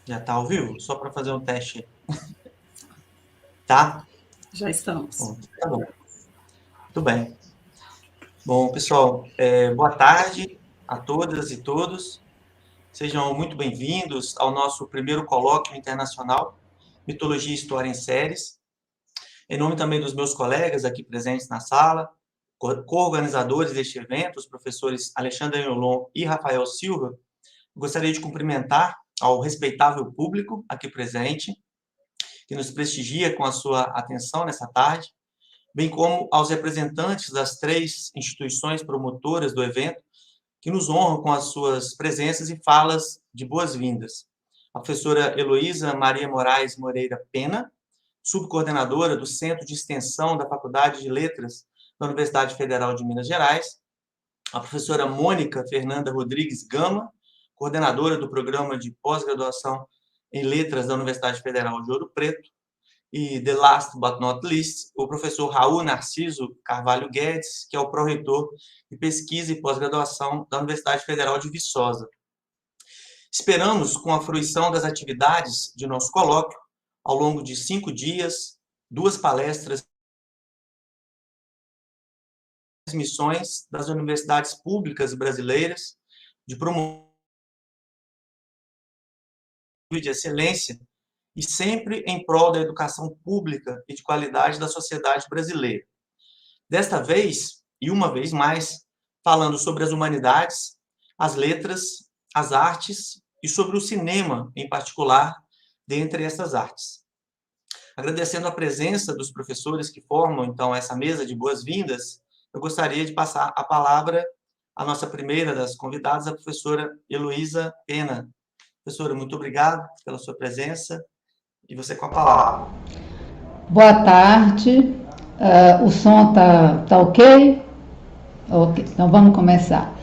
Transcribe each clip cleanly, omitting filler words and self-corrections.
Já está ao vivo? Só para fazer um teste. Tá? Já estamos. Bom, tá bom. Muito bem. Bom, pessoal, boa tarde a todas e todos. Sejam muito bem-vindos ao nosso primeiro colóquio internacional, Mitologia e História em Séries. Em nome também dos meus colegas aqui presentes na sala, co-organizadores deste evento, os professores Alexandre Anholon e Rafael Silva, gostaria de cumprimentar ao respeitável público aqui presente, que nos prestigia com a sua atenção nessa tarde, bem como aos representantes das 3 instituições promotoras do evento, que nos honram com as suas presenças e falas de boas-vindas. A professora Heloísa Maria Moraes Moreira Penna, Sub-coordenadora do Centro de Extensão da Faculdade de Letras da Universidade Federal de Minas Gerais, a professora Mônica Fernanda Rodrigues Gama, coordenadora do Programa de Pós-Graduação em Letras da Universidade Federal de Ouro Preto, e, the last but not least, o professor Raul Narciso Carvalho Guedes, que é o Pró-Reitor de Pesquisa e Pós-Graduação da Universidade Federal de Viçosa. Esperamos, com a fruição das atividades de nosso colóquio, ao longo de 5 dias, 2 palestras e missões das universidades públicas brasileiras, de promover de excelência e sempre em prol da educação pública e de qualidade da sociedade brasileira. Desta vez, e uma vez mais, falando sobre as humanidades, as letras, as artes e sobre o cinema, em particular, dentre essas artes. Agradecendo a presença dos professores que formam, então, essa mesa de boas-vindas, eu gostaria de passar a palavra à nossa primeira das convidadas, a professora Heloísa Penna. Professora, muito obrigado pela sua presença. E você com a palavra. Boa tarde. O som tá ok? Ok, então vamos começar.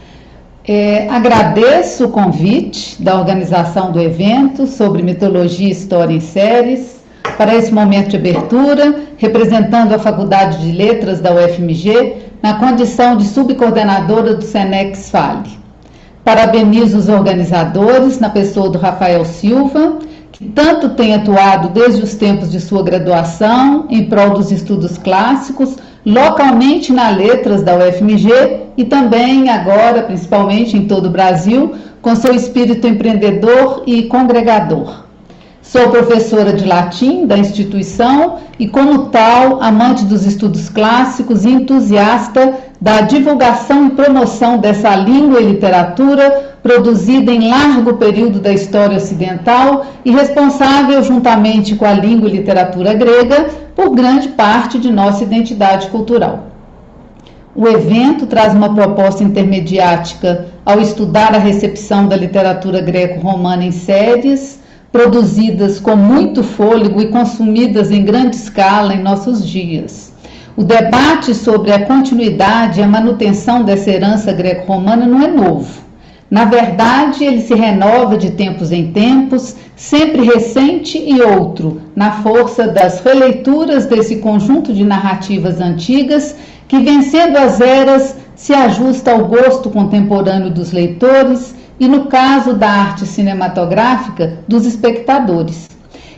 Agradeço o convite da organização do evento sobre mitologia e história em séries para esse momento de abertura, representando a Faculdade de Letras da UFMG na condição de subcoordenadora do SENEX FALE. Parabenizo os organizadores, na pessoa do Rafael Silva, que tanto tem atuado desde os tempos de sua graduação em prol dos estudos clássicos, localmente nas letras da UFMG e também agora, principalmente em todo o Brasil, com seu espírito empreendedor e congregador. Sou professora de latim da instituição e, como tal, amante dos estudos clássicos e entusiasta da divulgação e promoção dessa língua e literatura produzida em largo período da história ocidental e responsável, juntamente com a língua e literatura grega, por grande parte de nossa identidade cultural. O evento traz uma proposta intermediática ao estudar a recepção da literatura greco-romana em séries, produzidas com muito fôlego e consumidas em grande escala em nossos dias. O debate sobre a continuidade e a manutenção dessa herança greco-romana não é novo. Na verdade, ele se renova de tempos em tempos, sempre recente e outro, na força das releituras desse conjunto de narrativas antigas que, vencendo as eras, se ajusta ao gosto contemporâneo dos leitores e, no caso da arte cinematográfica, dos espectadores.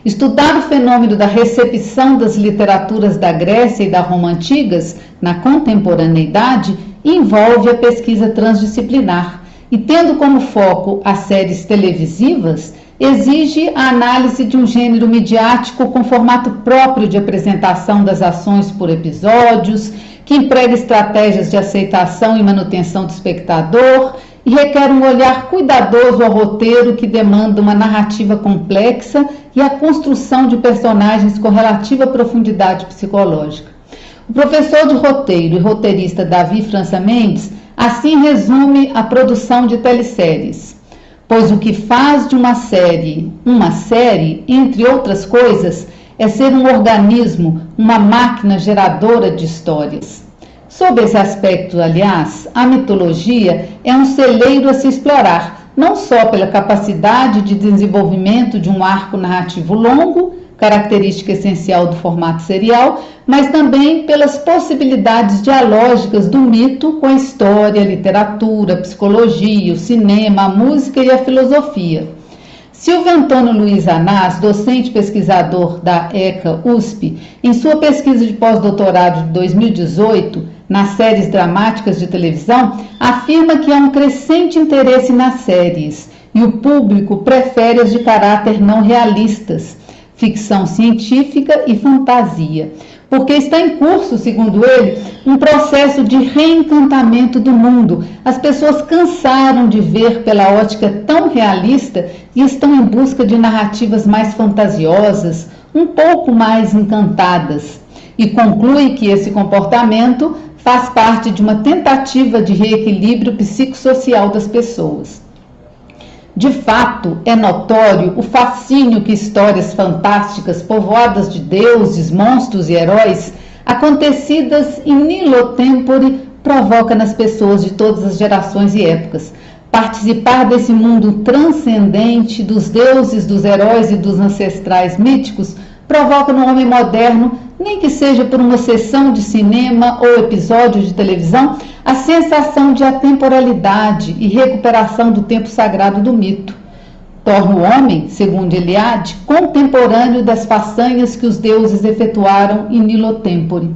Estudar o fenômeno da recepção das literaturas da Grécia e da Roma antigas na contemporaneidade envolve a pesquisa transdisciplinar e, tendo como foco as séries televisivas, exige a análise de um gênero midiático com formato próprio de apresentação das ações por episódios, que emprega estratégias de aceitação e manutenção do espectador e requer um olhar cuidadoso ao roteiro que demanda uma narrativa complexa e a construção de personagens com relativa profundidade psicológica. O professor de roteiro e roteirista Davi França Mendes assim resume a produção de teleséries, pois o que faz de uma série, entre outras coisas, é ser um organismo, uma máquina geradora de histórias. Sob esse aspecto, aliás, a mitologia é um celeiro a se explorar, não só pela capacidade de desenvolvimento de um arco narrativo longo, característica essencial do formato serial, mas também pelas possibilidades dialógicas do mito com a história, a literatura, a psicologia, o cinema, a música e a filosofia. Silvio Antônio Luiz Anás, docente pesquisador da ECA USP, em sua pesquisa de pós-doutorado de 2018, nas séries dramáticas de televisão, afirma que há um crescente interesse nas séries e o público prefere as de caráter não realistas, ficção científica e fantasia, porque está em curso, segundo ele, um processo de reencantamento do mundo. As pessoas cansaram de ver pela ótica tão realista e estão em busca de narrativas mais fantasiosas, um pouco mais encantadas. E conclui que esse comportamento faz parte de uma tentativa de reequilíbrio psicossocial das pessoas. De fato, é notório o fascínio que histórias fantásticas povoadas de deuses, monstros e heróis, acontecidas in nihilo tempore, provoca nas pessoas de todas as gerações e épocas. Participar desse mundo transcendente dos deuses, dos heróis e dos ancestrais míticos provoca no homem moderno, nem que seja por uma sessão de cinema ou episódio de televisão, a sensação de atemporalidade e recuperação do tempo sagrado do mito. Torna o homem, segundo Eliade, contemporâneo das façanhas que os deuses efetuaram in nihilo tempore.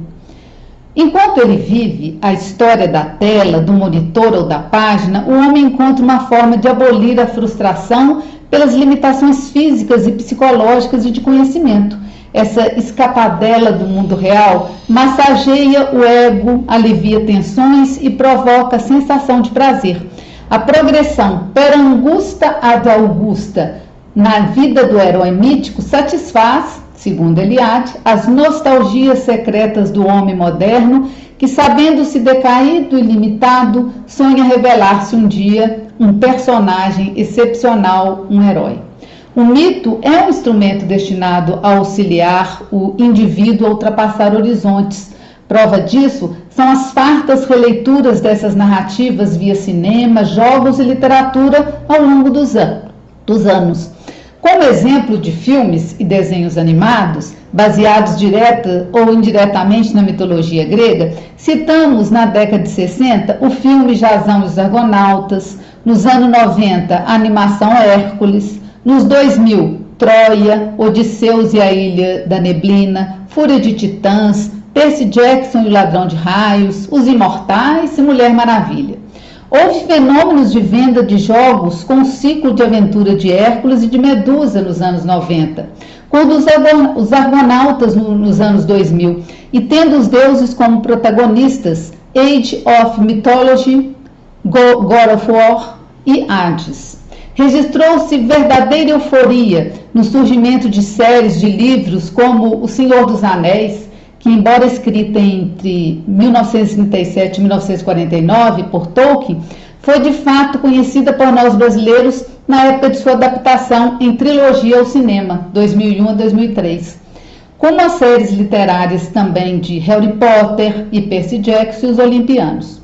Enquanto ele vive a história da tela, do monitor ou da página, o homem encontra uma forma de abolir a frustração pelas limitações físicas e psicológicas e de conhecimento. Essa escapadela do mundo real massageia o ego, alivia tensões e provoca a sensação de prazer. A progressão per angusta ad augusta na vida do herói mítico satisfaz, segundo Eliade, as nostalgias secretas do homem moderno que, sabendo-se decaído e limitado, sonha revelar-se um dia um personagem excepcional, um herói. O mito é um instrumento destinado a auxiliar o indivíduo a ultrapassar horizontes. Prova disso são as fartas releituras dessas narrativas via cinema, jogos e literatura ao longo dos anos. Como exemplo de filmes e desenhos animados, baseados direta ou indiretamente na mitologia grega, citamos na década de 60 o filme Jasão e os Argonautas, nos anos 90 a animação Hércules, nos 2000, Troia, Odisseus e a Ilha da Neblina, Fúria de Titãs, Percy Jackson e o Ladrão de Raios, Os Imortais e Mulher Maravilha. Houve fenômenos de venda de jogos com o ciclo de aventura de Hércules e de Medusa nos anos 90, quando os Argonautas nos anos 2000, e tendo os deuses como protagonistas, Age of Mythology, God of War e Hades. Registrou-se verdadeira euforia no surgimento de séries de livros como O Senhor dos Anéis, que, embora escrita entre 1937 e 1949 por Tolkien, foi de fato conhecida por nós brasileiros na época de sua adaptação em trilogia ao cinema, 2001 a 2003. Como as séries literárias também de Harry Potter e Percy Jackson e os Olimpianos.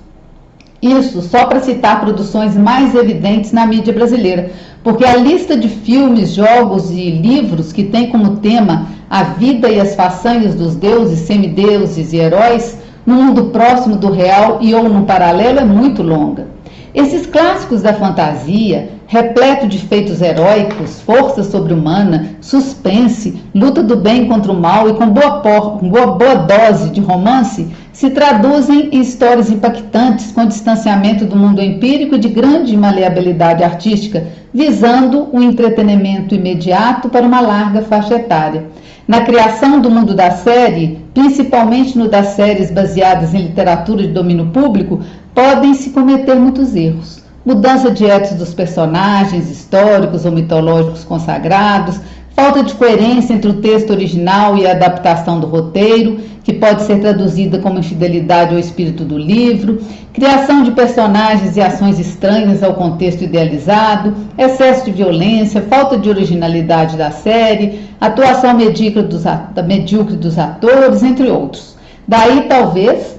Isso só para citar produções mais evidentes na mídia brasileira, porque a lista de filmes, jogos e livros que tem como tema a vida e as façanhas dos deuses, semideuses e heróis no mundo próximo do real e ou no paralelo é muito longa. Esses clássicos da fantasia, repleto de feitos heróicos, força sobre-humana, suspense, luta do bem contra o mal e com boa dose de romance, se traduzem em histórias impactantes com distanciamento do mundo empírico e de grande maleabilidade artística, visando o entretenimento imediato para uma larga faixa etária. Na criação do mundo da série, principalmente no das séries baseadas em literatura de domínio público, podem-se cometer muitos erros. Mudança de ethos dos personagens históricos ou mitológicos consagrados, falta de coerência entre o texto original e a adaptação do roteiro, que pode ser traduzida como infidelidade ao espírito do livro, criação de personagens e ações estranhas ao contexto idealizado, excesso de violência, falta de originalidade da série, atuação medíocre dos atores, entre outros. Daí, talvez,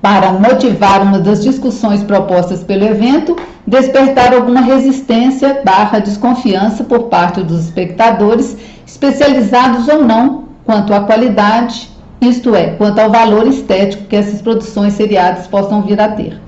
para motivar uma das discussões propostas pelo evento, despertar alguma resistência / desconfiança por parte dos espectadores, especializados ou não, quanto à qualidade, isto é, quanto ao valor estético que essas produções seriadas possam vir a ter.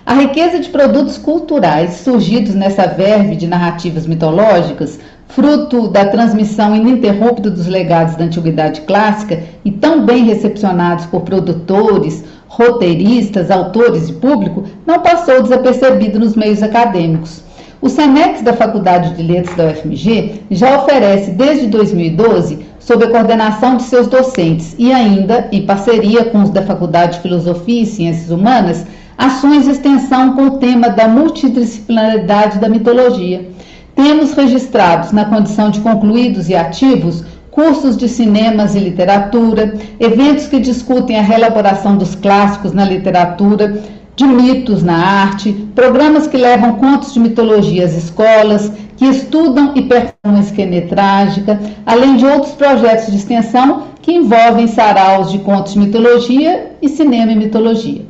A riqueza de produtos culturais surgidos nessa verve de narrativas mitológicas, fruto da transmissão ininterrupta dos legados da antiguidade clássica e tão bem recepcionados por produtores, roteiristas, autores e público, não passou desapercebido nos meios acadêmicos. O SENEX da Faculdade de Letras da UFMG já oferece desde 2012, sob a coordenação de seus docentes e ainda em parceria com os da Faculdade de Filosofia e Ciências Humanas, ações de extensão com o tema da multidisciplinaridade da mitologia. Temos registrados, na condição de concluídos e ativos, cursos de cinemas e literatura, eventos que discutem a reelaboração dos clássicos na literatura, de mitos na arte, programas que levam contos de mitologia às escolas, que estudam e performam esquemetrágica, além de outros projetos de extensão que envolvem saraus de contos de mitologia e cinema e mitologia.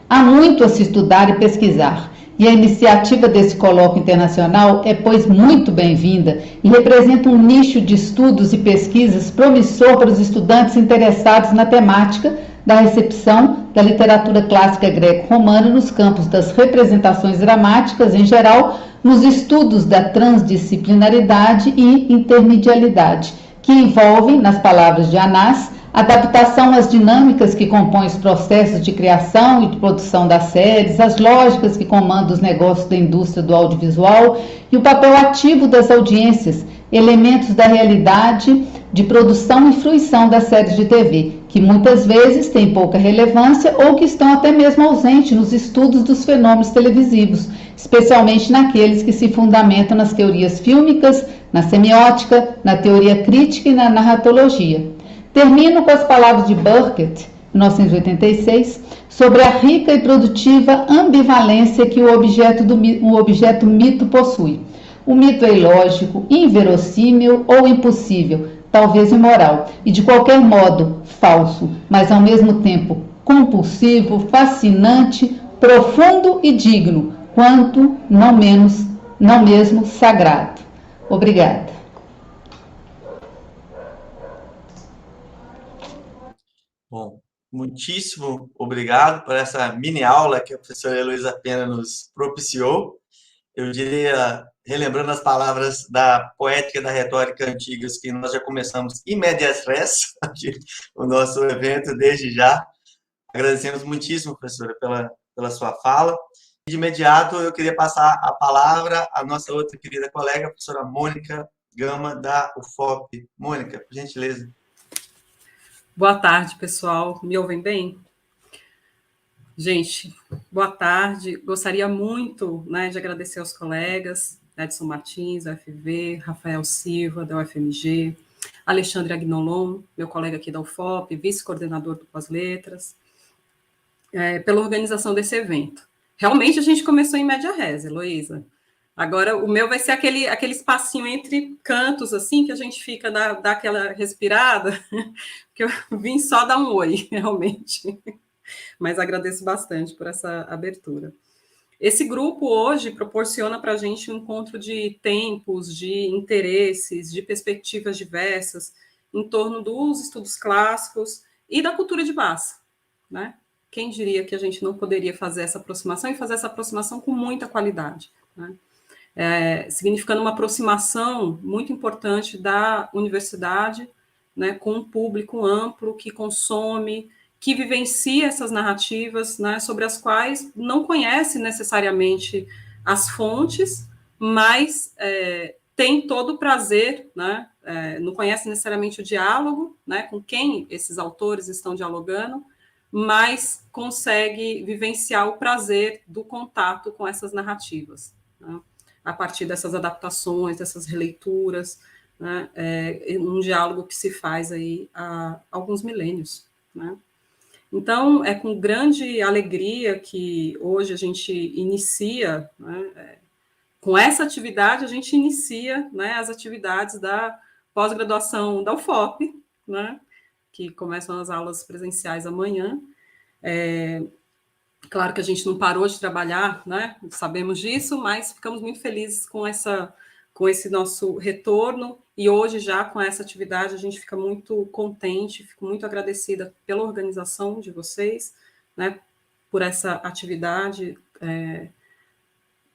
Há muito a se estudar e pesquisar, e a iniciativa desse colóquio internacional é, pois, muito bem-vinda e representa um nicho de estudos e pesquisas promissor para os estudantes interessados na temática da recepção da literatura clássica greco-romana nos campos das representações dramáticas em geral, nos estudos da transdisciplinaridade e intermedialidade, que envolvem, nas palavras de Anás, adaptação às dinâmicas que compõem os processos de criação e de produção das séries, as lógicas que comandam os negócios da indústria do audiovisual e o papel ativo das audiências, elementos da realidade de produção e fruição das séries de TV, que muitas vezes têm pouca relevância ou que estão até mesmo ausentes nos estudos dos fenômenos televisivos, especialmente naqueles que se fundamentam nas teorias fílmicas, na semiótica, na teoria crítica e na narratologia. Termino com as palavras de Burkett, 1986, sobre a rica e produtiva ambivalência que o objeto mito possui. O mito é ilógico, inverossímil ou impossível, talvez imoral, e de qualquer modo falso, mas ao mesmo tempo compulsivo, fascinante, profundo e digno, quanto, não mesmo, sagrado. Obrigada. Bom, muitíssimo obrigado por essa mini aula que a professora Heloísa Penna nos propiciou. Eu diria, relembrando as palavras da poética da retórica antigas, que nós já começamos in medias res, aqui, o nosso evento desde já. Agradecemos muitíssimo, professora, pela sua fala. De imediato, eu queria passar a palavra à nossa outra querida colega, a professora Mônica Gama, da UFOP. Mônica, por gentileza. Boa tarde, pessoal. Me ouvem bem? Gente, boa tarde. Gostaria muito, de agradecer aos colegas, Edson Martins, da UFV, Rafael Silva, da UFMG, Alexandre Agnolon, meu colega aqui da UFOP, vice-coordenador do Pós-Letras, pela organização desse evento. Realmente, a gente começou em média res, Heloísa. Agora, o meu vai ser aquele espacinho entre cantos, assim, que a gente fica, dá aquela respirada, que eu vim só dar um oi, realmente. Mas agradeço bastante por essa abertura. Esse grupo hoje proporciona para a gente um encontro de tempos, de interesses, de perspectivas diversas em torno dos estudos clássicos e da cultura de massa, né? Quem diria que a gente não poderia fazer essa aproximação e fazer essa aproximação com muita qualidade, né? Significando uma aproximação muito importante da universidade, né, com um público amplo que consome, que vivencia essas narrativas, né, sobre as quais não conhece necessariamente as fontes, mas tem todo o prazer, né, não conhece necessariamente o diálogo, né, com quem esses autores estão dialogando, mas consegue vivenciar o prazer do contato com essas narrativas, né, a partir dessas adaptações, dessas releituras, né, um diálogo que se faz aí há alguns milênios, né. Então, é com grande alegria que hoje a gente inicia, né, com essa atividade, a gente inicia, né, as atividades da pós-graduação da UFOP, né, que começam as aulas presenciais amanhã. Claro que a gente não parou de trabalhar, né, sabemos disso, mas ficamos muito felizes com esse nosso retorno, e hoje já com essa atividade a gente fica muito contente, fico muito agradecida pela organização de vocês, né, por essa atividade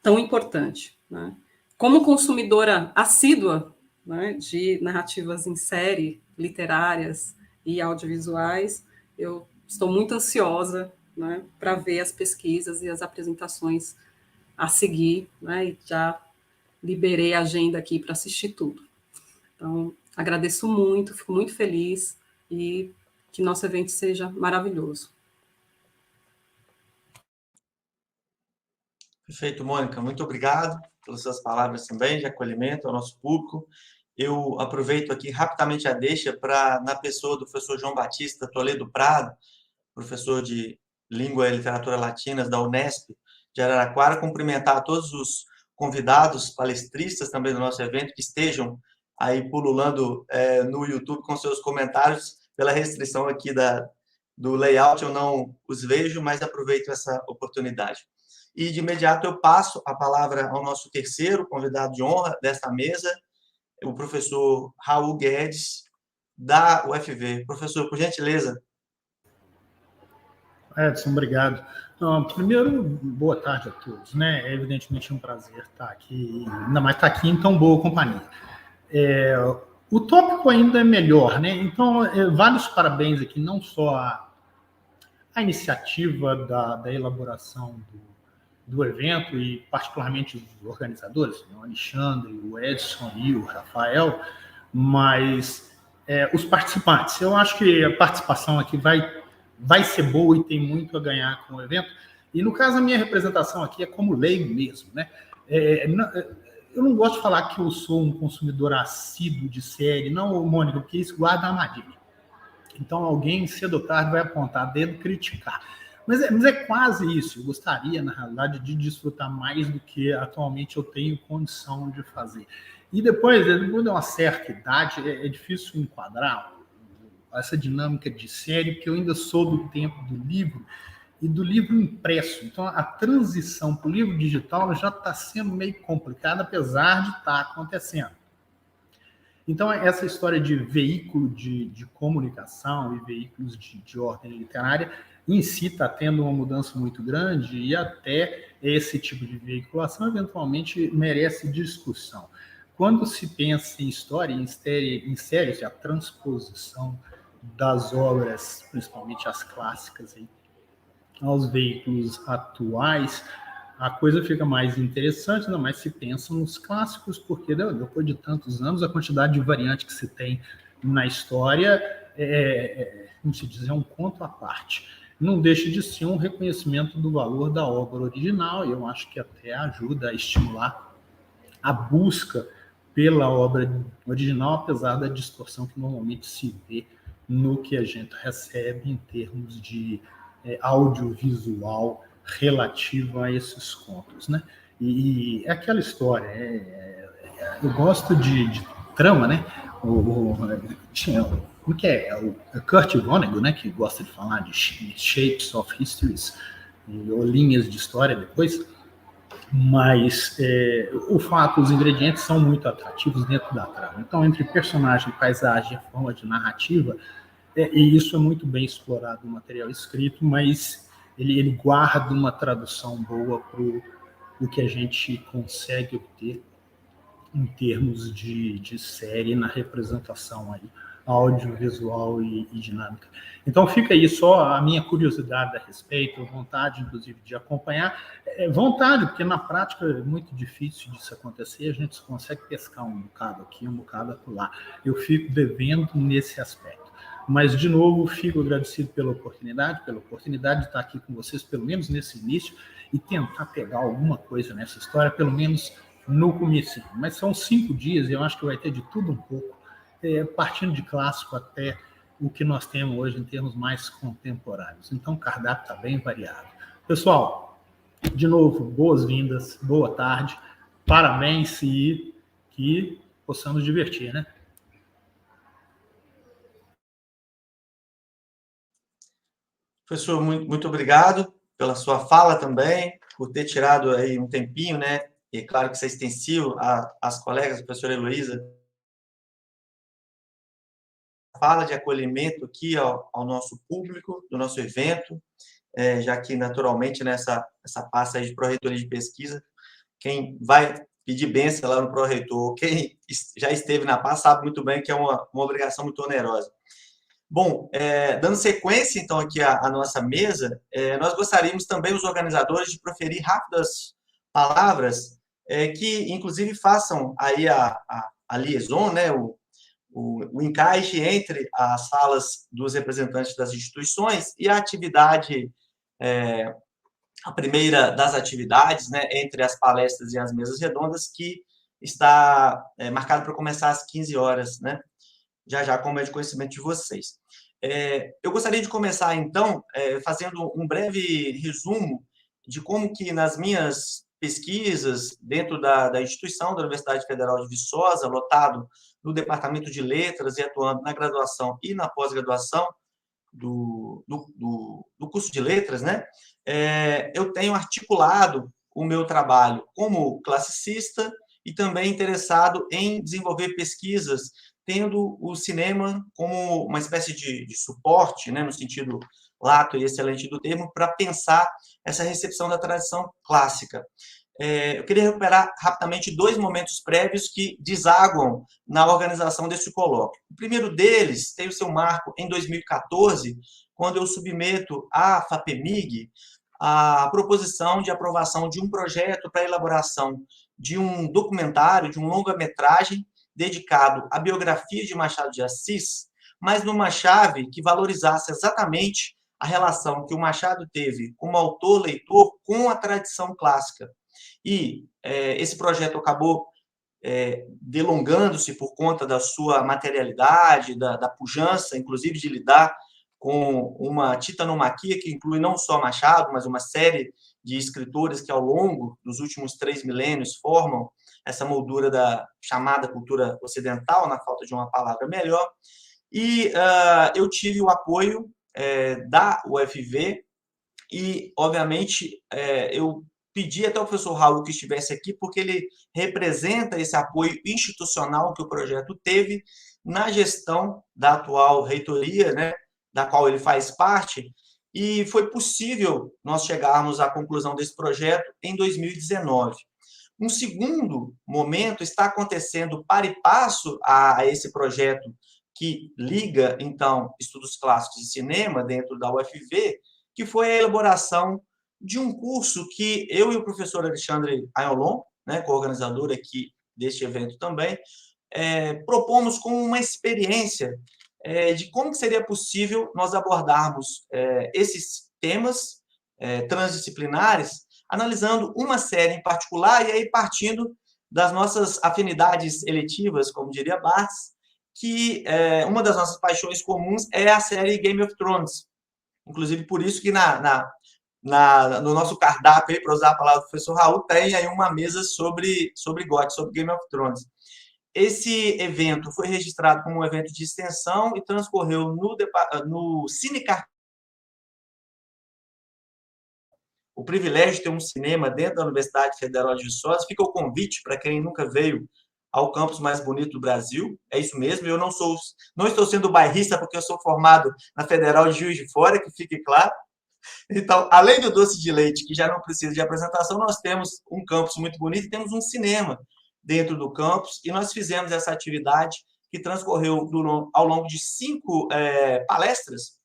tão importante, né? Como consumidora assídua, né, de narrativas em série, literárias e audiovisuais, eu estou muito ansiosa, né, para ver as pesquisas e as apresentações a seguir, né, e já liberei a agenda aqui para assistir tudo. Então, agradeço muito, fico muito feliz e que nosso evento seja maravilhoso. Perfeito, Mônica. Muito obrigado pelas suas palavras também de acolhimento ao nosso público. Eu aproveito aqui rapidamente a deixa para, na pessoa do professor João Batista Toledo Prado, professor de Língua e Literatura Latinas da Unesp de Araraquara, cumprimentar todos os convidados, palestristas também do nosso evento, que estejam aí pululando no YouTube com seus comentários. Pela restrição aqui do layout, eu não os vejo, mas aproveito essa oportunidade. E, de imediato, eu passo a palavra ao nosso terceiro convidado de honra desta mesa, o professor Raul Guedes, da UFV. Professor, por gentileza. Edson, obrigado. Então, primeiro, boa tarde a todos, né? É evidentemente um prazer estar aqui, ainda mais estar aqui em tão boa companhia. O tópico ainda é melhor, né? Então, vários parabéns aqui, não só a iniciativa da elaboração do evento, e particularmente os organizadores, o Alexandre, o Edson e o Rafael, mas os participantes. Eu acho que a participação aqui vai ser boa e tem muito a ganhar com o evento. E, no caso, a minha representação aqui é como leigo mesmo, né? Eu não gosto de falar que eu sou um consumidor assíduo de série, não, Mônica, porque isso guarda a armadilha. Então, alguém, cedo ou tarde, vai apontar dedo e criticar. Mas é quase isso. Eu gostaria, na realidade, de desfrutar mais do que atualmente eu tenho condição de fazer. E depois de uma certa idade, é difícil enquadrar essa dinâmica de série, porque eu ainda sou do tempo do livro e do livro impresso. Então, a transição para o livro digital já está sendo meio complicada, apesar de estar acontecendo. Então, essa história de veículo de comunicação e veículos de ordem literária, em si, está tendo uma mudança muito grande, e até esse tipo de veiculação, eventualmente, merece discussão. Quando se pensa em história, em séries, a transposição das obras, principalmente as clássicas, aí, aos veículos atuais, a coisa fica mais interessante, ainda mais se pensa nos clássicos, porque depois de tantos anos, a quantidade de variante que se tem na história como se diz, é um conto à parte. Não deixa de ser um reconhecimento do valor da obra original, e eu acho que até ajuda a estimular a busca pela obra original, apesar da distorção que normalmente se vê no que a gente recebe em termos de audiovisual relativo a esses contos, né? E é aquela história, eu gosto de trama, né? O Kurt Vonnegut, né, que gosta de falar de shapes of histories, ou linhas de história depois, mas o fato, os ingredientes são muito atrativos dentro da trama. Então, entre personagem, paisagem e forma de narrativa, e isso é muito bem explorado no material escrito, mas ele guarda uma tradução boa para o que a gente consegue obter em termos de série na representação aí, audiovisual e dinâmica. Então fica aí só a minha curiosidade a respeito, vontade, inclusive, de acompanhar. Vontade, porque na prática é muito difícil disso acontecer, a gente consegue pescar um bocado aqui, um bocado acolá. Eu fico devendo nesse aspecto. Mas, de novo, fico agradecido pela oportunidade de estar aqui com vocês, pelo menos nesse início, e tentar pegar alguma coisa nessa história, pelo menos no começo. Mas são 5 dias e eu acho que vai ter de tudo um pouco, partindo de clássico até o que nós temos hoje em termos mais contemporâneos. Então, o cardápio está bem variado. Pessoal, de novo, boas-vindas, boa tarde, parabéns e que possamos divertir, né? Professor, muito obrigado pela sua fala também, por ter tirado aí um tempinho, né? E claro que isso é extensivo às colegas, a professora Heloísa, fala de acolhimento aqui ao nosso público, do nosso evento. já que, naturalmente, nessa pasta aí de Pró-Reitoria de Pesquisa, quem vai pedir bênção lá no Pró-Reitor, quem já esteve na pasta sabe muito bem que é uma obrigação muito onerosa. Bom, dando sequência, então, aqui à nossa mesa, nós gostaríamos também, os organizadores, de proferir rápidas palavras que, inclusive, façam aí a liaison, né, o encaixe entre as falas dos representantes das instituições e a atividade, a primeira das atividades, né, entre as palestras e as mesas redondas, que está marcado para começar às 15 horas, né, já como é de conhecimento de vocês. Eu gostaria de começar, então, fazendo um breve resumo de como que, nas minhas pesquisas, dentro da instituição da Universidade Federal de Viçosa, lotado no Departamento de Letras e atuando na graduação e na pós-graduação do curso de Letras, né, eu tenho articulado o meu trabalho como classicista e também interessado em desenvolver pesquisas tendo o cinema como uma espécie de suporte, né, no sentido lato e excelente do termo, para pensar essa recepção da tradição clássica. Eu queria recuperar rapidamente 2 momentos prévios que desaguam na organização desse colóquio. O primeiro deles tem o seu marco em 2014, quando eu submeto à FAPEMIG a proposição de aprovação de um projeto para a elaboração de um documentário, de um longa-metragem, dedicado à biografia de Machado de Assis, mas numa chave que valorizasse exatamente a relação que o Machado teve como autor-leitor com a tradição clássica. E esse projeto acabou delongando-se por conta da sua materialidade, da pujança, inclusive de lidar com uma titanomaquia que inclui não só Machado, mas uma série de escritores que, ao longo dos últimos 3 milênios, formam essa moldura da chamada cultura ocidental, na falta de uma palavra melhor. E eu tive o apoio da UFV e, obviamente, eu pedi até ao professor Raul que estivesse aqui, porque ele representa esse apoio institucional que o projeto teve na gestão da atual reitoria, né, da qual ele faz parte, e foi possível nós chegarmos à conclusão desse projeto em 2019. Um segundo momento está acontecendo para e passo a esse projeto que liga, então, estudos clássicos de cinema dentro da UFV, que foi a elaboração de um curso que eu e o professor Alexandre Aiolon, né, co-organizador aqui deste evento também, propomos como uma experiência de como seria possível nós abordarmos esses temas transdisciplinares, analisando uma série em particular, e aí partindo das nossas afinidades eletivas, como diria Barthes, que uma das nossas paixões comuns é a série Game of Thrones. Inclusive, por isso que no nosso cardápio, para usar a palavra do professor Raul, tem aí uma mesa sobre GOT, sobre Game of Thrones. Esse evento foi registrado como um evento de extensão e transcorreu no Cine Carvalho. O privilégio de ter um cinema dentro da Universidade Federal de Viçosa. Fica o convite para quem nunca veio ao campus mais bonito do Brasil. É isso mesmo, eu não estou sendo bairrista porque eu sou formado na Federal de Juiz de Fora, que fique claro. Então, além do doce de leite, que já não precisa de apresentação, nós temos um campus muito bonito e temos um cinema dentro do campus, e nós fizemos essa atividade que transcorreu ao longo de 5 palestras,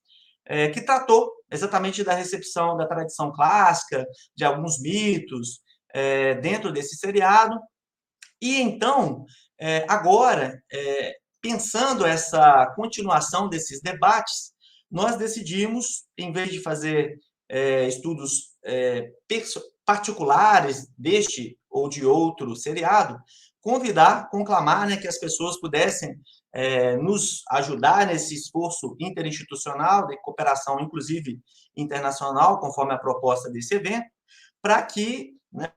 que tratou exatamente da recepção da tradição clássica, de alguns mitos dentro desse seriado. E então, agora, pensando essa continuação desses debates, nós decidimos, em vez de fazer estudos particulares deste ou de outro seriado, conclamar, né, que as pessoas pudessem nos ajudar nesse esforço interinstitucional, de cooperação, inclusive internacional, conforme a proposta desse evento, para que, né,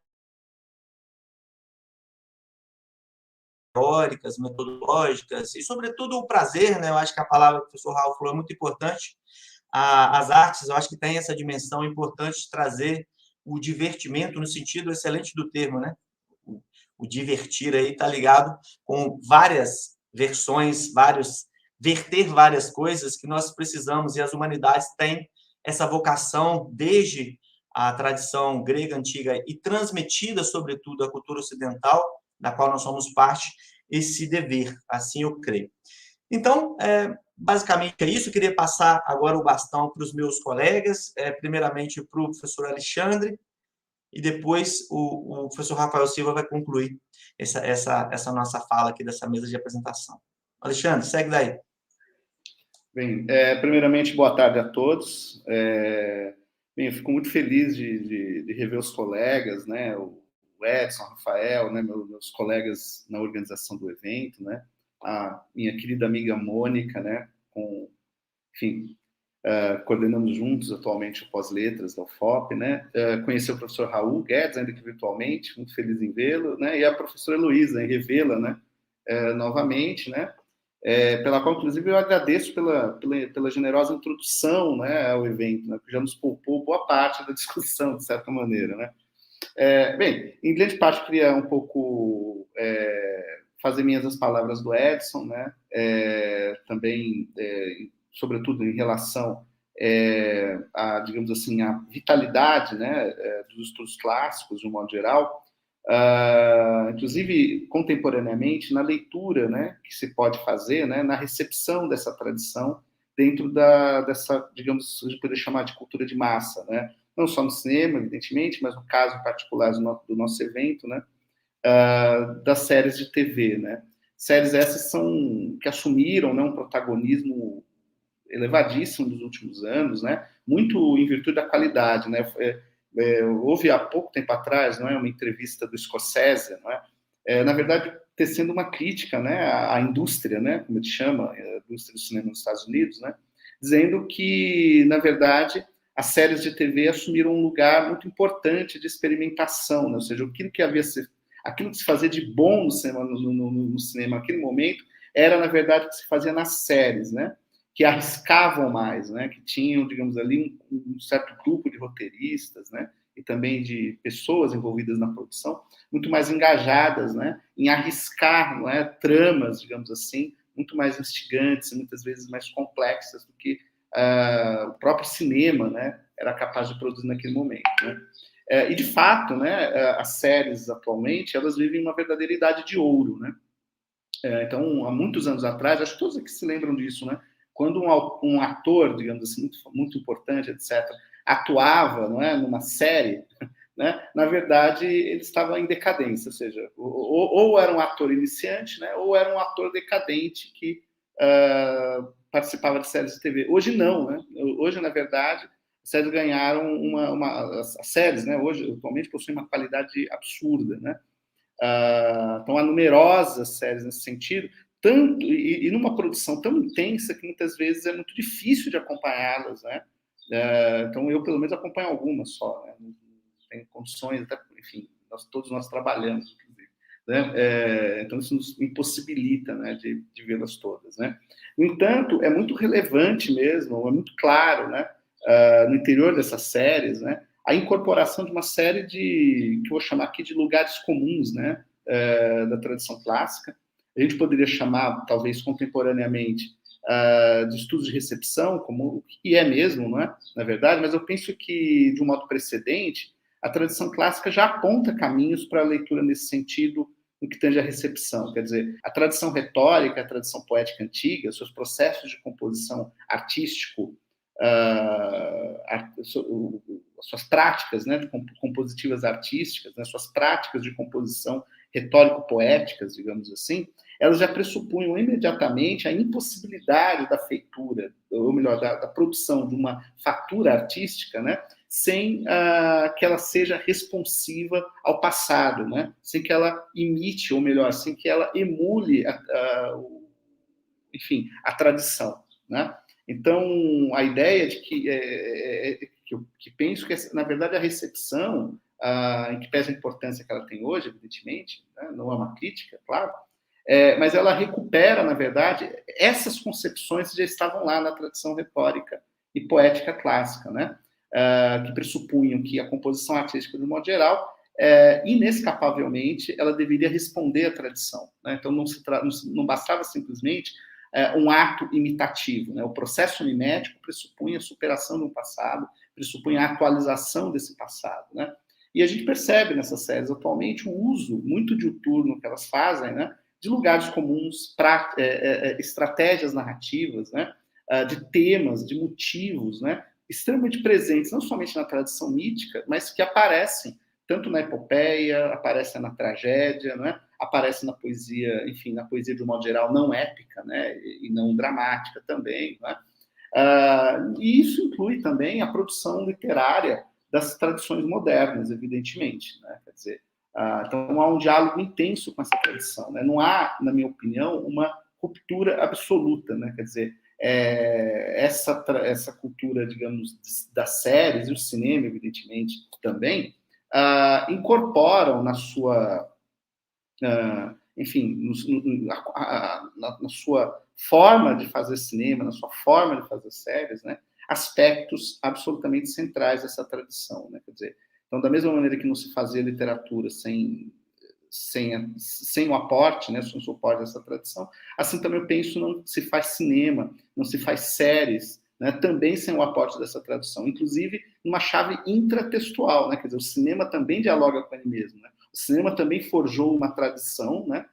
teóricas, metodológicas, e, sobretudo, o prazer, né, eu acho que a palavra que o professor Raul falou é muito importante. As artes, eu acho que tem essa dimensão importante de trazer o divertimento, no sentido excelente do termo, né? O divertir aí está ligado com várias versões, verter várias coisas que nós precisamos, e as humanidades têm essa vocação desde a tradição grega antiga e transmitida, sobretudo, à cultura ocidental, da qual nós somos parte, esse dever, assim eu creio. Então, basicamente é isso. Eu queria passar agora o bastão para os meus colegas, primeiramente para o professor Alexandre, e depois o professor Rafael Silva vai concluir essa nossa fala aqui dessa mesa de apresentação. Alexandre, segue daí. Bem, primeiramente, boa tarde a todos. Bem, eu fico muito feliz de rever os colegas, né? O Edson, o Rafael, né? Meus colegas na organização do evento, né? A minha querida amiga Mônica, né? Enfim, coordenamos juntos atualmente o Pós-Letras da UFOP, né? Conheci o professor Raul Guedes, ainda que virtualmente, muito feliz em vê-lo, né? E a professora Heloísa, em revê-la, né? Novamente, né? Pela qual, inclusive, eu agradeço pela generosa introdução, né, ao evento, né, que já nos poupou boa parte da discussão, de certa maneira, né. Bem, em grande parte, eu queria um pouco fazer minhas as palavras do Edson, né, também, sobretudo, em relação a, digamos assim, a vitalidade, né, dos estudos clássicos, de um modo geral, inclusive contemporaneamente na leitura, né, que se pode fazer, né, na recepção dessa tradição dentro dessa, digamos, a gente poderia chamar de cultura de massa, né, não só no cinema, evidentemente, mas no caso particular do nosso evento, né, das séries de TV, né, séries essas que assumiram, né, um protagonismo elevadíssimo nos últimos anos, né, muito em virtude da qualidade, né. Houve há pouco tempo atrás, não é, uma entrevista do Scorsese, não é? Na verdade, tecendo uma crítica, né, à indústria, né, como ele chama, a indústria do cinema nos Estados Unidos, né, dizendo que, na verdade, as séries de TV assumiram um lugar muito importante de experimentação, né, ou seja, aquilo que se fazia de bom no cinema naquele momento era, na verdade, o que se fazia nas séries, né, que arriscavam mais, né, que tinham, digamos ali, um certo grupo de roteiristas, né, e também de pessoas envolvidas na produção, muito mais engajadas, né, em arriscar, não é, tramas, digamos assim, muito mais instigantes, muitas vezes mais complexas do que o próprio cinema, né, era capaz de produzir naquele momento, né. E, de fato, né, as séries, atualmente, elas vivem uma verdadeira idade de ouro, né. Então, há muitos anos atrás, acho que todos aqui se lembram disso, né, quando um ator, digamos assim, muito, muito importante, etc., atuava, não é, numa série, né, na verdade, ele estava em decadência, ou seja, ou era um ator iniciante, né, ou era um ator decadente que participava de séries de TV. Hoje não, né? Hoje, na verdade, as séries ganharam as séries, né, hoje, atualmente, possuem uma qualidade absurda, né? Então, há numerosas séries nesse sentido, tanto e numa produção tão intensa que muitas vezes é muito difícil de acompanhá-las, né? Então, eu, pelo menos, acompanho algumas só, né? Não tenho condições, até, enfim, todos nós trabalhamos, inclusive, né? Então, isso nos impossibilita, né, de vê-las todas, né? No entanto, é muito relevante mesmo, é muito claro, né, no interior dessas séries, né, a incorporação de uma série que eu vou chamar aqui de lugares comuns, né, da tradição clássica. A gente poderia chamar, talvez contemporaneamente, de estudos de recepção, como que é mesmo, não é? Na verdade, mas eu penso que, de um modo precedente, a tradição clássica já aponta caminhos para a leitura nesse sentido, no que tange à recepção. Quer dizer, a tradição retórica, a tradição poética antiga, seus processos de composição artístico, suas práticas, né, compositivas artísticas, né, suas práticas de composição retórico-poéticas, digamos assim, elas já pressupunham imediatamente a impossibilidade da feitura, ou melhor, da produção de uma fatura artística, né, sem que ela seja responsiva ao passado, né, sem que ela imite, ou melhor, sem que ela emule, enfim, a tradição, né. Então, a ideia de que eu penso que, na verdade, a recepção, em que pese a importância que ela tem hoje, evidentemente, né, não é uma crítica, claro, mas ela recupera, na verdade, essas concepções que já estavam lá na tradição retórica e poética clássica, né, que pressupunham que a composição artística, de um modo geral, inescapavelmente, ela deveria responder à tradição, né? Então, não bastava simplesmente um ato imitativo, né? O processo mimético pressupõe a superação de um passado, pressupõe a atualização desse passado, né? E a gente percebe nessas séries atualmente o uso muito diuturno que elas fazem, né, de lugares comuns, estratégias narrativas, né, de temas, de motivos, né, extremamente presentes, não somente na tradição mítica, mas que aparecem tanto na epopeia, aparecem na tragédia, né, aparecem na poesia, enfim, na poesia de um modo geral não épica, né, e não dramática também, né? E isso inclui também a produção literária das tradições modernas, evidentemente, né? Quer dizer, então há um diálogo intenso com essa tradição, né? Não há, na minha opinião, uma ruptura absoluta, né? Quer dizer, essa cultura, digamos, das séries e o cinema, evidentemente, também incorporam na sua, enfim, na sua forma de fazer cinema, na sua forma de fazer séries, né? Aspectos absolutamente centrais dessa tradição, né? Quer dizer, então, da mesma maneira que não se fazia literatura sem o aporte, né, sem o suporte dessa tradição, assim também eu penso não se faz cinema, não se faz séries, né, também sem o aporte dessa tradição, inclusive numa chave intratextual, né? Quer dizer, o cinema também dialoga com ele mesmo, né? O cinema também forjou uma tradição, né?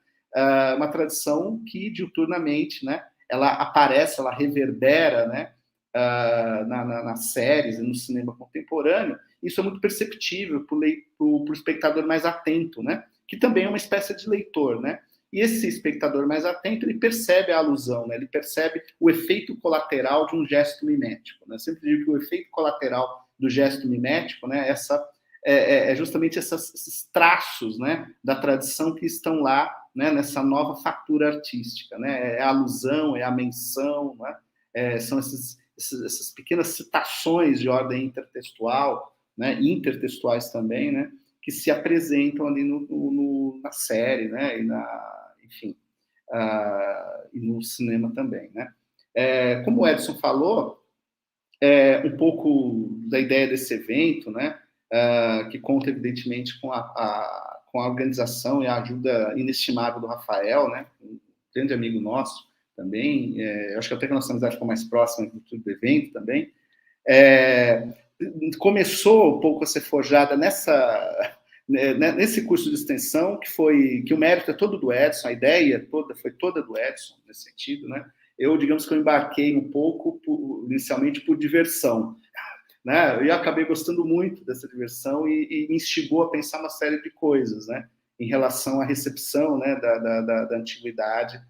Uma tradição que diuturnamente, né, ela aparece, ela reverbera, né, nas séries e no cinema contemporâneo. Isso é muito perceptível para o espectador mais atento, né? Que também é uma espécie de leitor, né? E esse espectador mais atento, ele percebe a alusão, né? Ele percebe o efeito colateral de um gesto mimético, né? Eu sempre digo que o efeito colateral do gesto mimético, né, é justamente esses traços, né, da tradição que estão lá, né, nessa nova fatura artística, né? É a alusão, é a menção, né? São essas pequenas citações de ordem intertextual, né, intertextuais também, né, que se apresentam ali na série, né, enfim, e no cinema também, né. Como o Edson falou, um pouco da ideia desse evento, né, que conta evidentemente com a organização e a ajuda inestimável do Rafael, né, um grande amigo nosso também, acho que até que a nossa amizade ficou mais próxima do evento também, começou um pouco a ser forjada nesse curso de extensão, que o mérito é todo do Edson, a ideia foi toda do Edson, nesse sentido, né? Eu, digamos que eu embarquei um pouco, inicialmente, por diversão, né? Eu acabei gostando muito dessa diversão e me instigou a pensar uma série de coisas, né, em relação à recepção, né, da antiguidade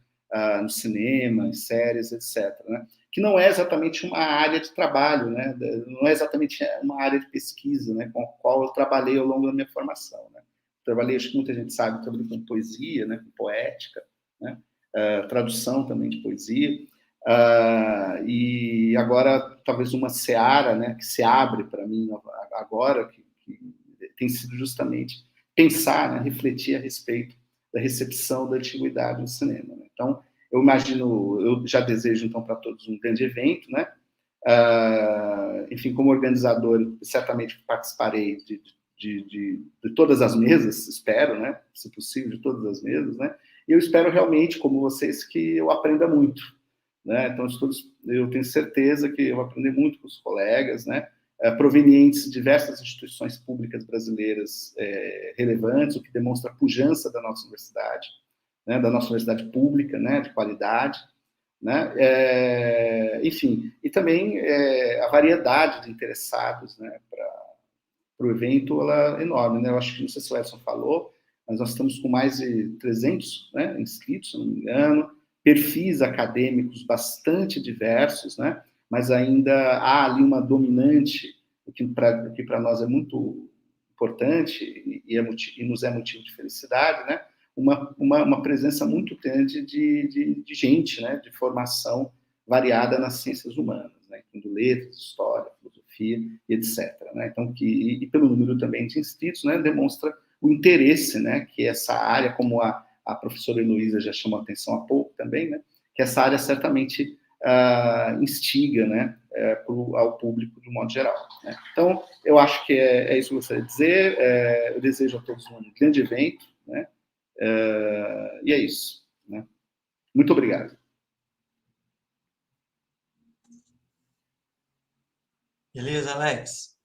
no cinema, em séries, etc., né? Que não é exatamente uma área de trabalho, né? Não é exatamente uma área de pesquisa, né, com a qual eu trabalhei ao longo da minha formação, né? Trabalhei, acho que muita gente sabe, trabalhei com poesia, né, com poética, né, tradução também de poesia, e agora talvez uma seara, né, que se abre para mim agora, que tem sido justamente pensar, né, refletir a respeito da recepção da antiguidade no cinema, né? Então, eu já desejo, então, para todos um grande evento, né? Enfim, como organizador, certamente participarei de todas as mesas, espero, né? Se possível, de todas as mesas, né? E eu espero realmente, como vocês, que eu aprenda muito, né? Então, eu tenho certeza que eu vou aprender muito com os colegas, né? Provenientes de diversas instituições públicas brasileiras relevantes, o que demonstra a pujança da nossa universidade, né, da nossa universidade pública, né, de qualidade, né, enfim, e também a variedade de interessados, né, para o evento, ela é enorme, né? Eu acho que, não sei se o Edson falou, mas nós estamos com mais de 300, né, inscritos, se não me engano, perfis acadêmicos bastante diversos, né, mas ainda há ali uma dominante, o que para nós é muito importante e nos é motivo de felicidade, né, uma presença muito grande de gente, né, de formação variada nas ciências humanas, né, incluindo letras, história, filosofia e etc., né? Então, e pelo número também de inscritos, né, demonstra o interesse, né, que essa área, como a professora Heloísa já chamou a atenção há pouco também, né, que essa área certamente instiga, né, ao público de um modo geral, né? Então, eu acho que é isso que eu gostaria de dizer. Eu desejo a todos um grande evento, né, e é isso, né? Muito obrigado. Beleza, Alex?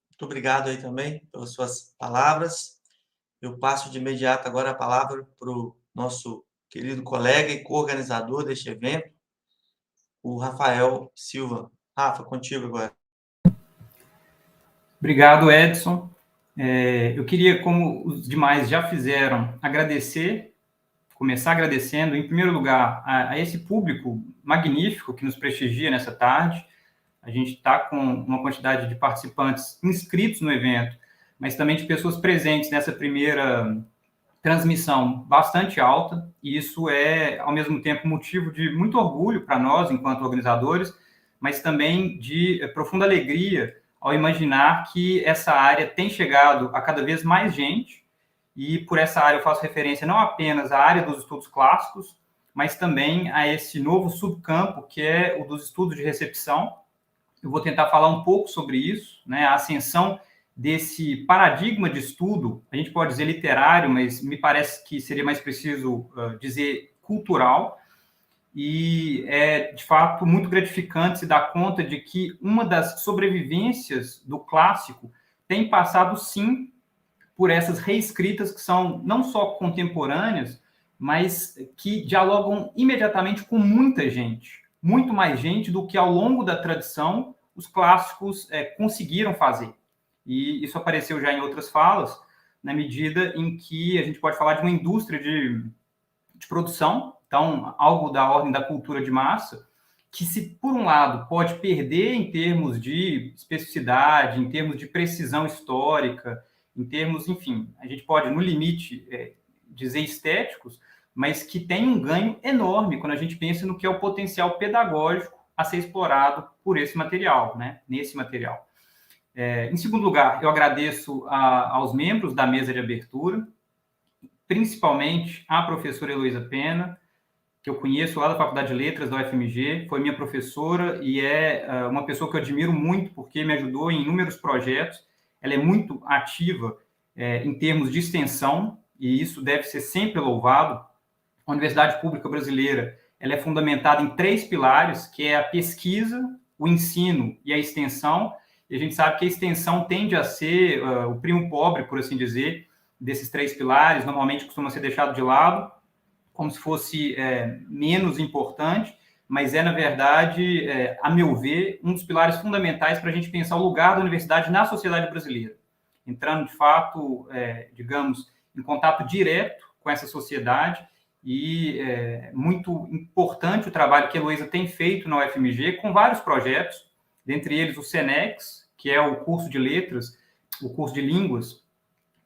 Muito obrigado aí também pelas suas palavras. Eu passo de imediato agora a palavra para o nosso querido colega e co-organizador deste evento, o Rafael Silva. Rafa, contigo agora. Obrigado, Edson. Eu queria, como os demais já fizeram, começar agradecendo, em primeiro lugar, a esse público magnífico que nos prestigia nessa tarde. A gente está com uma quantidade de participantes inscritos no evento, mas também de pessoas presentes nessa primeira transmissão bastante alta, e isso é, ao mesmo tempo, motivo de muito orgulho para nós, enquanto organizadores, mas também de profunda alegria ao imaginar que essa área tem chegado a cada vez mais gente, e por essa área eu faço referência não apenas à área dos estudos clássicos, mas também a esse novo subcampo, que é o dos estudos de recepção. Eu vou tentar falar um pouco sobre isso, né, a ascensão desse paradigma de estudo, a gente pode dizer literário, mas me parece que seria mais preciso dizer cultural, e é, de fato, muito gratificante se dar conta de que uma das sobrevivências do clássico tem passado, sim, por essas reescritas que são não só contemporâneas, mas que dialogam imediatamente com muita gente, muito mais gente do que ao longo da tradição os clássicos conseguiram fazer. E isso apareceu já em outras falas, na medida em que a gente pode falar de uma indústria de produção, então, algo da ordem da cultura de massa, que se, por um lado, pode perder em termos de especificidade, em termos de precisão histórica, em termos, enfim, a gente pode, no limite, dizer estéticos, mas que tem um ganho enorme quando a gente pensa no que é o potencial pedagógico a ser explorado por esse material, né? Nesse material. Em segundo lugar, eu agradeço aos membros da mesa de abertura, principalmente à professora Heloísa Penna, que eu conheço lá da Faculdade de Letras da UFMG, foi minha professora e é uma pessoa que eu admiro muito porque me ajudou em inúmeros projetos. Ela é muito ativa em termos de extensão e isso deve ser sempre louvado. A Universidade Pública Brasileira ela é fundamentada em 3 pilares, que é a pesquisa, o ensino e a extensão. E a gente sabe que a extensão tende a ser o primo pobre, por assim dizer, desses 3 pilares, normalmente costuma ser deixado de lado, como se fosse menos importante, mas na verdade, a meu ver, um dos pilares fundamentais para a gente pensar o lugar da universidade na sociedade brasileira. Entrando, de fato, digamos, em contato direto com essa sociedade, e muito importante o trabalho que a Heloísa tem feito na UFMG, com vários projetos, dentre eles o SENEX, que é o curso de letras, o curso de línguas,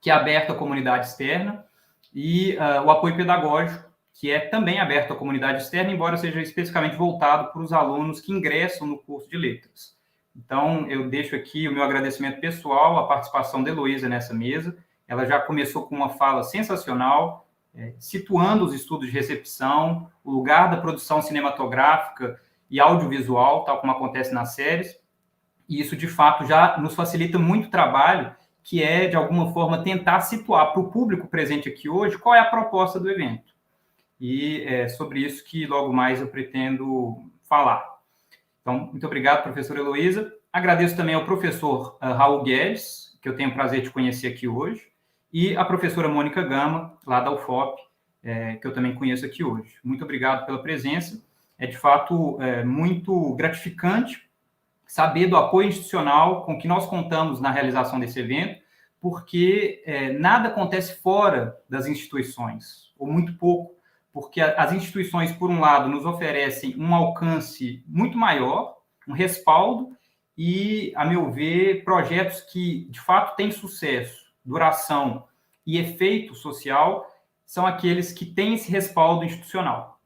que é aberto à comunidade externa, e o apoio pedagógico, que é também aberto à comunidade externa, embora seja especificamente voltado para os alunos que ingressam no curso de letras. Então, eu deixo aqui o meu agradecimento pessoal à participação da Heloísa nessa mesa. Ela já começou com uma fala sensacional, situando os estudos de recepção, o lugar da produção cinematográfica e audiovisual, tal como acontece nas séries, e isso, de fato, já nos facilita muito o trabalho, que é, de alguma forma, tentar situar para o público presente aqui hoje qual é a proposta do evento. E é sobre isso que, logo mais, eu pretendo falar. Então, muito obrigado, professora Heloísa. Agradeço também ao professor Raul Guedes, que eu tenho o prazer de conhecer aqui hoje, e a professora Mônica Gama, lá da UFOP, que eu também conheço aqui hoje. Muito obrigado pela presença. É, de fato, muito gratificante saber do apoio institucional com que nós contamos na realização desse evento, porque nada acontece fora das instituições, ou muito pouco, porque as instituições, por um lado, nos oferecem um alcance muito maior, um respaldo, e, a meu ver, projetos que, de fato, têm sucesso, duração e efeito social, são aqueles que têm esse respaldo institucional.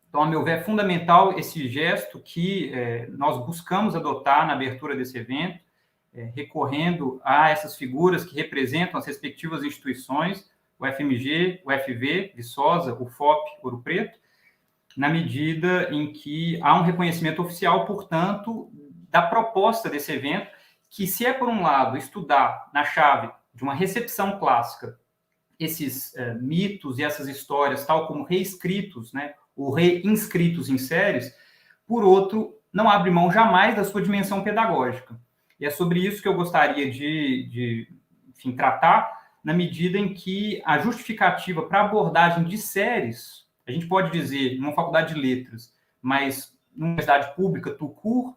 Então, a meu ver, é fundamental esse gesto que nós buscamos adotar na abertura desse evento, recorrendo a essas figuras que representam as respectivas instituições, o FMG, o FV, Viçosa, o UFOP, Ouro Preto, na medida em que há um reconhecimento oficial, portanto, da proposta desse evento, que se é, por um lado, estudar na chave de uma recepção clássica esses mitos e essas histórias, tal como reescritos, né, ou reinscritos em séries, por outro, não abre mão jamais da sua dimensão pedagógica. E é sobre isso que eu gostaria enfim, tratar, na medida em que a justificativa para abordagem de séries, a gente pode dizer, numa faculdade de letras, mas numa universidade pública, tout-court,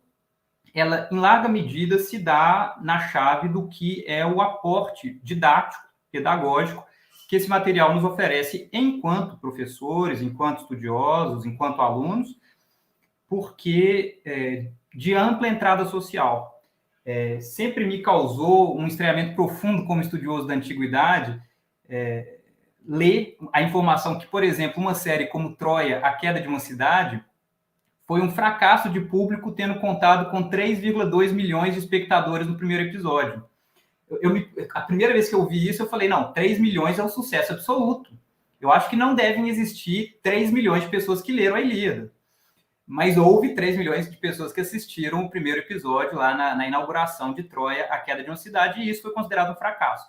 ela, em larga medida, se dá na chave do que é o aporte didático, pedagógico, que esse material nos oferece enquanto professores, enquanto estudiosos, enquanto alunos, porque de ampla entrada social. Sempre me causou um estranhamento profundo como estudioso da antiguidade ler a informação que, por exemplo, uma série como Troia, a queda de uma cidade, foi um fracasso de público, tendo contado com 3,2 milhões de espectadores no primeiro episódio. A primeira vez que eu vi isso, eu falei, não, 3 milhões é um sucesso absoluto. Eu acho que não devem existir 3 milhões de pessoas que leram a Ilíada. Mas houve 3 milhões de pessoas que assistiram o primeiro episódio lá na inauguração de Troia, a queda de uma cidade, e isso foi considerado um fracasso.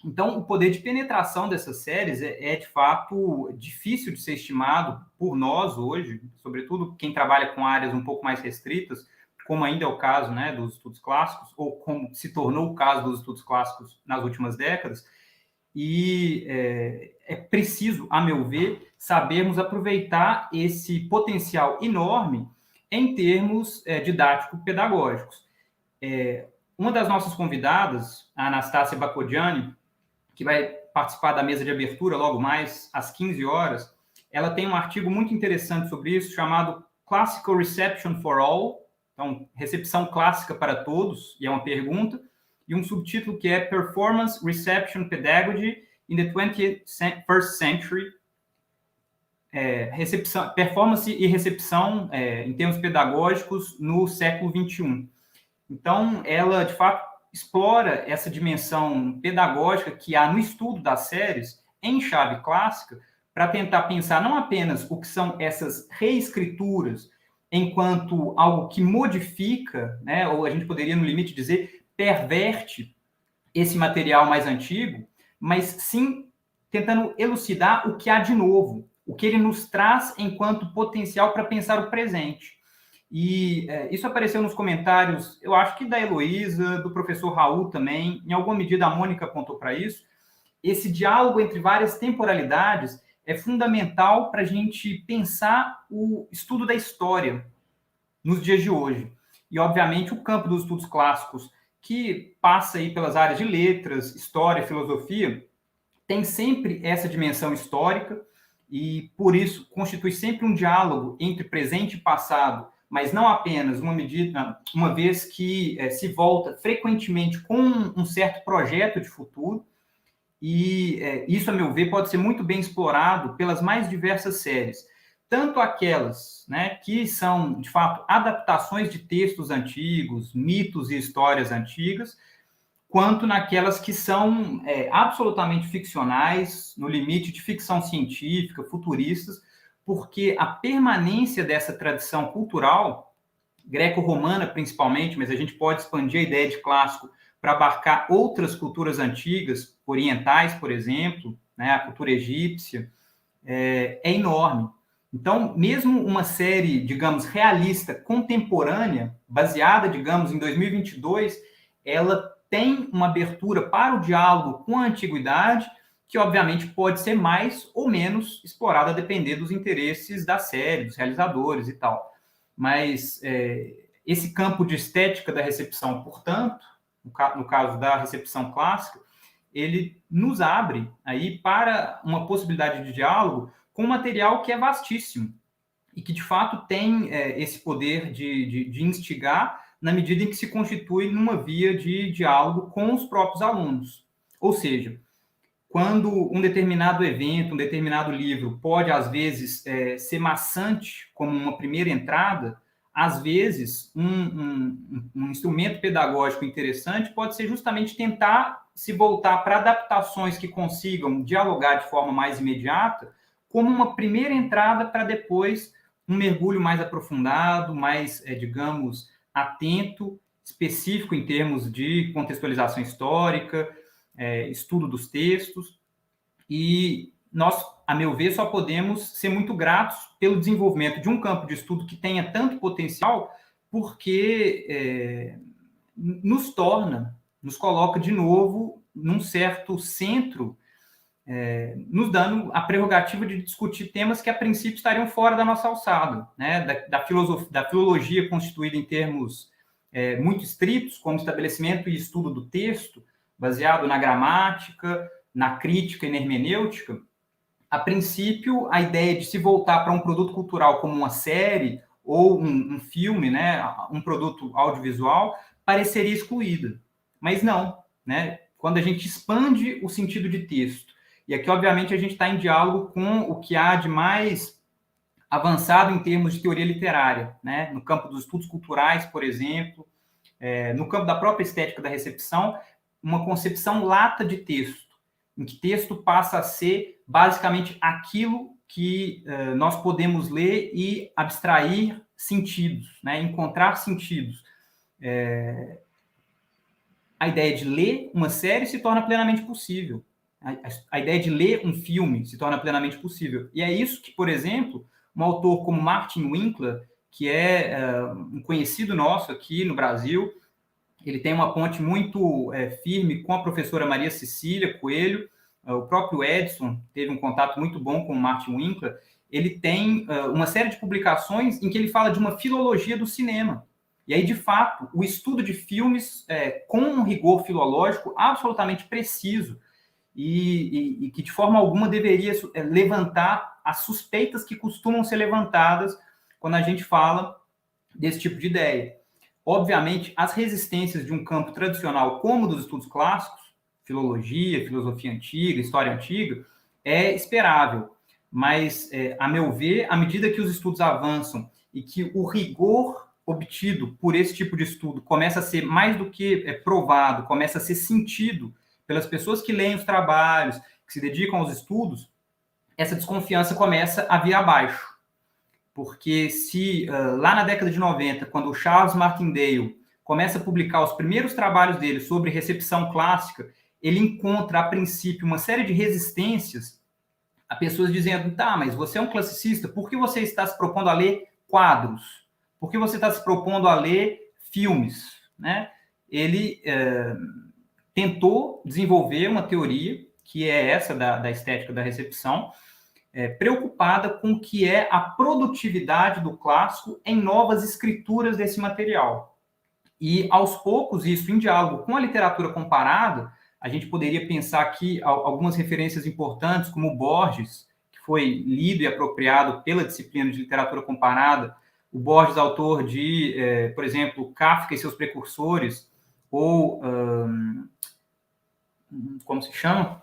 Então, o poder de penetração dessas séries de fato, difícil de ser estimado por nós hoje, sobretudo quem trabalha com áreas um pouco mais restritas, como ainda é o caso, né, dos estudos clássicos, ou como se tornou o caso dos estudos clássicos nas últimas décadas, e é preciso, a meu ver, sabermos aproveitar esse potencial enorme em termos didático-pedagógicos. Uma das nossas convidadas, a Anastácia Bacodiani, que vai participar da mesa de abertura logo mais às 15 horas, ela tem um artigo muito interessante sobre isso, chamado Classical Reception for All, então, recepção clássica para todos, e é uma pergunta, e um subtítulo que é Performance Reception Pedagogy in the 21st Century, performance e recepção em termos pedagógicos no século XXI. Então, ela, de fato, explora essa dimensão pedagógica que há no estudo das séries em chave clássica para tentar pensar não apenas o que são essas reescrituras enquanto algo que modifica, né, ou a gente poderia, no limite, dizer, perverte esse material mais antigo, mas sim tentando elucidar o que há de novo, o que ele nos traz enquanto potencial para pensar o presente. E isso apareceu nos comentários, eu acho que da Heloísa, do professor Raul também, em alguma medida a Mônica apontou para isso. Esse diálogo entre várias temporalidades é fundamental para a gente pensar o estudo da história nos dias de hoje. E, obviamente, o campo dos estudos clássicos, que passa aí pelas áreas de letras, história, filosofia, tem sempre essa dimensão histórica e, por isso, constitui sempre um diálogo entre presente e passado, mas não apenas uma vez que se volta frequentemente com um certo projeto de futuro, e isso, a meu ver, pode ser muito bem explorado pelas mais diversas séries, tanto aquelas, né, que são, de fato, adaptações de textos antigos, mitos e histórias antigas, quanto naquelas que são absolutamente ficcionais, no limite de ficção científica, futuristas, porque a permanência dessa tradição cultural, greco-romana principalmente, mas a gente pode expandir a ideia de clássico para abarcar outras culturas antigas, orientais, por exemplo, né, a cultura egípcia, é enorme. Então, mesmo uma série, digamos, realista, contemporânea, baseada, digamos, em 2022, ela tem uma abertura para o diálogo com a antiguidade, que, obviamente, pode ser mais ou menos explorada a depender dos interesses da série, dos realizadores e tal. Mas esse campo de estética da recepção, portanto, no caso da recepção clássica, ele nos abre aí para uma possibilidade de diálogo com um material que é vastíssimo e que, de fato, tem esse poder de instigar na medida em que se constitui numa via de diálogo com os próprios alunos. Ou seja, quando um determinado evento, um determinado livro pode, às vezes, ser maçante como uma primeira entrada, às vezes, um instrumento pedagógico interessante pode ser justamente tentar se voltar para adaptações que consigam dialogar de forma mais imediata, como uma primeira entrada para depois um mergulho mais aprofundado, mais, digamos, atento, específico em termos de contextualização histórica, estudo dos textos, e nós, a meu ver, só podemos ser muito gratos pelo desenvolvimento de um campo de estudo que tenha tanto potencial, porque nos coloca de novo num certo centro, nos dando a prerrogativa de discutir temas que, a princípio, estariam fora da nossa alçada, né? Da filologia constituída em termos muito estritos, como estabelecimento e estudo do texto, baseado na gramática, na crítica e na hermenêutica. A princípio, a ideia de se voltar para um produto cultural como uma série ou um filme, né, um produto audiovisual, pareceria excluída. Mas não, né? Quando a gente expande o sentido de texto, e aqui, obviamente, a gente está em diálogo com o que há de mais avançado em termos de teoria literária, né? No campo dos estudos culturais, por exemplo, no campo da própria estética da recepção, uma concepção lata de texto, em que texto passa a ser basicamente aquilo que nós podemos ler e abstrair sentidos, né? Encontrar sentidos. A ideia de ler uma série se torna plenamente possível. A ideia de ler um filme se torna plenamente possível. E é isso que, por exemplo, um autor como Martin Winkler, que é um conhecido nosso aqui no Brasil, ele tem uma ponte muito firme com a professora Maria Cecília Coelho, o próprio Edson teve um contato muito bom com o Martin Winkler. Ele tem uma série de publicações em que ele fala de uma filologia do cinema. E aí, de fato, o estudo de filmes com um rigor filológico absolutamente preciso, e que de forma alguma deveria levantar as suspeitas que costumam ser levantadas quando a gente fala desse tipo de ideia. Obviamente, as resistências de um campo tradicional como dos estudos clássicos, filologia, filosofia antiga, história antiga, é esperável. Mas, a meu ver, à medida que os estudos avançam e que o rigor obtido por esse tipo de estudo começa a ser mais do que provado, começa a ser sentido pelas pessoas que leem os trabalhos, que se dedicam aos estudos, essa desconfiança começa a vir abaixo. Porque se lá na década de 90, quando o Charles Martindale começa a publicar os primeiros trabalhos dele sobre recepção clássica, ele encontra, a princípio, uma série de resistências a pessoas dizendo, tá, mas você é um classicista, por que você está se propondo a ler quadros? Por que você está se propondo a ler filmes? Né? Ele tentou desenvolver uma teoria, que é essa da estética da recepção, preocupada com o que é a produtividade do clássico em novas escrituras desse material. E, aos poucos, isso em diálogo com a literatura comparada, a gente poderia pensar aqui algumas referências importantes, como Borges, que foi lido e apropriado pela disciplina de literatura comparada, o Borges, autor de, por exemplo, Kafka e seus precursores, ou, como se chama?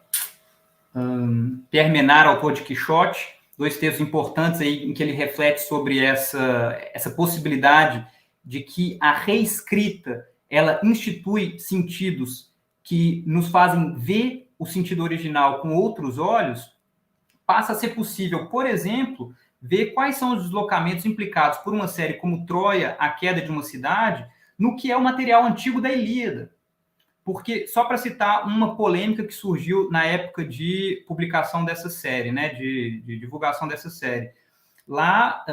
Pierre Menard, autor de Quixote, dois textos importantes aí em que ele reflete sobre essa possibilidade de que a reescrita, ela institui sentidos que nos fazem ver o sentido original com outros olhos. Passa a ser possível, por exemplo, ver quais são os deslocamentos implicados por uma série como Troia, a queda de uma cidade, no que é o material antigo da Ilíada. Porque, só para citar uma polêmica que surgiu na época de publicação dessa série, né, de divulgação dessa série. Lá,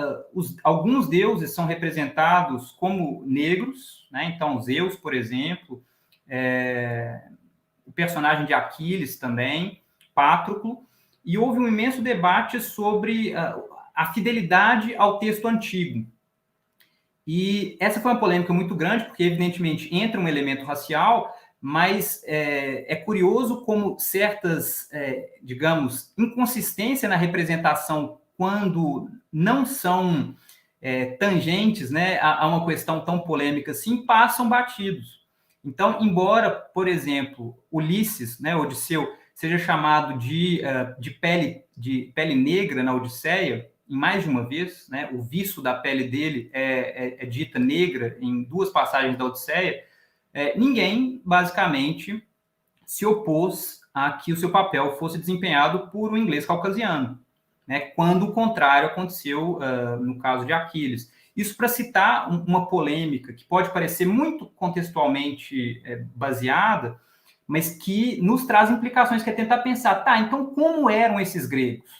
alguns deuses são representados como negros, né? Então, Zeus, por exemplo, o personagem de Aquiles também, Pátroclo, e houve um imenso debate sobre a fidelidade ao texto antigo. E essa foi uma polêmica muito grande, porque, evidentemente, entra um elemento racial, mas é curioso como certas, digamos, inconsistências na representação, quando não são tangentes, né, a uma questão tão polêmica assim, passam batidos. Então, embora, por exemplo, Ulisses, né, Odisseu, seja chamado de pele negra na Odisseia, em mais de uma vez, né, o viço da pele dele é dita negra em duas passagens da Odisseia, ninguém, basicamente, se opôs a que o seu papel fosse desempenhado por um inglês caucasiano, né, quando o contrário aconteceu no caso de Aquiles. Isso para citar uma polêmica que pode parecer muito contextualmente baseada, mas que nos traz implicações, que é tentar pensar, tá, então como eram esses gregos?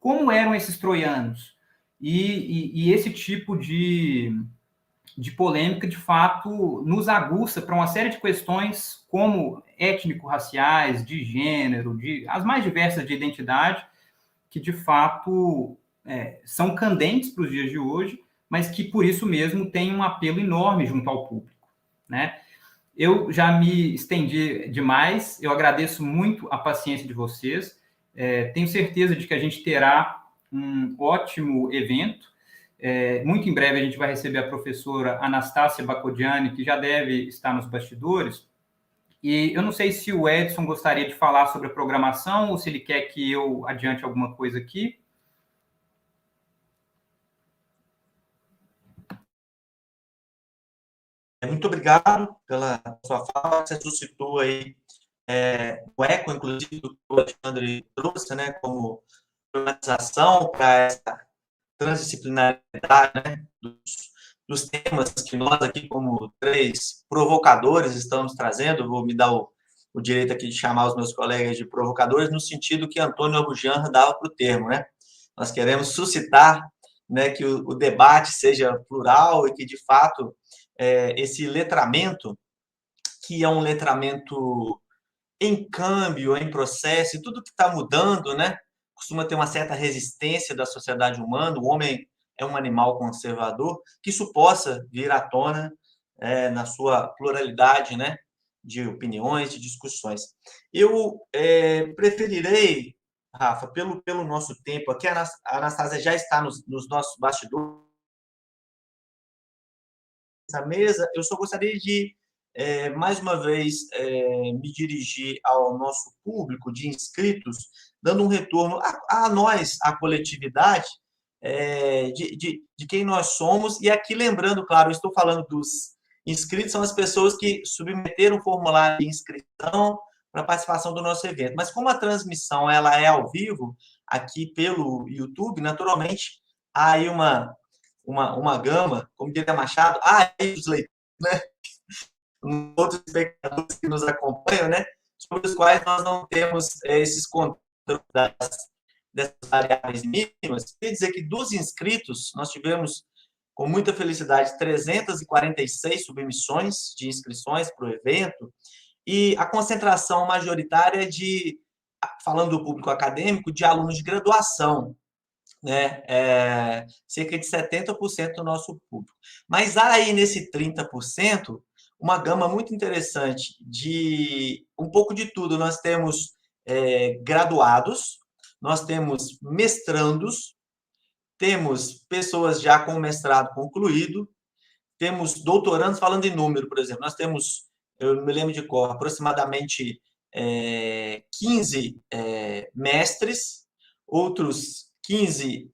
Como eram esses troianos? E esse tipo de de polêmica, de fato, nos aguça para uma série de questões como étnico-raciais, de gênero, as mais diversas de identidade, que, de fato, são candentes para os dias de hoje, mas que, por isso mesmo, têm um apelo enorme junto ao público, né? Eu já me estendi demais, eu agradeço muito a paciência de vocês, tenho certeza de que a gente terá um ótimo evento. Muito em breve a gente vai receber a professora Anastácia Bacodiani, que já deve estar nos bastidores, e eu não sei se o Edson gostaria de falar sobre a programação ou se ele quer que eu adiante alguma coisa aqui. Muito obrigado pela sua fala, você suscitou aí o eco, inclusive, do que o Alexandre trouxe, né, como organização para essa transdisciplinaridade, né, dos temas que nós aqui, como três provocadores, estamos trazendo. Vou me dar o direito aqui de chamar os meus colegas de provocadores, no sentido que Antônio Abujanra dava para o termo, né? Nós queremos suscitar, né, que o debate seja plural e que, de fato, esse letramento, que é um letramento em câmbio, em processo, e tudo que está mudando, né, costuma ter uma certa resistência da sociedade humana, o homem é um animal conservador, que isso possa vir à tona na sua pluralidade, né, de opiniões, de discussões. Eu preferirei, Rafa, pelo nosso tempo aqui, a Anastásia já está nos nossos bastidores, essa mesa, eu só gostaria de, mais uma vez, me dirigir ao nosso público de inscritos, dando um retorno a nós, a coletividade, de quem nós somos, e aqui lembrando, claro, eu estou falando dos inscritos, são as pessoas que submeteram o formulário de inscrição para participação do nosso evento, mas como a transmissão ela é ao vivo, aqui pelo YouTube, naturalmente, há aí uma gama, como diria Machado, os leitores, né? Outros espectadores que nos acompanham, né? Sobre os quais nós não temos esses controles dessas variáveis mínimas. Quer dizer que dos inscritos, nós tivemos, com muita felicidade, 346 submissões de inscrições para o evento, e a concentração majoritária falando do público acadêmico, de alunos de graduação, né? Cerca de 70% do nosso público. Mas há aí nesse 30% uma gama muito interessante de um pouco de tudo. Nós temos graduados, nós temos mestrandos, temos pessoas já com mestrado concluído, temos doutorandos, falando em número, por exemplo, nós temos, eu me lembro de cor, aproximadamente 15 mestres, outros 15,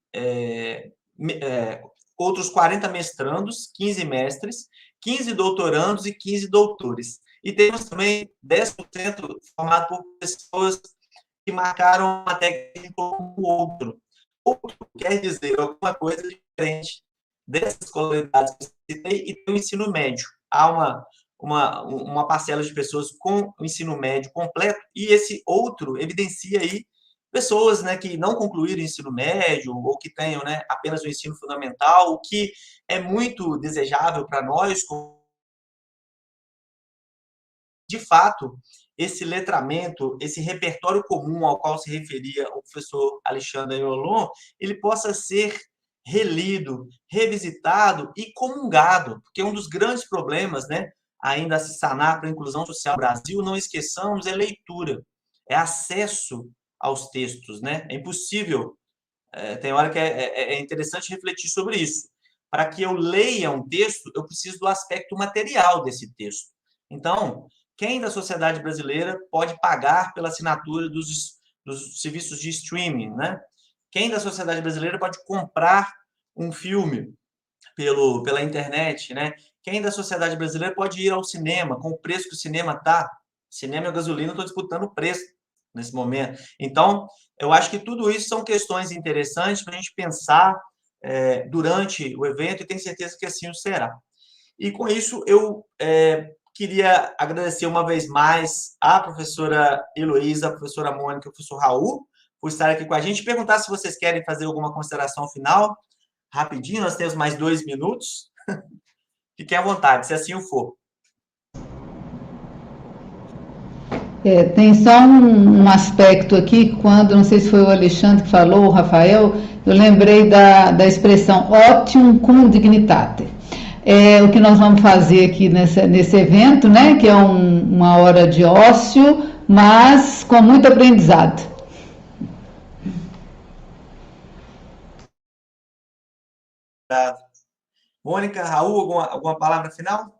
outros 40 mestrandos, 15 mestres, 15 doutorandos e 15 doutores. E temos também 10% formado por pessoas que marcaram uma técnica como outro. Outro quer dizer alguma coisa diferente dessas qualidades que eu citei, e tem o ensino médio. Há uma parcela de pessoas com o ensino médio completo, e esse outro evidencia aí pessoas, né, que não concluíram o ensino médio ou que tenham, né, apenas o ensino fundamental, o que é muito desejável para nós. De fato, esse letramento, esse repertório comum ao qual se referia o professor Alexandre Yolon, ele possa ser relido, revisitado e comungado, porque um dos grandes problemas, né, ainda a se sanar para a inclusão social no Brasil, não esqueçamos, é leitura, é acesso aos textos, né? É impossível, tem hora que é interessante refletir sobre isso. Para que eu leia um texto, eu preciso do aspecto material desse texto. Então, quem da sociedade brasileira pode pagar pela assinatura dos serviços de streaming, né? Quem da sociedade brasileira pode comprar um filme pela internet, né? Quem da sociedade brasileira pode ir ao cinema com o preço que o cinema está? Cinema e gasolina estão disputando o preço nesse momento. Então, eu acho que tudo isso são questões interessantes para a gente pensar durante o evento, e tenho certeza que assim o será. E com isso, eu queria agradecer uma vez mais à professora Heloísa, à professora Mônica, ao professor Raul, por estar aqui com a gente. Perguntar se vocês querem fazer alguma consideração final, rapidinho, nós temos mais 2 minutos. Fiquem à vontade, se assim o for. Tem só um aspecto aqui, quando, não sei se foi o Alexandre que falou, o Rafael, eu lembrei da expressão optium cum dignitate. É o que nós vamos fazer aqui nesse evento, né, que é uma hora de ócio, mas com muito aprendizado. Mônica, Raul, alguma palavra final?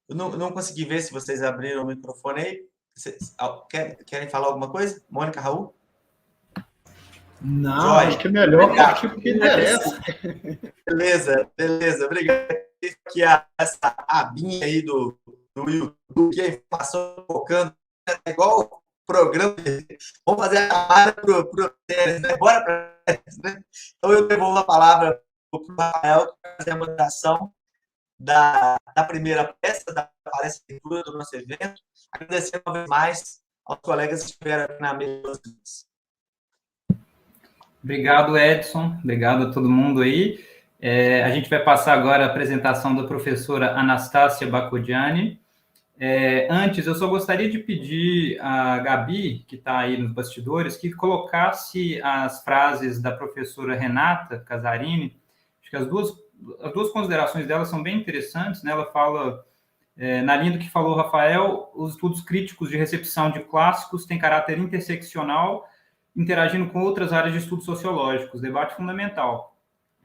Eu não consegui ver se vocês abriram o microfone aí. Querem falar alguma coisa? Mônica, Raul? Não, Joia. acho que é melhor partir porque interessa. Beleza. Obrigado. Aqui essa abinha aí do YouTube, que a informação focando, é igual o programa. Vamos fazer a chamada para o Série, né? Bora para né? Então, eu devolvo a palavra para o Rafael, que vai fazer a moderação da primeira peça, da palestra de leitura do nosso evento. Agradecer uma vez mais aos colegas que estiveram aqui na mesa. Obrigado, Edson. Obrigado a todo mundo aí. A gente vai passar agora a apresentação da professora Anastácia Bacodiani. Antes, eu só gostaria de pedir a Gabi, que está aí nos bastidores, que colocasse as frases da professora Renata Casarini. Acho que as duas considerações dela são bem interessantes, né? Ela fala, na linha do que falou o Rafael, os estudos críticos de recepção de clássicos têm caráter interseccional, interagindo com outras áreas de estudos sociológicos, debate fundamental.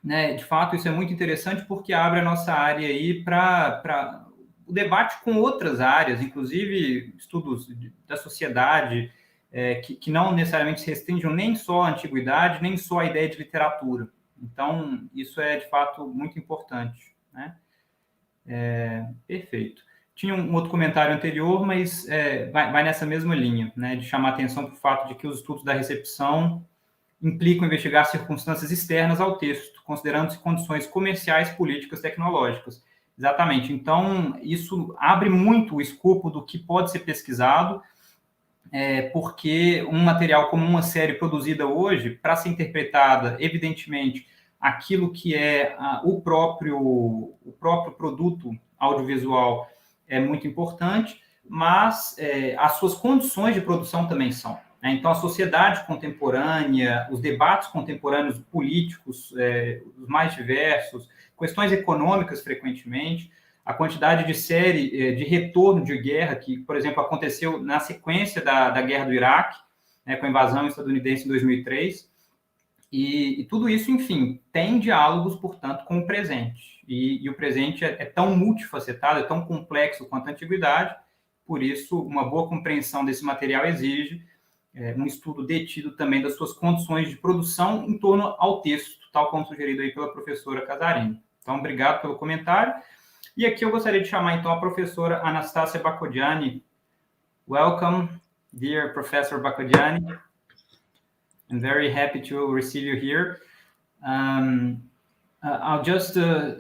Né? De fato, isso é muito interessante porque abre a nossa área aí para o debate com outras áreas, inclusive estudos da sociedade, que não necessariamente se restringem nem só à antiguidade, nem só à ideia de literatura. Então, isso é, de fato, muito importante. Né? Perfeito. Tinha um outro comentário anterior, mas vai nessa mesma linha, né, de chamar atenção para o fato de que os estudos da recepção implicam investigar circunstâncias externas ao texto, considerando-se condições comerciais, políticas, tecnológicas. Exatamente. Então, isso abre muito o escopo do que pode ser pesquisado, porque um material como uma série produzida hoje, para ser interpretada, evidentemente, aquilo que é o próprio produto audiovisual é muito importante, mas as suas condições de produção também são. Né? Então, a sociedade contemporânea, os debates contemporâneos políticos, os mais diversos, questões econômicas, frequentemente, a quantidade de série de retorno de guerra que, por exemplo, aconteceu na sequência da guerra do Iraque, né, com a invasão estadunidense em 2003, e tudo isso, enfim, tem diálogos, portanto, com o presente. E o presente é tão multifacetado, é tão complexo quanto a antiguidade, por isso, uma boa compreensão desse material exige um estudo detido também das suas condições de produção em torno ao texto, tal como sugerido aí pela professora Casarini. Então, obrigado pelo comentário. E aqui eu gostaria de chamar, então, a professora Anastácia Bacodiani. Welcome, dear Professor Bacodiani. I'm very happy to receive you here. I'll just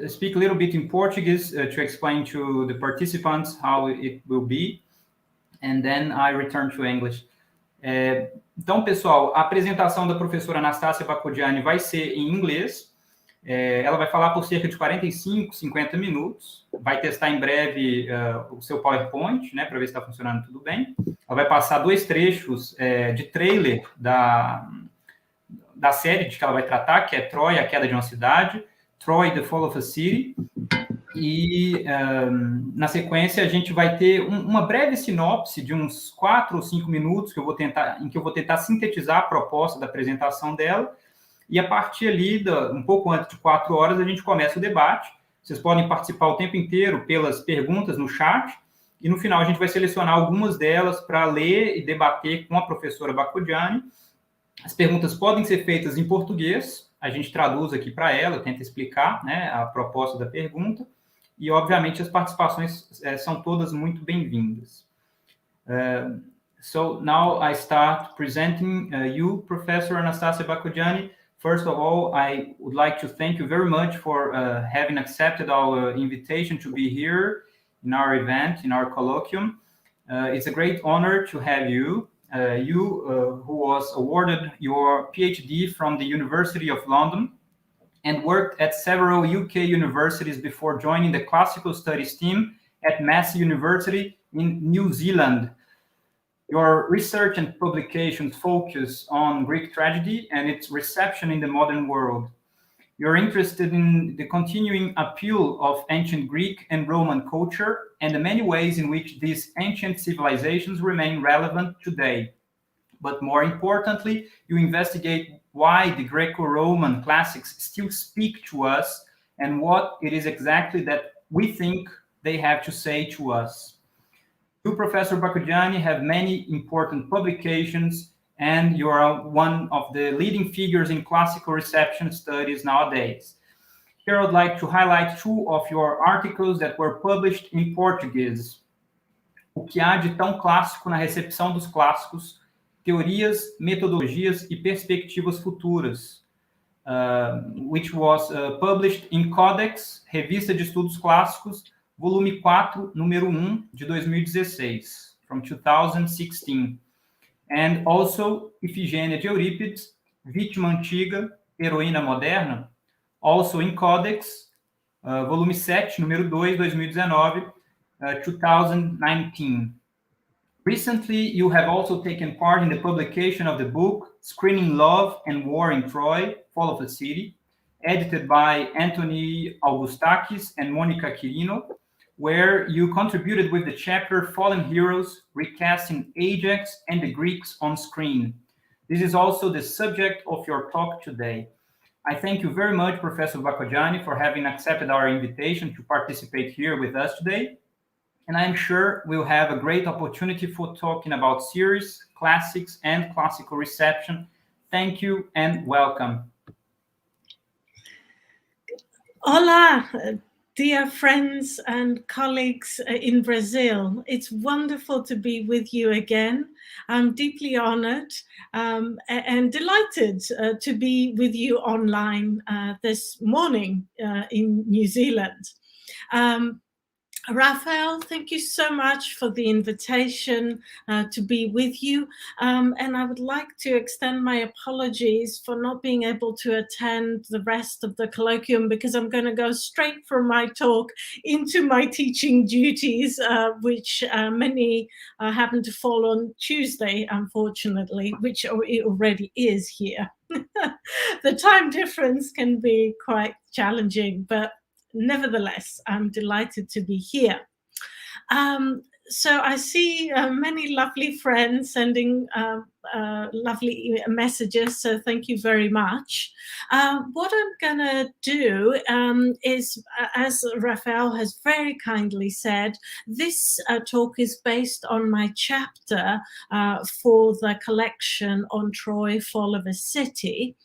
speak a little bit in Portuguese to explain to the participants how it will be, and then I return to English. Então, pessoal, a apresentação da professora Anastácia Bacodiani vai ser em inglês. Ela vai falar por cerca de 45, 50 minutos. Vai testar em breve o seu PowerPoint, né, para ver se está funcionando tudo bem. Ela vai passar 2 trechos de trailer da série de que ela vai tratar, que é Troia, a queda de uma cidade, Troy, the Fall of a City. E, na sequência, a gente vai ter uma breve sinopse de uns 4 ou 5 minutos em que eu vou tentar sintetizar a proposta da apresentação dela. E a partir ali, um pouco antes de 4 horas, a gente começa o debate. Vocês podem participar o tempo inteiro pelas perguntas no chat. E no final a gente vai selecionar algumas delas para ler e debater com a professora Bacodiani. As perguntas podem ser feitas em português. A gente traduz aqui para ela, tenta explicar, né, a proposta da pergunta. E, obviamente, as participações são todas muito bem-vindas. So now I start presenting you, Professor Anastácia Bacodiani. First of all, I would like to thank you very much for having accepted our invitation to be here in our event, in our colloquium. It's a great honor to have you. Who was awarded your PhD from the University of London and worked at several UK universities before joining the Classical Studies team at Massey University in New Zealand. Your research and publications focus on Greek tragedy and its reception in the modern world. You're interested in the continuing appeal of ancient Greek and Roman culture and the many ways in which these ancient civilizations remain relevant today. But more importantly, you investigate why the Greco-Roman classics still speak to us and what it is exactly that we think they have to say to us. You, Professor Bakujiani, have many important publications, and you are one of the leading figures in classical reception studies nowadays. Here I'd like to highlight two of your articles that were published in Portuguese. O que há de tão clássico na recepção dos clássicos, teorias, metodologias e perspectivas futuras, which was published in Codex, Revista de Estudos Clássicos, volume 4, número 1, de 2016, from 2016. And also Ifigênia de Eurípides, Vítima Antiga, Heroína Moderna, also in Codex, volume 7, número 2, 2019, 2019. Recently, you have also taken part in the publication of the book Screening Love and War in Troy, Fall of the City, edited by Anthony Augustakis and Mônica Quirino, where you contributed with the chapter Fallen Heroes, Recasting Ajax and the Greeks on Screen. This is also the subject of your talk today. I thank you very much, Professor Bakujiani, for having accepted our invitation to participate here with us today. And I'm sure we'll have a great opportunity for talking about series, classics, and classical reception. Thank you and welcome. Hola, dear friends and colleagues in Brazil. It's wonderful to be with you again. I'm deeply honored and delighted to be with you online this morning in New Zealand. Rafael, thank you so much for the invitation to be with you. And I would like to extend my apologies for not being able to attend the rest of the colloquium because I'm going to go straight from my talk into my teaching duties, which many happen to fall on Tuesday, unfortunately, which it already is here. The time difference can be quite challenging, but nevertheless, I'm delighted to be here. So I see many lovely friends sending lovely messages, so thank you very much. What I'm gonna do is, as Rafael has very kindly said, this talk is based on my chapter for the collection on Troy, Fall of a City.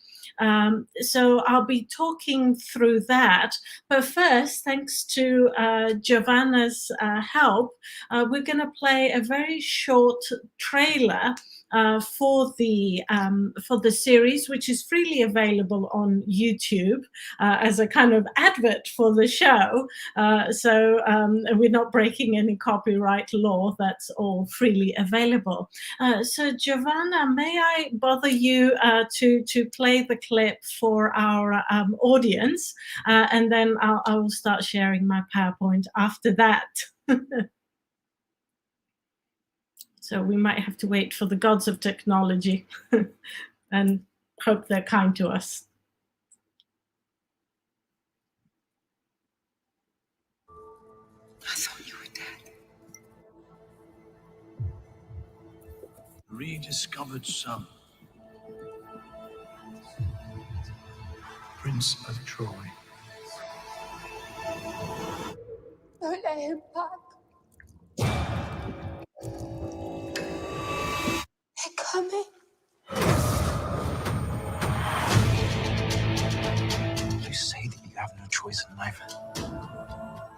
So I'll be talking through that. But first, thanks to Giovanna's help, we're going to play a very short trailer for the series, which is freely available on YouTube as a kind of advert for the show. So we're not breaking any copyright law. That's all freely available. So Giovanna, may I bother you to play the clip for our audience, and then I will start sharing my PowerPoint after that. So we might have to wait for the gods of technology and hope they're kind to us. I thought you were dead. Rediscovered son. Prince of Troy. Don't let him back. They're coming. You say that you have no choice in life.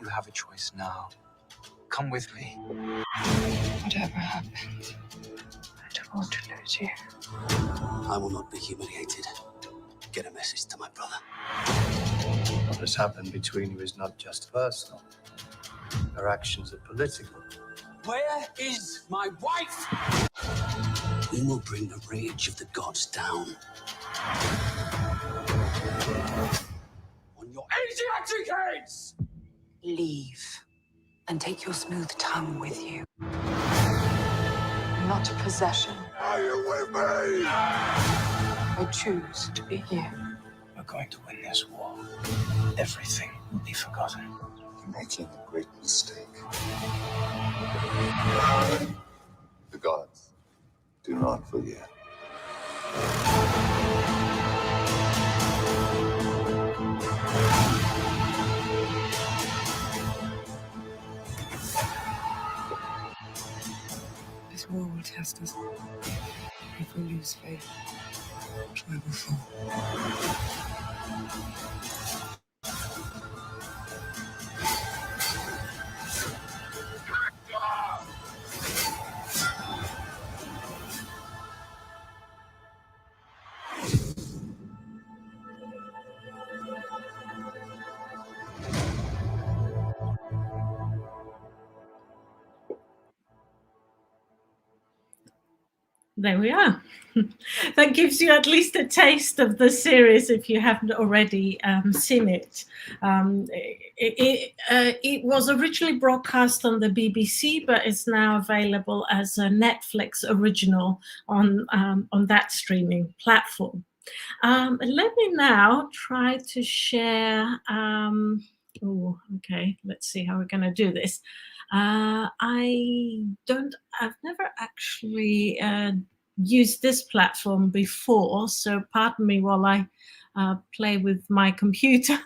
You have a choice now. Come with me. Whatever happened, I don't want to lose you. I will not be humiliated. Get a message to my brother. What has happened between you is not just personal. Our actions are political. Where is my wife? We will bring the rage of the gods down on your Asiatic heads! Leave, and take your smooth tongue with you. Not a possession. Are you with me? I choose to be here. We're going to win this war. Everything will be forgotten. You're making a great mistake. The gods do not forget. This war will test us. If we lose faith, Troy will fall. There we are. That gives you at least a taste of the series if you haven't already seen it. It was originally broadcast on the BBC, but it's now available as a Netflix original on that streaming platform. Let me now try to share. Okay, let's see how we're going to do this. I've never actually used this platform before, so pardon me while I play with my computer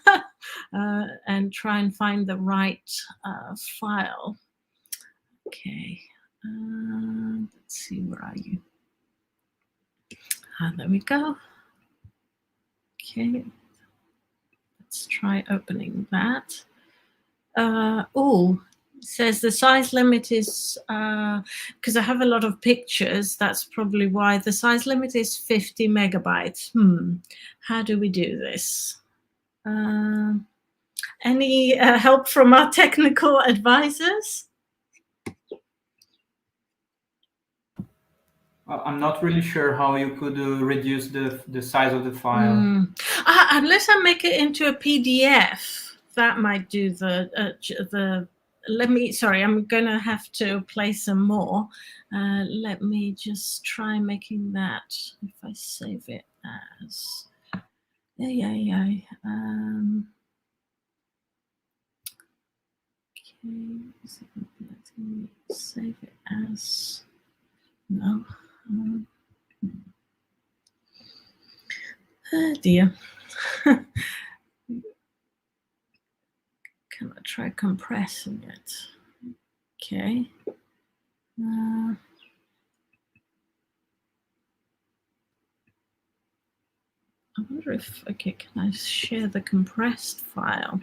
and try and find the right file. Okay, let's see, where are you? There we go. Okay, let's try opening that. It says the size limit is, because I have a lot of pictures, that's probably why. The size limit is 50 megabytes. How do we do this? Any help from our technical advisors? I'm not really sure how you could reduce the size of the file. Unless I make it into a PDF, that might do the sorry, I'm going to have to play some more. Let me just try making that, if I save it as, okay, is it letting me save it as, no. Oh dear. Can I try compressing it? Okay. I wonder if, okay, can I share the compressed file?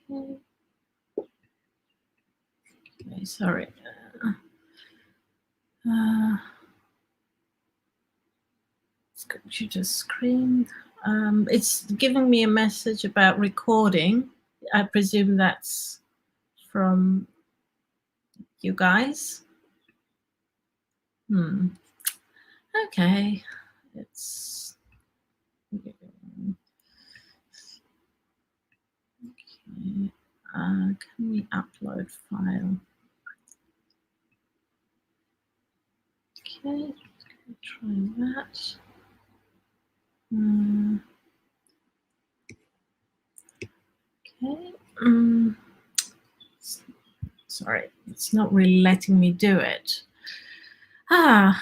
Okay. Okay, sorry. Let's go to screen. It's giving me a message about recording. I presume that's from you guys. Okay, it's okay. Can we upload file? Okay, try that. Okay. Sorry, it's not really letting me do it. I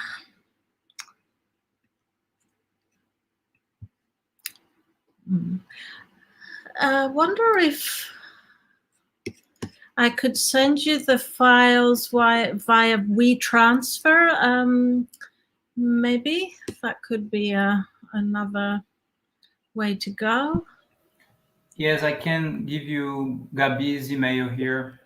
wonder if I could send you the files via WeTransfer. Maybe that could be another way to go. Yes, I can give you Gabi's email here.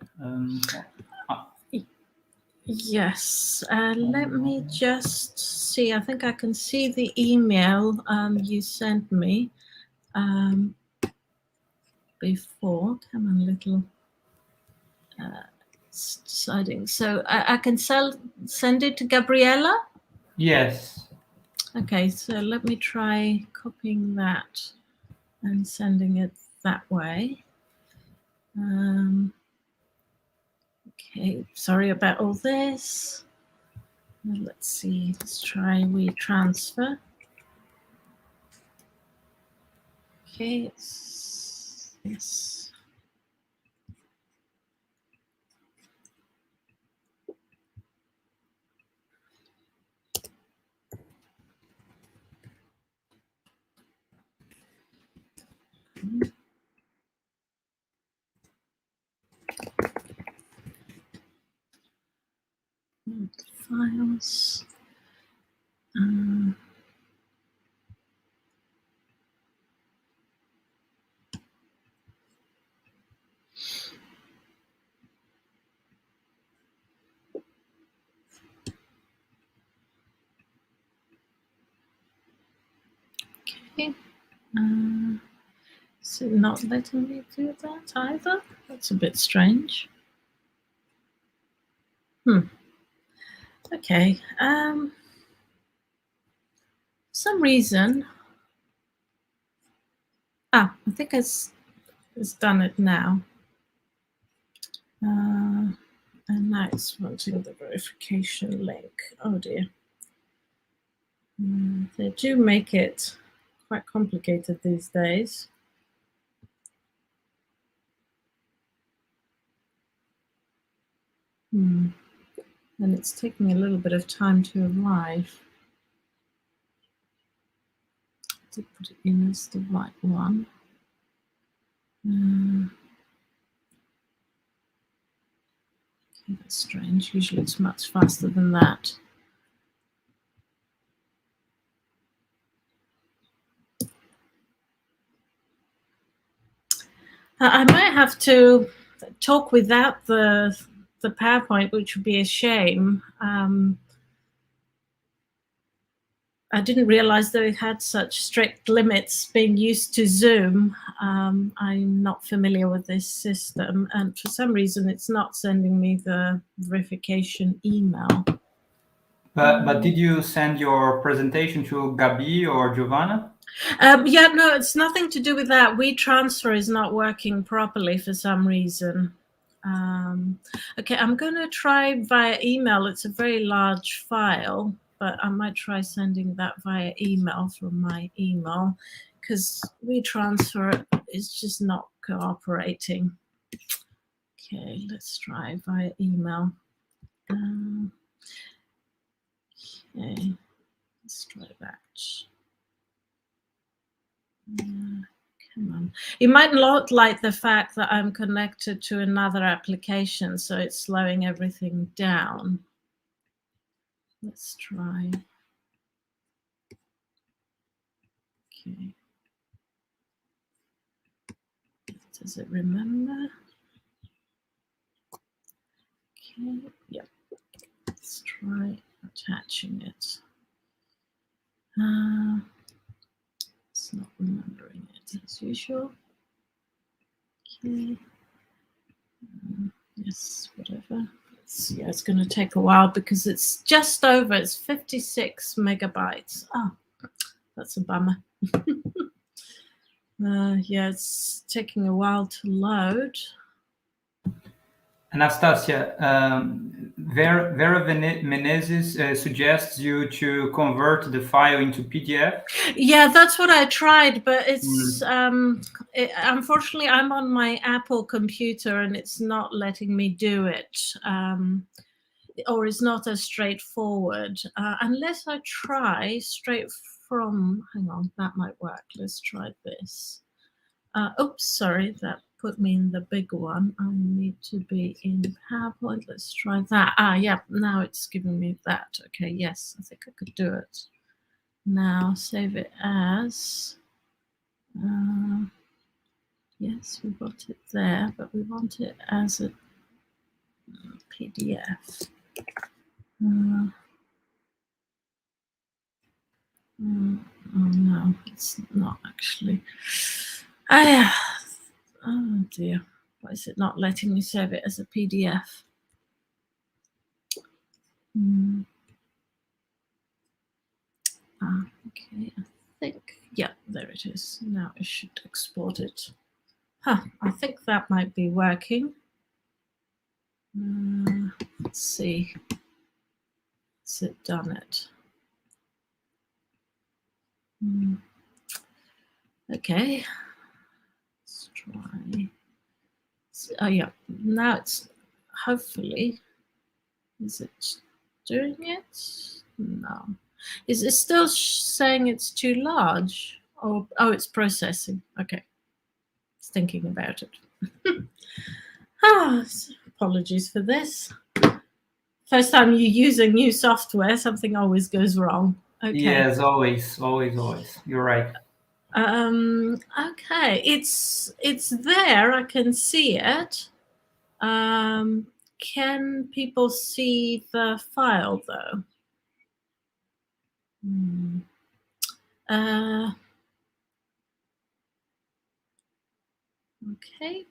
Yes, let me just see. I think I can see the email you sent me before. Come on, little deciding. So I can send it to Gabriella? Yes. Okay, so let me try copying that and sending it that way. Okay, sorry about all this. Let's see, let's try WeTransfer. Okay, yes. Files. Okay. Is it not letting me do that either? That's a bit strange. Okay. For some reason. I think it's done it now. And now it's wanting the verification link. Oh dear. They do make it quite complicated these days. And it's taking a little bit of time to arrive. To put it in as the right one. Okay, that's strange. Usually it's much faster than that. I might have to talk without the PowerPoint, which would be a shame. I didn't realize that it had such strict limits being used to Zoom. I'm not familiar with this system, and for some reason it's not sending me the verification email. But did you send your presentation to Gabi or Giovanna? Yeah, no, it's nothing to do with that. WeTransfer is not working properly for some reason. Okay, I'm going to try via email. It's a very large file, but I might try sending that via email from my email because WeTransfer is just not cooperating. Okay, let's try via email. Okay, let's try that. Come on. You might not like the fact that I'm connected to another application, so it's slowing everything down. Let's try. Okay. Does it remember? Okay, yep. Let's try attaching it. It's not remembering it as usual. Okay. Yes, whatever. Yeah, it's going to take a while because it's just over. It's 56 megabytes. Oh, that's a bummer. Yeah, it's taking a while to load. Anastasia, Vera Menezes suggests you to convert the file into PDF. Yeah, that's what I tried, but it's unfortunately I'm on my Apple computer and it's not letting me do it, or it's not as straightforward unless I try straight from. Hang on, that might work. Let's try this. Oops, sorry, that put me in the big one. I need to be in PowerPoint. Let's try that. Yeah, now it's giving me that. Okay, yes, I think I could do it. Now save it as, yes, we want it there, but we want it as a PDF. Oh no, it's not actually. Oh dear. Why is it not letting me save it as a PDF? Okay, I think, yeah, there it is. Now I should export it. I think that might be working. Let's see. Has it done it? Okay, let's try. Oh yeah, now it's hopefully, is it doing it? No. Is it still saying it's too large? Oh, it's processing. Okay, it's thinking about it. Apologies for this. First time you use a new software, something always goes wrong. Okay. Yes, always. You're right. Okay, it's there. I can see it. Can people see the file though? Okay,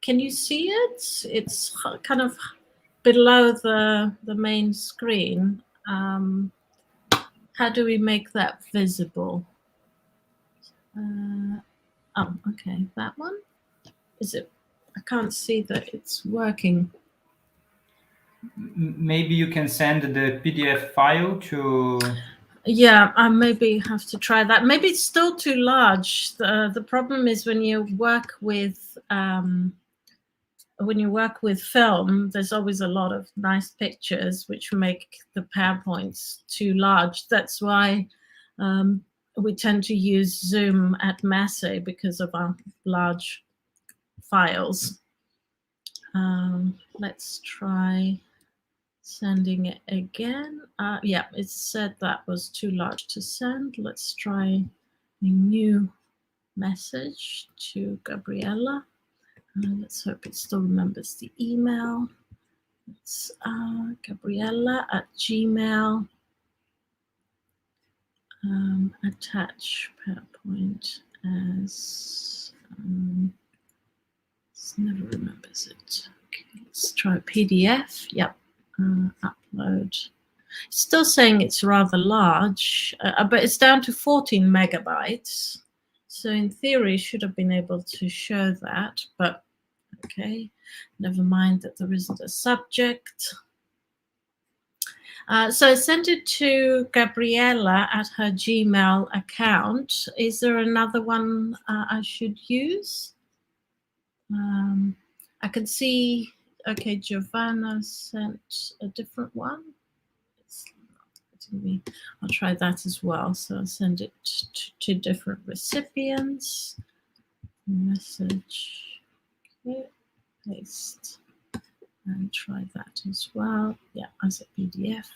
can you see it? It's kind of below the main screen. How do we make that visible? Oh, okay, that one. Is it? I can't see that it's working. Maybe you can send the PDF file to... Yeah, I maybe have to try that. Maybe it's still too large. The problem is when you work with film, there's always a lot of nice pictures which make the PowerPoints too large. That's why we tend to use Zoom at Massey because of our large files. Let's try sending it again. Yeah, it said that was too large to send. Let's try a new message to Gabriella. Let's hope it still remembers the email. It's Gabriella@gmail. Attach PowerPoint as it never remembers it. Okay, let's try PDF. Yep. Upload. It's still saying it's rather large, but it's down to 14 megabytes. So in theory, should have been able to show that, but okay, never mind that there isn't a subject. So I sent it to Gabriella at her Gmail account. Is there another one I should use? I can see, okay, Giovanna sent a different one. It's not letting me. I'll try that as well. So I'll send it to 2 different recipients. Message, okay, paste, and try that as well. Yeah, as a PDF.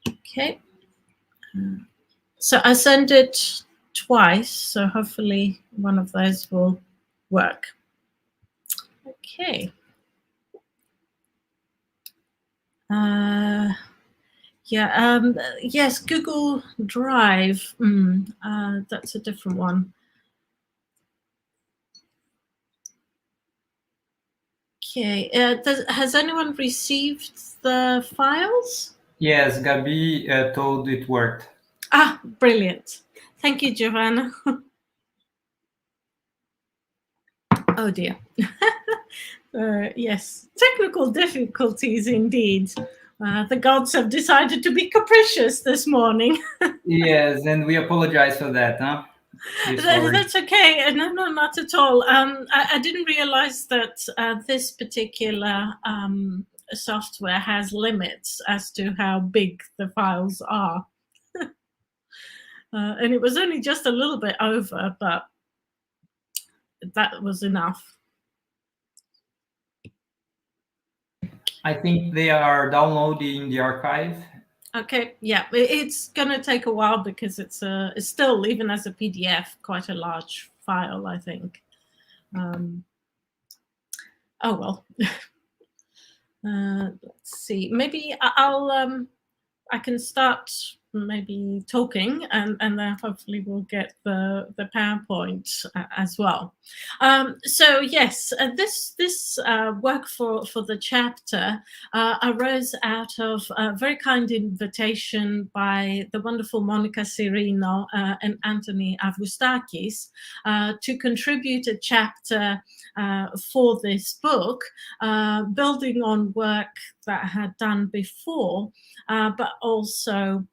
Okay. So I sent it twice, so hopefully one of those will work. Okay. Yes, Google Drive. That's a different one. Okay. Has anyone received the files? Yes, Gabi told it worked. Brilliant. Thank you, Giovanna. Oh dear. Yes, technical difficulties indeed. The gods have decided to be capricious this morning. Yes, and we apologize for that, huh? That's okay. No, not at all. I didn't realize that this particular software has limits as to how big the files are. And it was only just a little bit over, but that was enough. I think they are downloading the archive. Okay, yeah, it's going to take a while because it's still, even as a PDF, quite a large file, I think. Oh, well. Let's see. Maybe I can start maybe talking, and then hopefully we'll get the PowerPoint as well. So yes, this work for the chapter arose out of a very kind invitation by the wonderful Monica Cirino and Anthony Avustakis to contribute a chapter for this book, building on work that I had done before, but also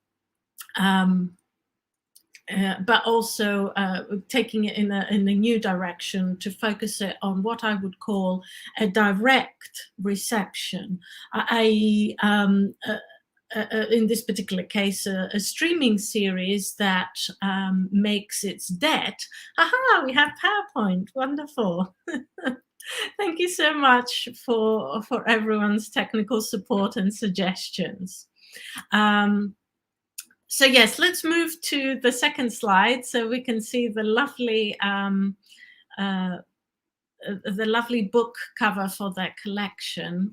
taking it in a new direction to focus it on what I would call a direct reception, in this particular case, a streaming series that makes its debt. Aha, we have PowerPoint, wonderful. Thank you so much for everyone's technical support and suggestions. So yes, let's move to the second slide so we can see the lovely book cover for that collection.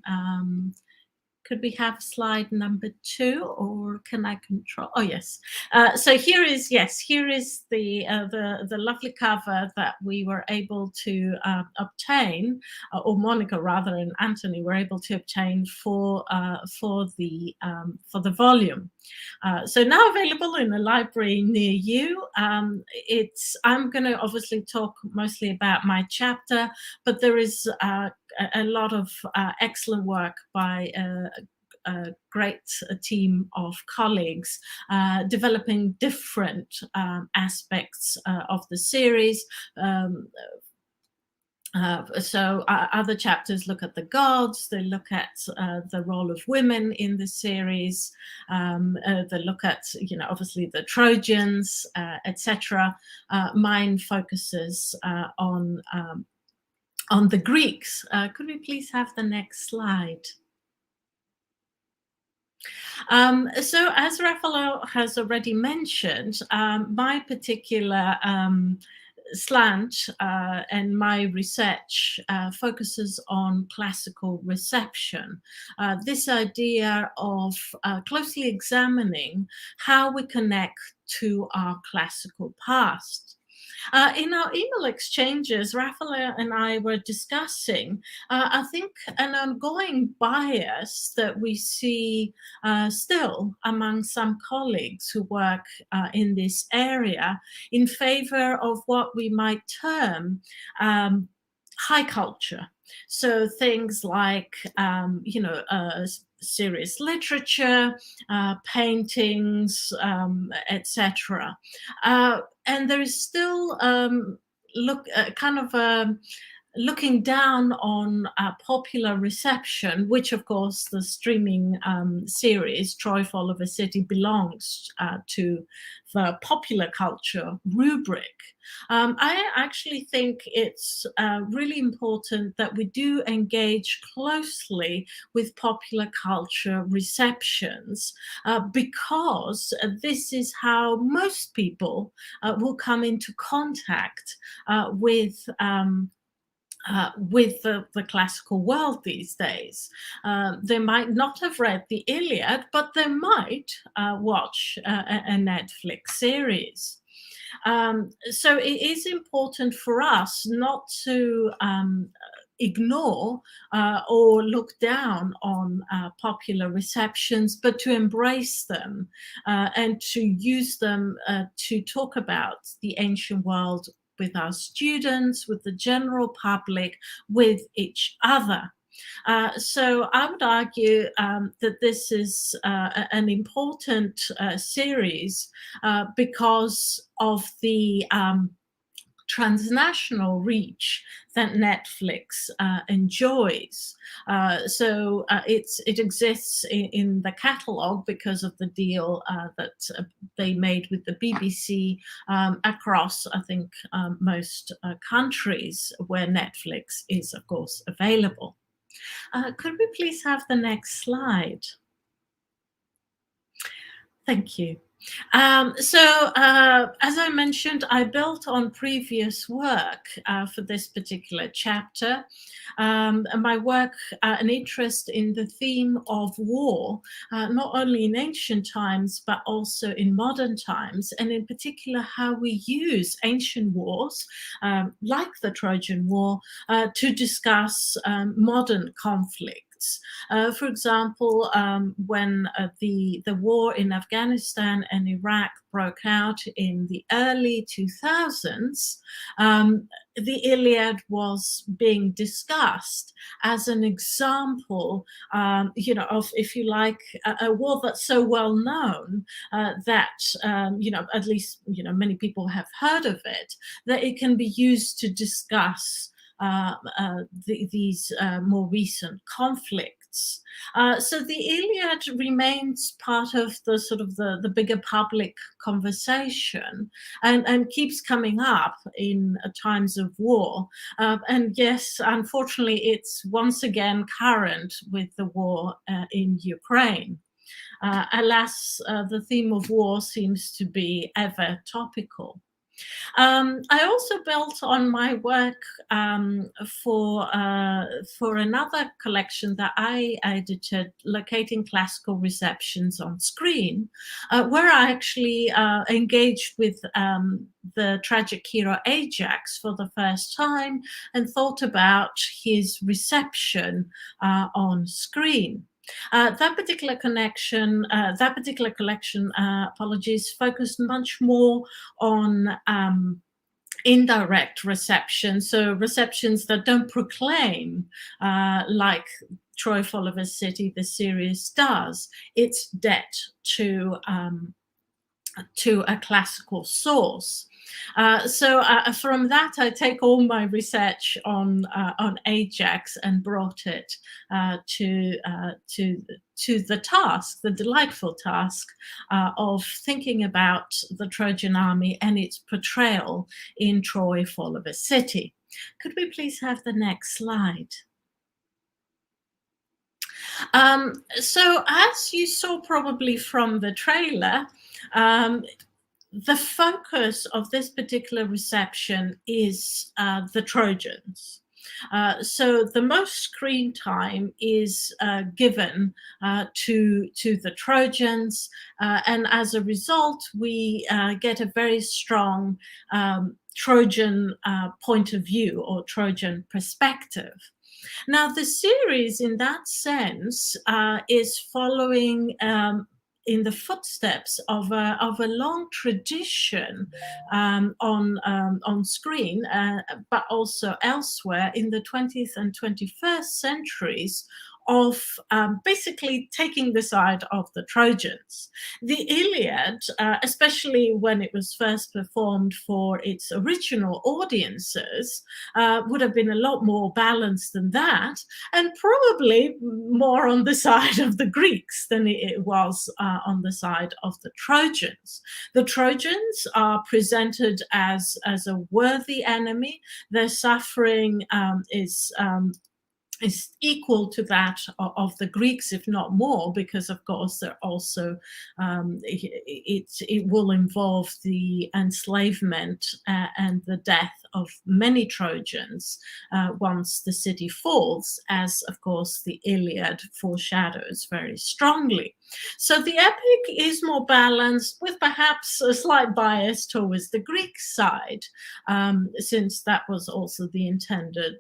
Could we have slide number 2, or can I control? Oh yes. So here is the lovely cover that we were able to obtain, or Monica rather and Anthony were able to obtain for the volume. So now available in a library near you. I'm going to obviously talk mostly about my chapter, but there is a lot of excellent work by a great team of colleagues developing different aspects of the series. So other chapters look at the gods, they look at the role of women in the series, they look at, obviously the Trojans, etc. Mine focuses on the Greeks. Could we please have the next slide? So as Rafael has already mentioned, my particular slant and my research focuses on classical reception. This idea of closely examining how we connect to our classical past. In our email exchanges, Rafael and I were discussing, I think, an ongoing bias that we see still among some colleagues who work in this area in favor of what we might term high culture. So things like, serious literature, paintings, etc. And there is still looking down on popular reception, which of course the streaming series Troy Fall of a City belongs to the popular culture rubric. I actually think it's really important that we do engage closely with popular culture receptions because this is how most people will come into contact with the classical world these days. They might not have read the Iliad, but they might watch a Netflix series. So it is important for us not to ignore or look down on popular receptions, but to embrace them and to use them to talk about the ancient world with our students, with the general public, with each other. So I would argue that this is an important series because of the transnational reach that Netflix enjoys. So it exists in the catalogue because of the deal that they made with the BBC across, I think, most countries where Netflix is, of course, available. Could we please have the next slide? Thank you. As I mentioned, I built on previous work for this particular chapter. My work, an interest in the theme of war, not only in ancient times, but also in modern times, and in particular how we use ancient wars, like the Trojan War, to discuss modern conflicts. For example, when the war in Afghanistan and Iraq broke out in the early 2000s, the Iliad was being discussed as an example, of, if you like, a war that's so well known that, at least, many people have heard of it, that it can be used to discuss these more recent conflicts. So the Iliad remains part of the sort of the bigger public conversation and keeps coming up in times of war. And yes, unfortunately, it's once again current with the war in Ukraine. Alas, the theme of war seems to be ever topical. I also built on my work for another collection that I edited, Locating Classical Receptions on Screen, where I actually engaged with the tragic hero Ajax for the first time and thought about his reception on screen. That particular collection, focused much more on indirect reception, so receptions that don't proclaim, like Troy Follower's City, the series does, its debt to a classical source. From that, I take all my research on Ajax and brought it to the task, the delightful task of thinking about the Trojan army and its portrayal in Troy Follower's City. Could we please have the next slide? So as you saw probably from the trailer, the focus of this particular reception is the Trojans. So the most screen time is given to the Trojans, and as a result, we get a very strong Trojan point of view or Trojan perspective. Now, the series, in that sense, is following in the footsteps of a long tradition on screen, but also elsewhere in the 20th and 21st centuries, of basically taking the side of the Trojans. The Iliad, especially when it was first performed for its original audiences, would have been a lot more balanced than that, and probably more on the side of the Greeks than it was on the side of the Trojans. The Trojans are presented as a worthy enemy. Their suffering is equal to that of the Greeks, if not more, because of course they're also it will involve the enslavement and the death of many Trojans once the city falls, as of course the Iliad foreshadows very strongly. So the epic is more balanced, with perhaps a slight bias towards the Greek side, since that was also the intended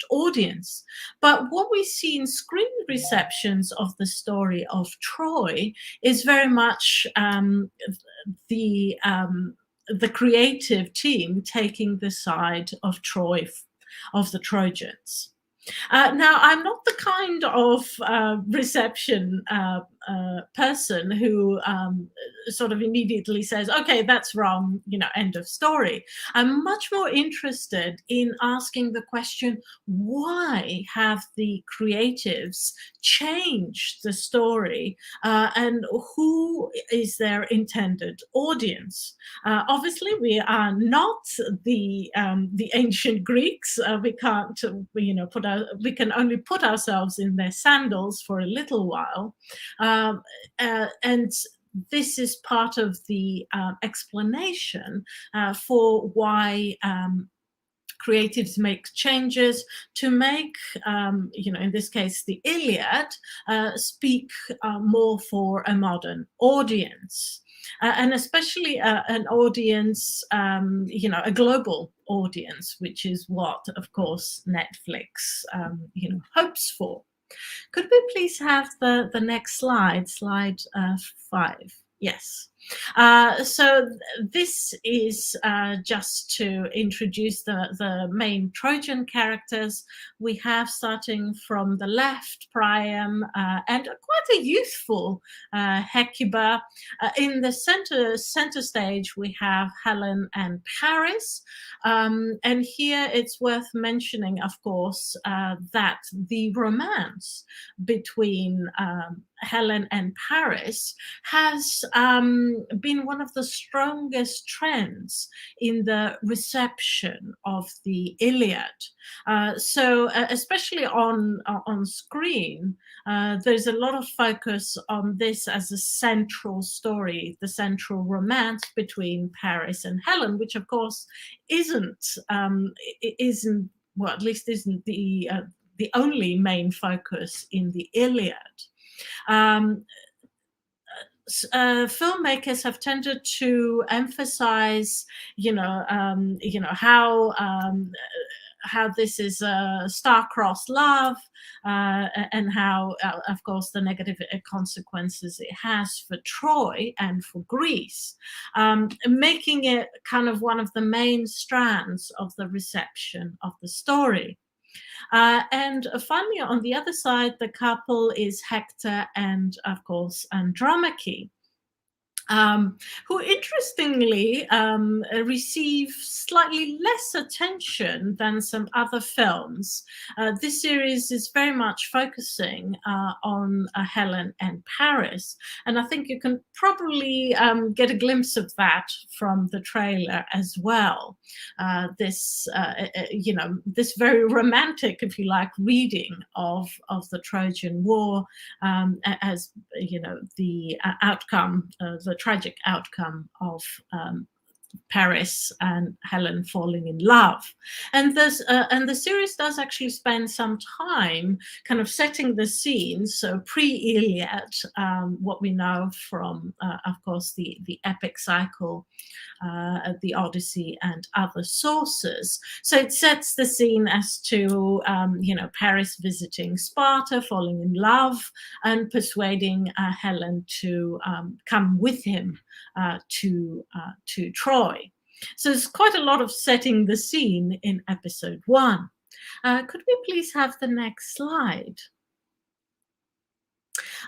audience. But what we see in screen receptions of the story of Troy is very much the creative team taking the side of Troy, of the Trojans. Now, I'm not the kind of reception person who sort of immediately says, okay, that's wrong, end of story. I'm much more interested in asking the question, why have the creatives changed the story, and who is their intended audience? Obviously, we are not the ancient Greeks. We can't, we can only put ourselves in their sandals for a little while. And this is part of the explanation for why creatives make changes to make, in this case, the Iliad speak more for a modern audience. And especially an audience, a global audience, which is what, of course, Netflix, hopes for. Could we please have the next slide, slide 5? Yes. So this is just to introduce the main Trojan characters. We have, starting from the left, Priam, and quite a youthful Hecuba. In the center stage, we have Helen and Paris. And here it's worth mentioning, of course, that the romance between Helen and Paris has been one of the strongest trends in the reception of the Iliad. So especially on screen, there's a lot of focus on this as a central story, the central romance between Paris and Helen, which of course isn't well, at least isn't the only main focus in the Iliad. Filmmakers have tended to emphasize, how this is a star-crossed love, and how, of course, the negative consequences it has for Troy and for Greece, making it kind of one of the main strands of the reception of the story. And finally, on the other side, the couple is Hector and, of course, Andromache, who interestingly receive slightly less attention than some other films. This series is very much focusing on Helen and Paris, and I think you can probably get a glimpse of that from the trailer as well. This very romantic, if you like, reading of the Trojan War, as the outcome, the tragic outcome of Paris and Helen falling in love. And the series does actually spend some time kind of setting the scene, so pre-Iliad, what we know from, of course, the epic cycle, the Odyssey and other sources. So it sets the scene as to, Paris visiting Sparta, falling in love, and persuading Helen to come with him to Troy. So there's quite a lot of setting the scene in episode 1. Could we please have the next slide?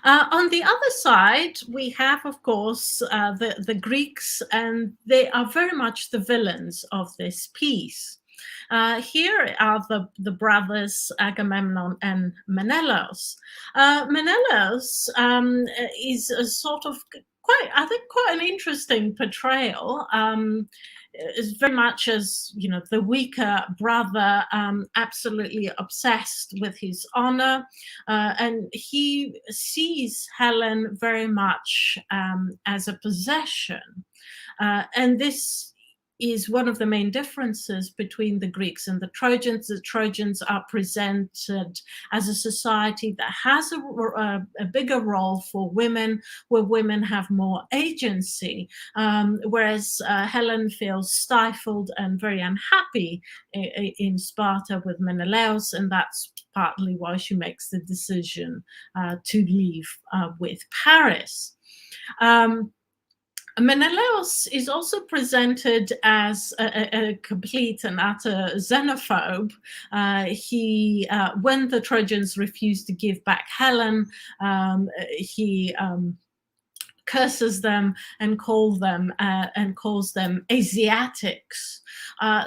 On the other side, we have, of course, the Greeks, and they are very much the villains of this piece. Here are the brothers Agamemnon and Menelaus. Menelaus is a sort of quite an interesting portrayal. Is very much as, the weaker brother, absolutely obsessed with his honor, and he sees Helen very much as a possession, and this is one of the main differences between the Greeks and the Trojans. The Trojans are presented as a society that has a bigger role for women, where women have more agency, whereas Helen feels stifled and very unhappy in Sparta with Menelaus, and that's partly why she makes the decision to leave with Paris. Menelaus is also presented as a complete and utter xenophobe. When the Trojans refused to give back Helen, he curses them and calls them Asiatics.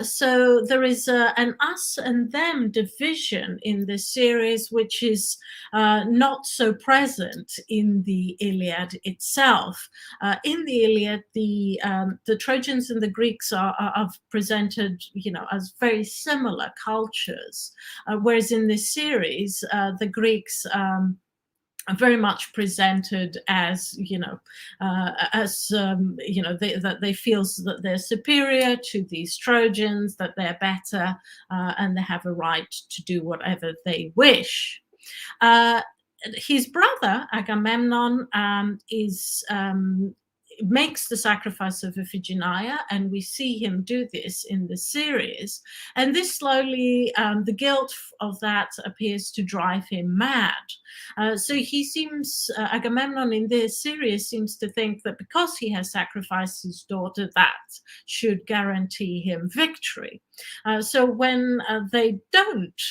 So there is an us and them division in this series, which is not so present in the Iliad itself. In the Iliad, the Trojans and the Greeks are presented, as very similar cultures, whereas in this series, the Greeks very much presented as, that they feel that they're superior to these Trojans, that they're better, and they have a right to do whatever they wish. His brother Agamemnon makes the sacrifice of Iphigenia, and we see him do this in the series. And this slowly, the guilt of that appears to drive him mad. So he seems, Agamemnon in this series seems to think that because he has sacrificed his daughter, that should guarantee him victory. So when they don't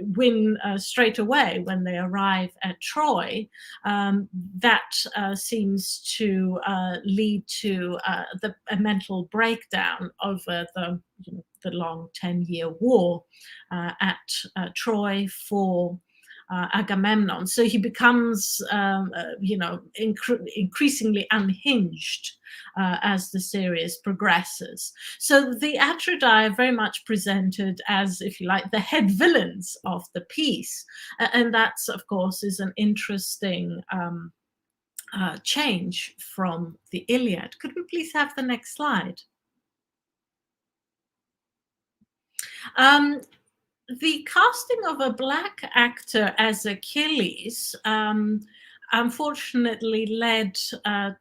win straight away when they arrive at Troy, that seems to lead to a mental breakdown over the long 10-year war at Troy for Agamemnon. So he becomes, increasingly unhinged as the series progresses. So the Atridae are very much presented as, if you like, the head villains of the piece. And that's, of course, is an interesting change from the Iliad. Could we please have the next slide? The casting of a Black actor as Achilles unfortunately led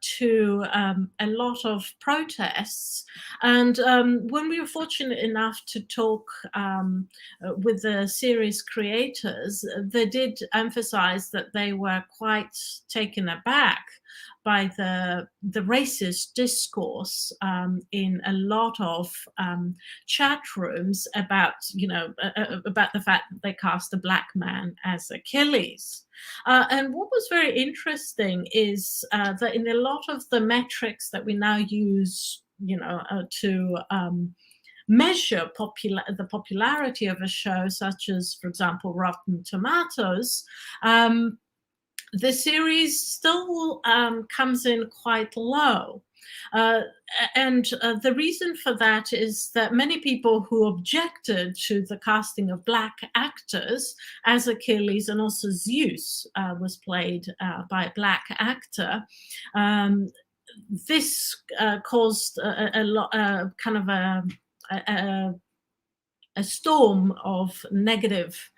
to a lot of protests. And when we were fortunate enough to talk with the series creators, they did emphasize that they were quite taken aback by the racist discourse in a lot of chat rooms about, about the fact that they cast a Black man as Achilles. And what was very interesting is that in a lot of the metrics that we now use, to measure the popularity of a show, such as, for example, Rotten Tomatoes, the series still comes in quite low. And the reason for that is that many people who objected to the casting of Black actors as Achilles, and also Zeus was played by a Black actor, this caused a storm of negative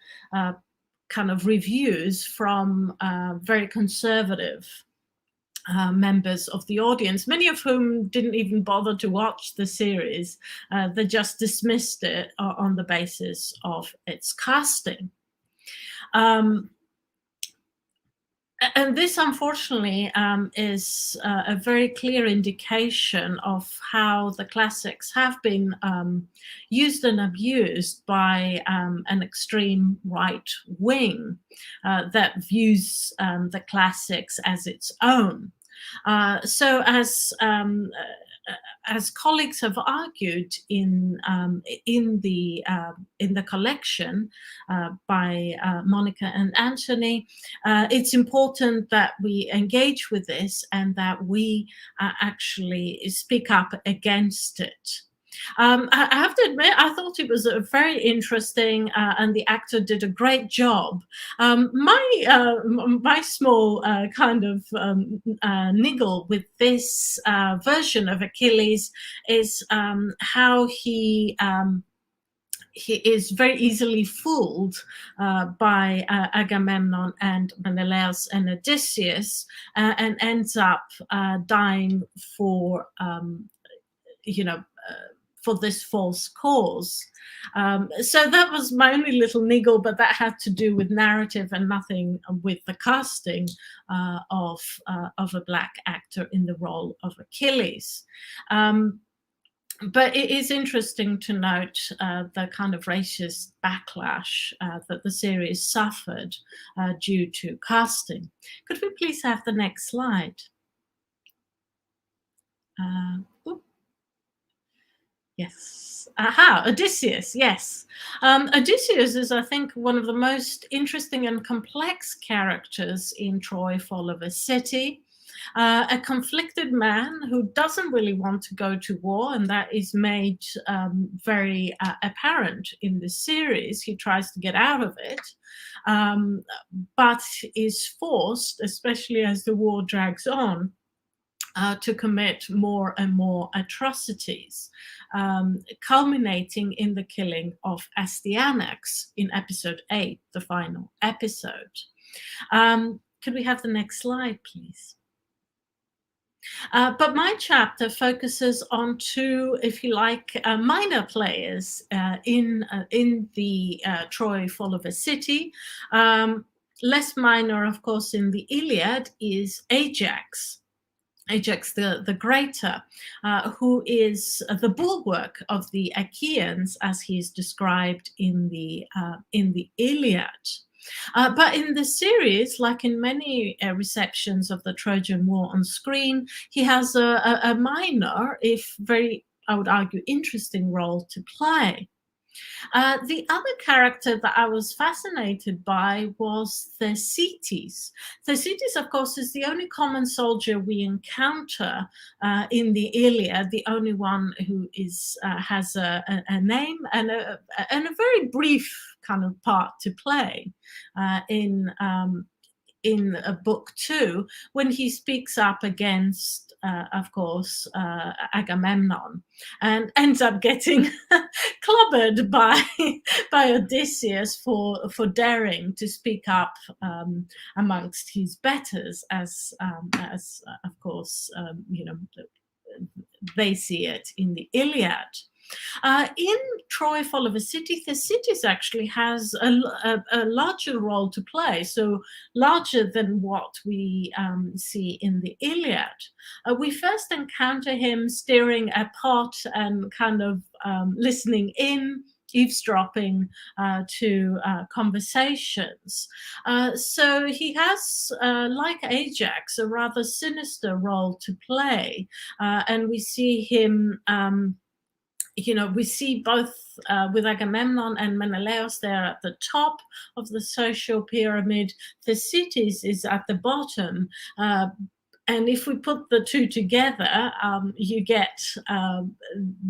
kind of reviews from very conservative members of the audience, many of whom didn't even bother to watch the series. They just dismissed it on the basis of its casting. And this, unfortunately, is a very clear indication of how the classics have been used and abused by an extreme right wing that views the classics as its own. So as colleagues have argued in the collection by Monica and Anthony, it's important that we engage with this and that we actually speak up against it. I have to admit, I thought it was very interesting, and the actor did a great job. My small kind of niggle with this version of Achilles is how he is very easily fooled by Agamemnon and Menelaus and Odysseus, and ends up dying for for this false cause. So that was my only little niggle, but that had to do with narrative and nothing with the casting of a Black actor in the role of Achilles. But it is interesting to note the kind of racist backlash that the series suffered due to casting. Could we please have the next slide? Yes. Aha, Odysseus, yes. Odysseus is, I think, one of the most interesting and complex characters in Troy, Fall of a City. a conflicted man who doesn't really want to go to war, and that is made very apparent in the series. He tries to get out of it, but is forced, especially as the war drags on, to commit more and more atrocities, culminating in the killing of Astyanax in episode 8, the final episode. Could we have the next slide, please? But my chapter focuses on two, if you like, minor players in the Troy Fall of a City. Less minor, of course, in the Iliad is Ajax. Ajax the Greater, who is the bulwark of the Achaeans, as he is described in the Iliad. But in the series, like in many receptions of the Trojan War on screen, he has a minor, if very, I would argue, interesting role to play. The other character that I was fascinated by was Thersites. Thersites, of course, is the only common soldier we encounter in the Iliad, the only one who has a name and a very brief kind of part to play in book 2, when he speaks up against, of course, Agamemnon, and ends up getting clobbered by Odysseus for daring to speak up amongst his betters, as of course they see it in the Iliad. In Troy Fall of a City, Thersites actually has a larger role to play, so larger than what we see in the Iliad. We first encounter him steering a pot and kind of listening in, eavesdropping to conversations. So he has, like Ajax, a rather sinister role to play, and we see him we see both with Agamemnon and Menelaus, they're at the top of the social pyramid. Thersites is at the bottom. And if we put the two together, you get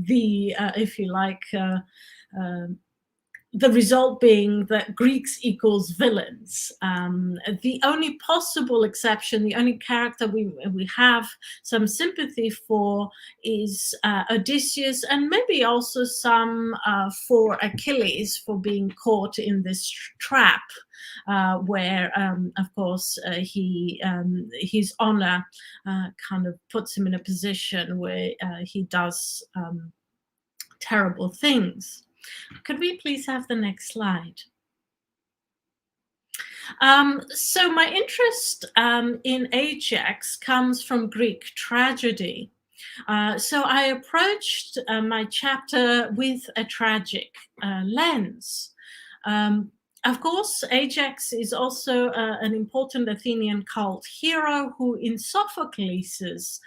if you like, the result being that Greeks equals villains. The only possible exception, the only character we have some sympathy for is Odysseus, and maybe also some for Achilles for being caught in this trap where, of course, his honor kind of puts him in a position where he does terrible things. Could we please have the next slide? So my interest in Ajax comes from Greek tragedy. So I approached my chapter with a tragic lens. Of course, Ajax is also an important Athenian cult hero who in Sophocles'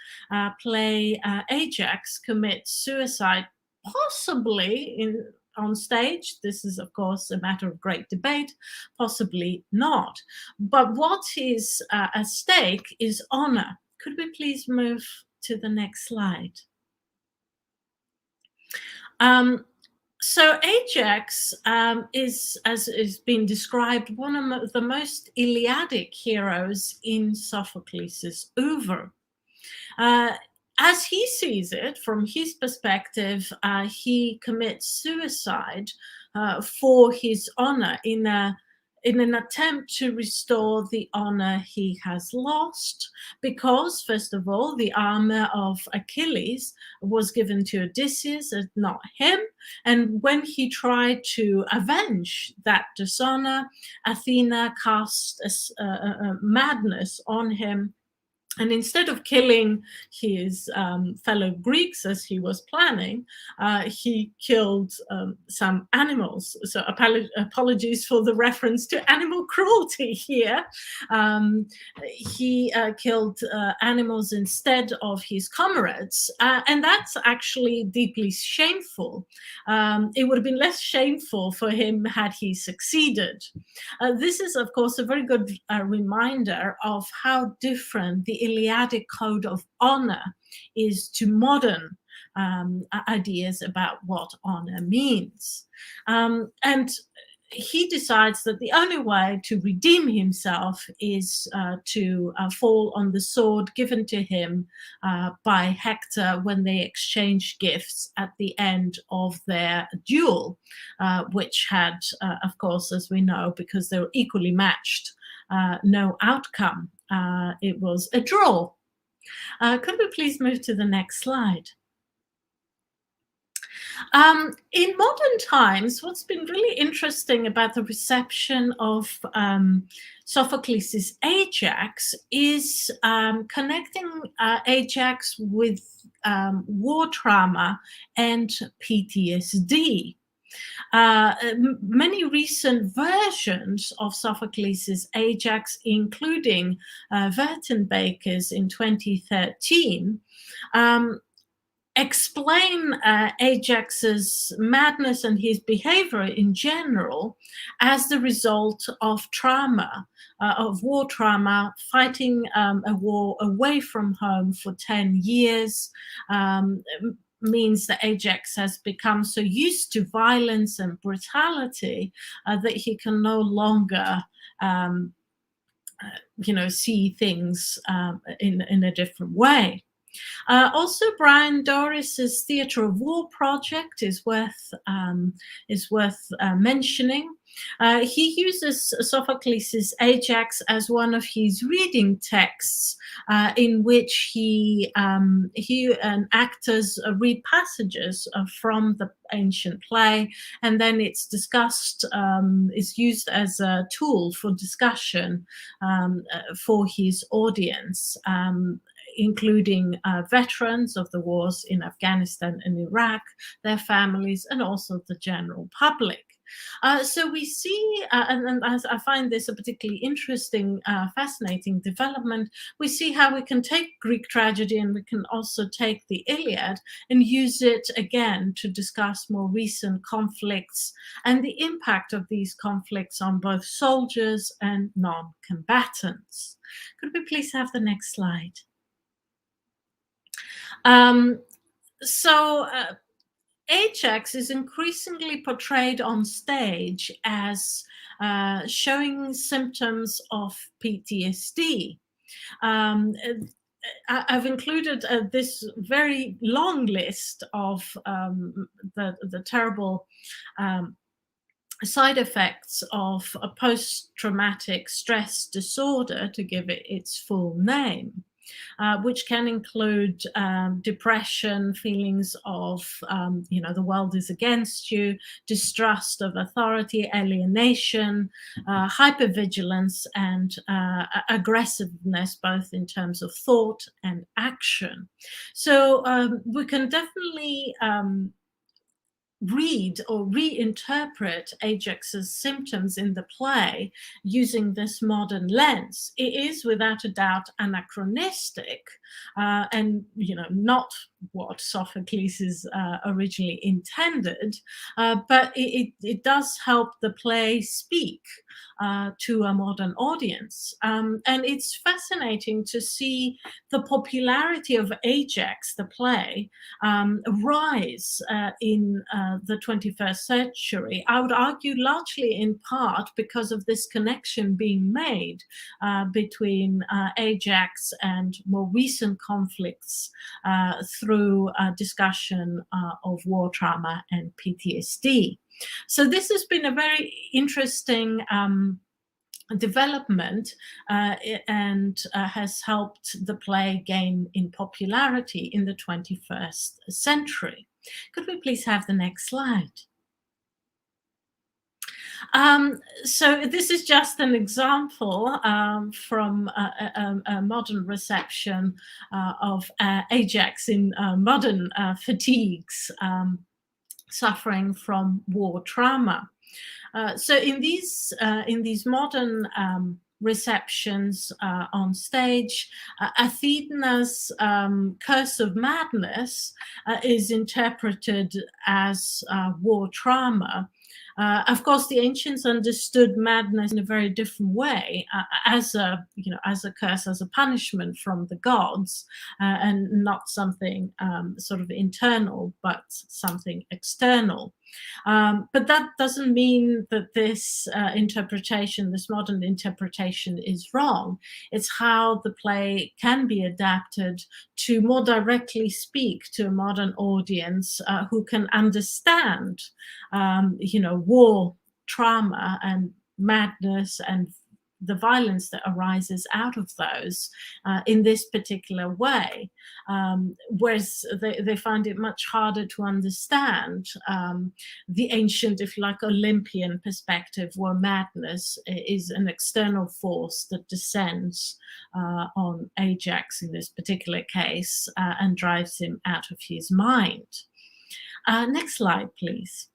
play Ajax commits suicide, possibly on stage. This is, of course, a matter of great debate, possibly not. But what is at stake is honor. Could we please move to the next slide? So Ajax is, as is been described, one of the most Iliadic heroes in Sophocles' oeuvre. As he sees it, from his perspective, he commits suicide for his honor in an attempt to restore the honor he has lost, because, first of all, the armor of Achilles was given to Odysseus and not him. And when he tried to avenge that dishonor, Athena cast a madness on him. And instead of killing his fellow Greeks as he was planning, he killed some animals. So apologies for the reference to animal cruelty here. He killed animals instead of his comrades. And that's actually deeply shameful. It would have been less shameful for him had he succeeded. This is, of course, a very good reminder of how different the Iliadic code of honor is to modern ideas about what honor means. And he decides that the only way to redeem himself is to fall on the sword given to him by Hector when they exchange gifts at the end of their duel, which had, of course, as we know, because they were equally matched, no outcome. It was a draw. Could we please move to the next slide? In modern times, what's been really interesting about the reception of Sophocles' Ajax is connecting Ajax with war trauma and PTSD. Many recent versions of Sophocles' Ajax, including Wertenbaker's in 2013, explain Ajax's madness and his behavior in general as the result of trauma, of war trauma, fighting a war away from home for 10 years, means that Ajax has become so used to violence and brutality that he can no longer see things in a different way. Also, Brian Doris's Theatre of War project is worth mentioning. He uses Sophocles' Ajax as one of his reading texts, in which he and actors read passages from the ancient play, and then it's discussed, is used as a tool for discussion for his audience. Including veterans of the wars in Afghanistan and Iraq, their families, and also the general public. So we see, and I find this a particularly interesting, fascinating development, we see how we can take Greek tragedy and we can also take the Iliad and use it again to discuss more recent conflicts and the impact of these conflicts on both soldiers and non-combatants. Could we please have the next slide? Ajax is increasingly portrayed on stage as showing symptoms of PTSD. I've included this very long list of the terrible side effects of a post-traumatic stress disorder, to give it its full name. Which can include depression, feelings of, the world is against you, distrust of authority, alienation, hypervigilance, and aggressiveness, both in terms of thought and action. So we can definitely read or reinterpret Ajax's symptoms in the play using this modern lens. It is without a doubt anachronistic and not what Sophocles is originally intended, but it does help the play speak to a modern audience. And it's fascinating to see the popularity of Ajax, the play, rise in the 21st century. I would argue largely in part because of this connection being made between Ajax and more recent conflicts through discussion of war trauma and PTSD. So this has been a very interesting development and has helped the play gain in popularity in the 21st century. Could we please have the next slide? So this is just an example from a modern reception of Ajax in modern fatigues, suffering from war trauma. So in these modern receptions on stage. Athena's Curse of Madness is interpreted as war trauma. Of course, the ancients understood madness in a very different way, as a curse, as a punishment from the gods, and not something sort of internal, but something external. But that doesn't mean that this interpretation, this modern interpretation, is wrong. It's how the play can be adapted to more directly speak to a modern audience who can understand, war trauma and madness and the violence that arises out of those in this particular way, whereas they find it much harder to understand the ancient, if you like, Olympian perspective, where madness is an external force that descends on Ajax in this particular case and drives him out of his mind. Next slide, please.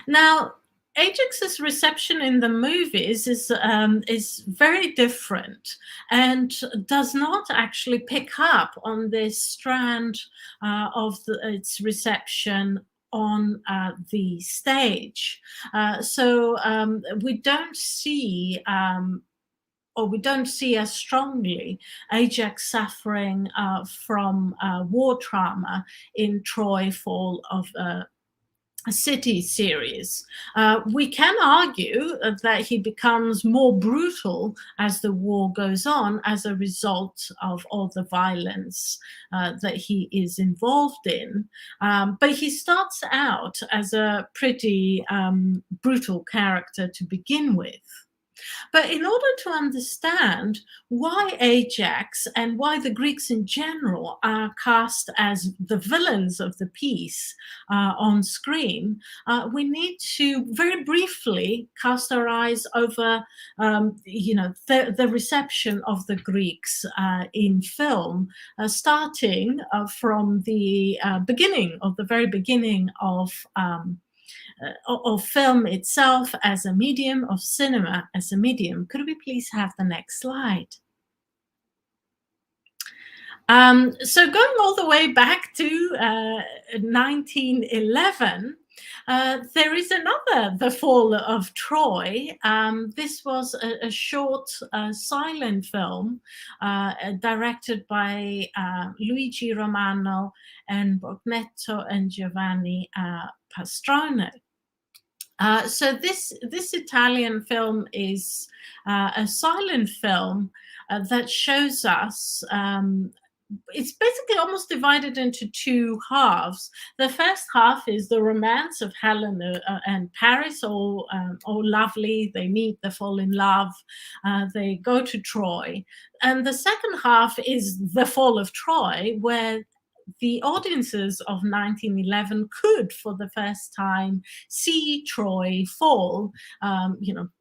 Now, Ajax's reception in the movies is very different and does not actually pick up on this strand of its reception on the stage. So we don't see or we don't see as strongly Ajax suffering from war trauma in Troy Fall of a City series. We can argue that he becomes more brutal as the war goes on as a result of all the violence that he is involved in. But he starts out as a pretty brutal character to begin with. But in order to understand why Ajax and why the Greeks in general are cast as the villains of the piece on screen, we need to very briefly cast our eyes over, the reception of the Greeks in film, starting from the very beginning of film itself as a medium, of cinema as a medium. Could we please have the next slide? So going all the way back to 1911, there is another, The Fall of Troy. This was a short silent film directed by Luigi Romano and Bognetto and Giovanni Pastrone. So this Italian film is a silent film that shows us, it's basically almost divided into two halves. The first half is the romance of Helen and Paris, all lovely. They meet, they fall in love, they go to Troy. And the second half is the fall of Troy, where the audiences of 1911 could, for the first time, see Troy fall,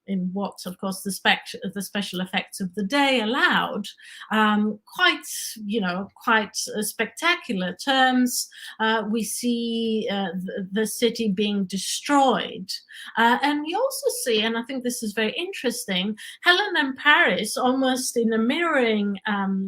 in what, of course, the special effects of the day allowed, quite spectacular terms. We see the city being destroyed. And we also see, and I think this is very interesting, Helen and Paris, almost in a mirroring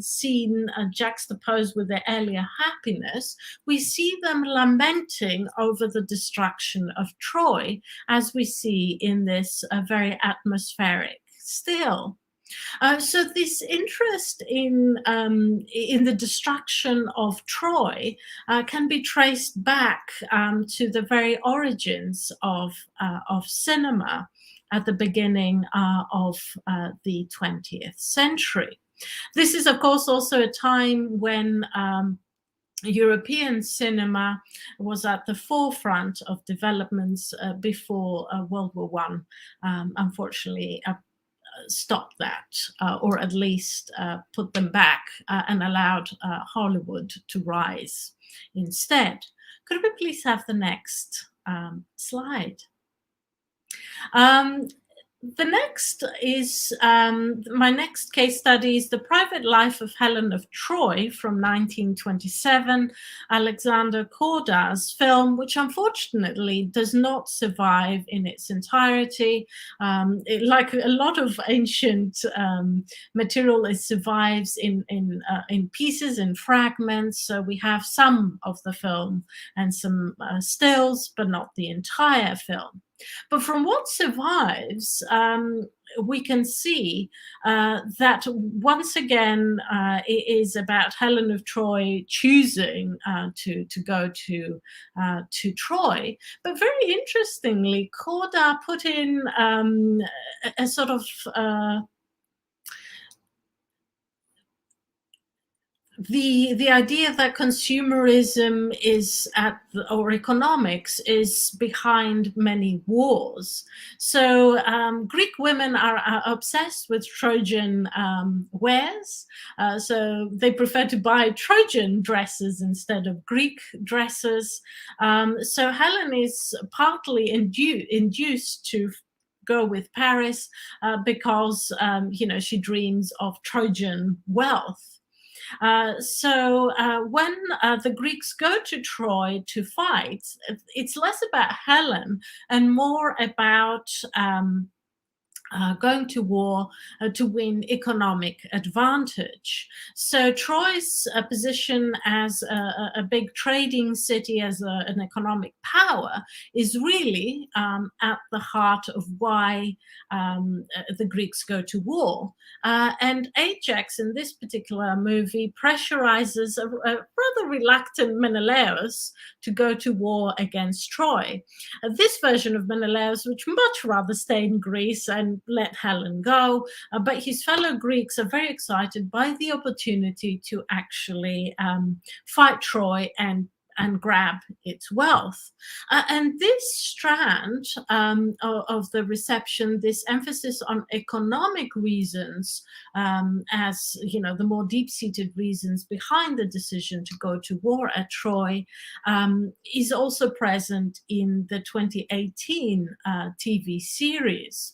scene juxtaposed with their earlier happiness, we see them lamenting over the destruction of Troy, as we see in this very atmospheric still. So this interest in the destruction of Troy can be traced back to the very origins of cinema at the beginning of the 20th century. This is, of course, also a time when European cinema was at the forefront of developments before World War I, unfortunately, stopped that, or at least put them back and allowed Hollywood to rise instead. Could we please have the next slide? The next is my next case study is The Private Life of Helen of Troy from 1927, Alexander Korda's film, which unfortunately does not survive in its entirety. Like a lot of ancient material, it survives in pieces and fragments. So we have some of the film and some stills, but not the entire film. But from what survives, we can see that once again it is about Helen of Troy choosing to go to Troy. But very interestingly, Korda put in a sort of the idea that consumerism is or economics is behind many wars. So Greek women are obsessed with Trojan wares. So they prefer to buy Trojan dresses instead of Greek dresses. So Helen is partly induced to go with Paris because she dreams of Trojan wealth. So when the Greeks go to Troy to fight, it's less about Helen and more about going to war to win economic advantage. So Troy's position as a big trading city, as an economic power, is really at the heart of why the Greeks go to war. And Ajax in this particular movie pressurizes a rather reluctant Menelaus to go to war against Troy. This version of Menelaus would much rather stay in Greece and let Helen go, but his fellow Greeks are very excited by the opportunity to actually fight Troy and grab its wealth. And this strand of the reception, this emphasis on economic reasons as the more deep-seated reasons behind the decision to go to war at Troy, is also present in the 2018 TV series.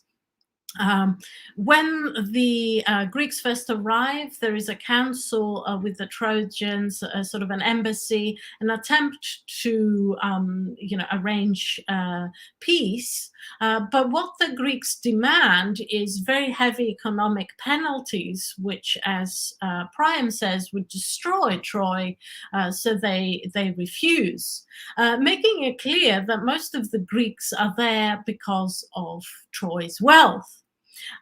When the Greeks first arrive, there is a council with the Trojans, sort of an embassy, an attempt to, arrange peace. But what the Greeks demand is very heavy economic penalties, which, as Priam says, would destroy Troy. So they refuse, making it clear that most of the Greeks are there because of Troy's wealth.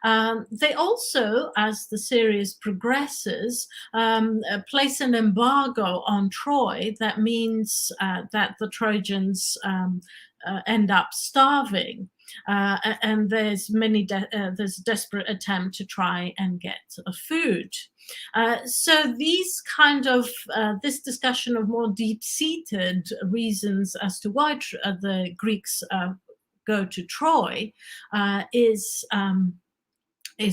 They also, as the series progresses, place an embargo on Troy. That means that the Trojans end up starving. And there's there's a desperate attempt to try and get food. So these kind of this discussion of more deep-seated reasons as to why the Greeks go to Troy is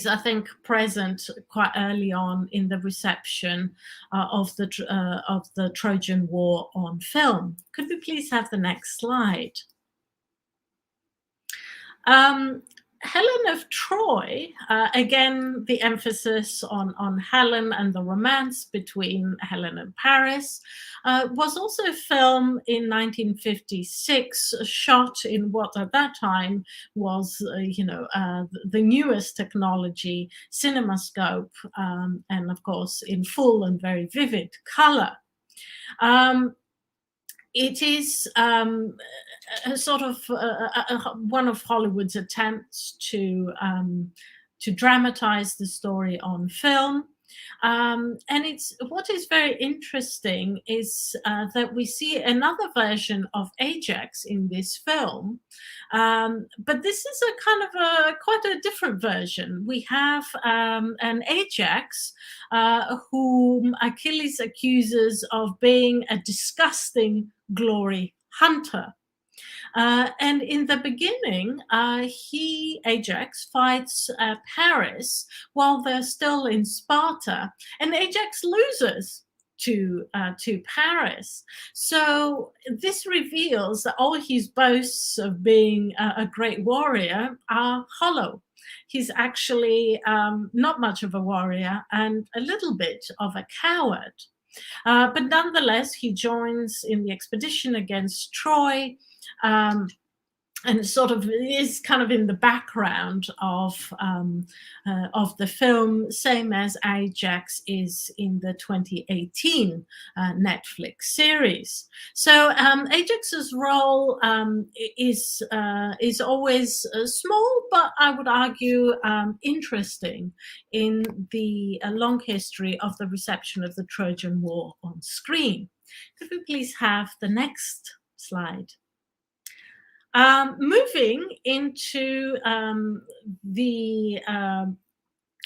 I think present quite early on in the reception of the Trojan War on film. Could we please have the next slide? Helen of Troy, again, the emphasis on Helen and the romance between Helen and Paris, was also a film in 1956, shot in what at that time was, the newest technology, CinemaScope, and of course in full and very vivid color. It is a sort of one of Hollywood's attempts to dramatize the story on film. And what is very interesting is that we see another version of Ajax in this film, but this is a kind of quite a different version. We have an Ajax whom Achilles accuses of being a disgusting glory hunter. And in the beginning, Ajax, fights Paris while they're still in Sparta, and Ajax loses to Paris. So this reveals that all his boasts of being a great warrior are hollow. he's actually not much of a warrior and a little bit of a coward. But nonetheless, he joins in the expedition against Troy, and sort of is kind of in the background of the film, same as Ajax is in the 2018 Netflix series. So Ajax's role is always small, but I would argue interesting in the long history of the reception of the Trojan War on screen. Could we please have the next slide? Moving into the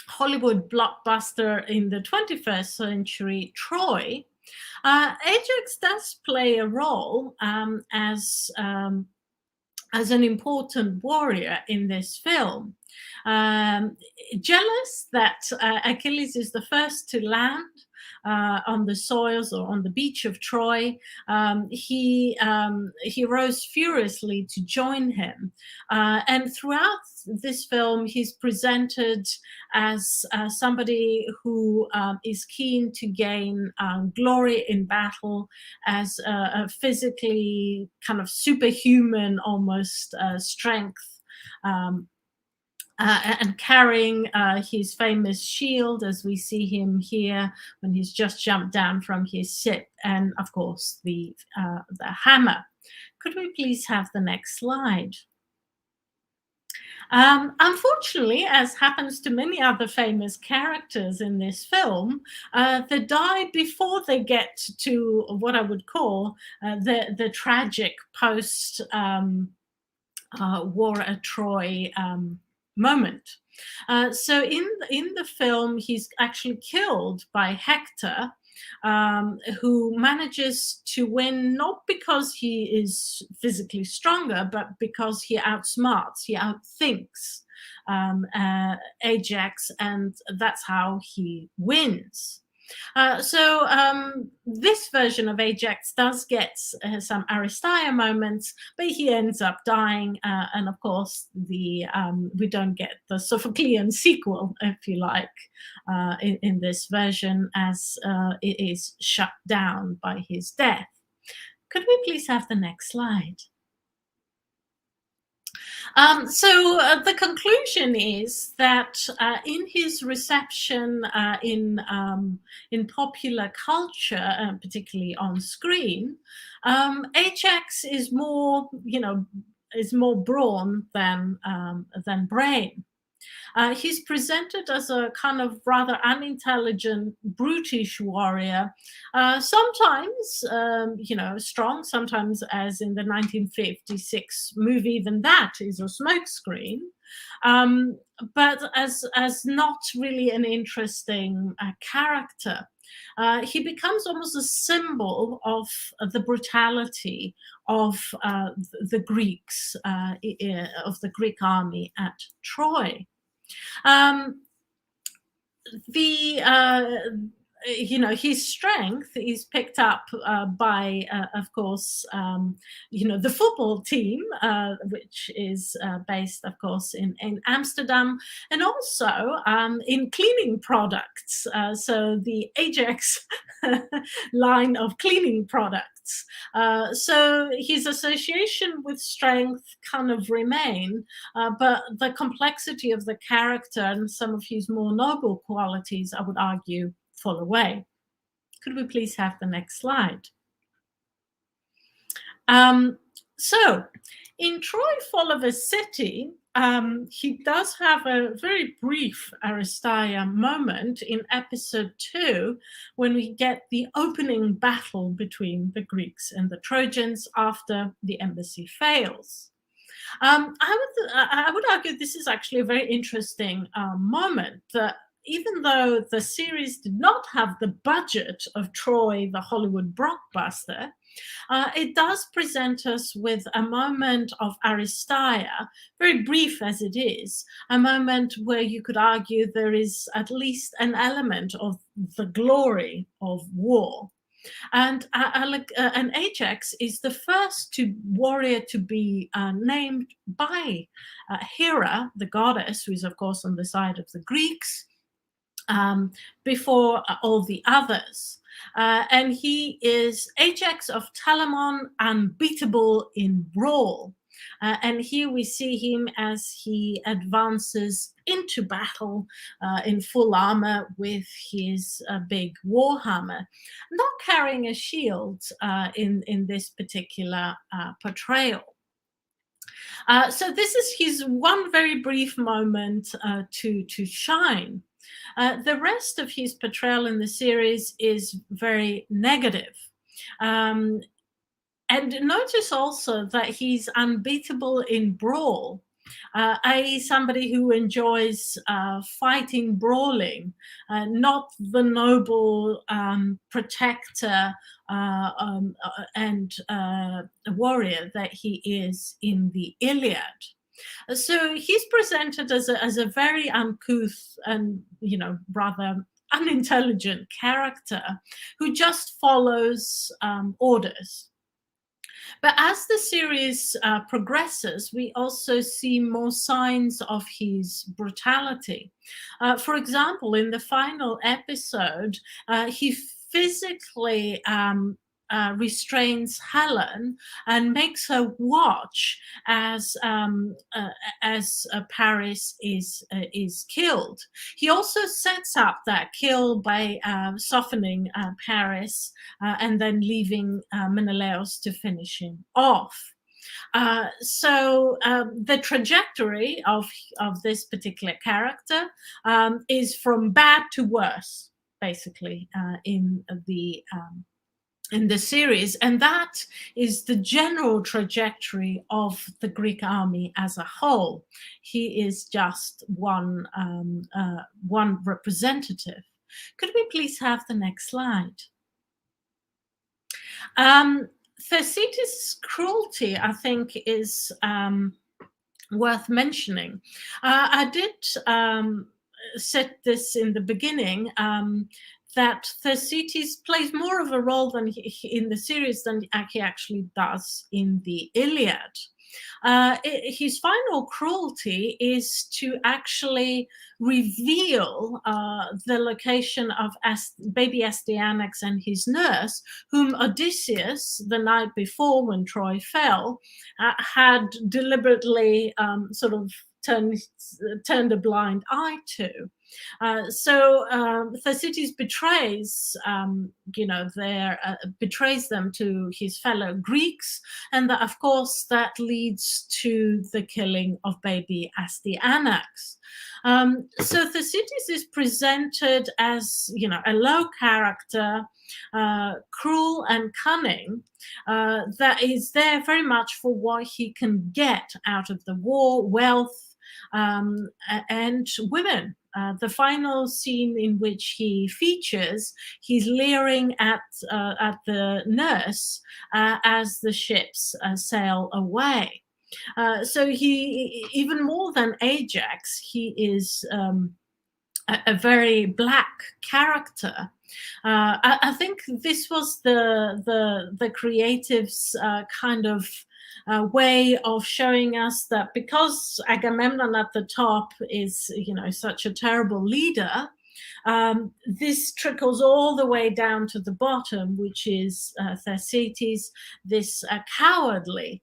Hollywood blockbuster in the 21st century, Troy, Ajax does play a role as an important warrior in this film. Jealous that Achilles is the first to land on the soils or on the beach of Troy, he rose furiously to join him. And throughout this film, he's presented as somebody who is keen to gain glory in battle, as a physically kind of superhuman almost strength. And carrying his famous shield, as we see him here when he's just jumped down from his ship, and of course the hammer. Could we please have the next slide? Unfortunately, as happens to many other famous characters in this film, they die before they get to what I would call the tragic post war at Troy moment. So in the film, he's actually killed by Hector, who manages to win not because he is physically stronger, but because he outsmarts, he outthinks Ajax, and that's how he wins. So this version of Ajax does get some Aristeia moments, but he ends up dying, and of course we don't get the Sophoclean sequel, if you like, in this version, as it is shut down by his death. Could we please have the next slide? So the conclusion is that in his reception in popular culture, particularly on screen, Ajax is more, is more brawn than brain. He's presented as a kind of rather unintelligent, brutish warrior, sometimes, strong, sometimes, as in the 1956 movie, even that is a smokescreen, but as not really an interesting character. He becomes almost a symbol of the brutality of the Greeks, of the Greek army at Troy. His strength is picked up by, of course, the football team, which is based, of course, in Amsterdam, and also in cleaning products. So the Ajax line of cleaning products. So his association with strength kind of remain, but the complexity of the character and some of his more noble qualities, I would argue, fall away. Could we please have the next slide? So in Troy, Fall of a City, he does have a very brief Aristeia moment in episode 2, when we get the opening battle between the Greeks and the Trojans after the embassy fails. I would argue this is actually a very interesting moment, that even though the series did not have the budget of Troy, the Hollywood blockbuster, it does present us with a moment of Aristeia, very brief as it is, a moment where you could argue there is at least an element of the glory of war. And Ajax is the first warrior to be named by Hera, the goddess, who is, of course, on the side of the Greeks, before all the others. And he is Ajax of Telamon, unbeatable in brawl. And here we see him as he advances into battle in full armor with his big warhammer, not carrying a shield in this particular portrayal. So this is his one very brief moment to shine. The rest of his portrayal in the series is very negative. And notice also that he's unbeatable in brawl, i.e. somebody who enjoys fighting, brawling, not the noble protector and warrior that he is in the Iliad. So he's presented as a very uncouth and, rather unintelligent character who just follows orders. But as the series progresses, we also see more signs of his brutality. For example, in the final episode, he physically restrains Helen and makes her watch as Paris is killed. He also sets up that kill by softening Paris and then leaving Menelaus to finish him off. So the trajectory of this particular character is from bad to worse, basically, in the series, and that is the general trajectory of the Greek army as a whole. He is just one representative. Could we please have the next slide? Thersites' cruelty, I think, is worth mentioning. I did set this in the beginning, that Thersites plays more of a role in the series than he actually does in the Iliad. His final cruelty is to actually reveal the location of baby Astyanax and his nurse, whom Odysseus, the night before when Troy fell, had deliberately sort of turned a blind eye to. So Thersites betrays, betrays them to his fellow Greeks, and of course that leads to the killing of baby Astyanax. So Thersites is presented as, a low character, cruel and cunning, that is there very much for what he can get out of the war, wealth, and women. The final scene in which he features, he's leering at the nurse as the ships sail away. So he, even more than Ajax, he is a very black character. I think this was the creatives' kind of way of showing us that because Agamemnon at the top is, such a terrible leader, this trickles all the way down to the bottom, which is Thersites, this cowardly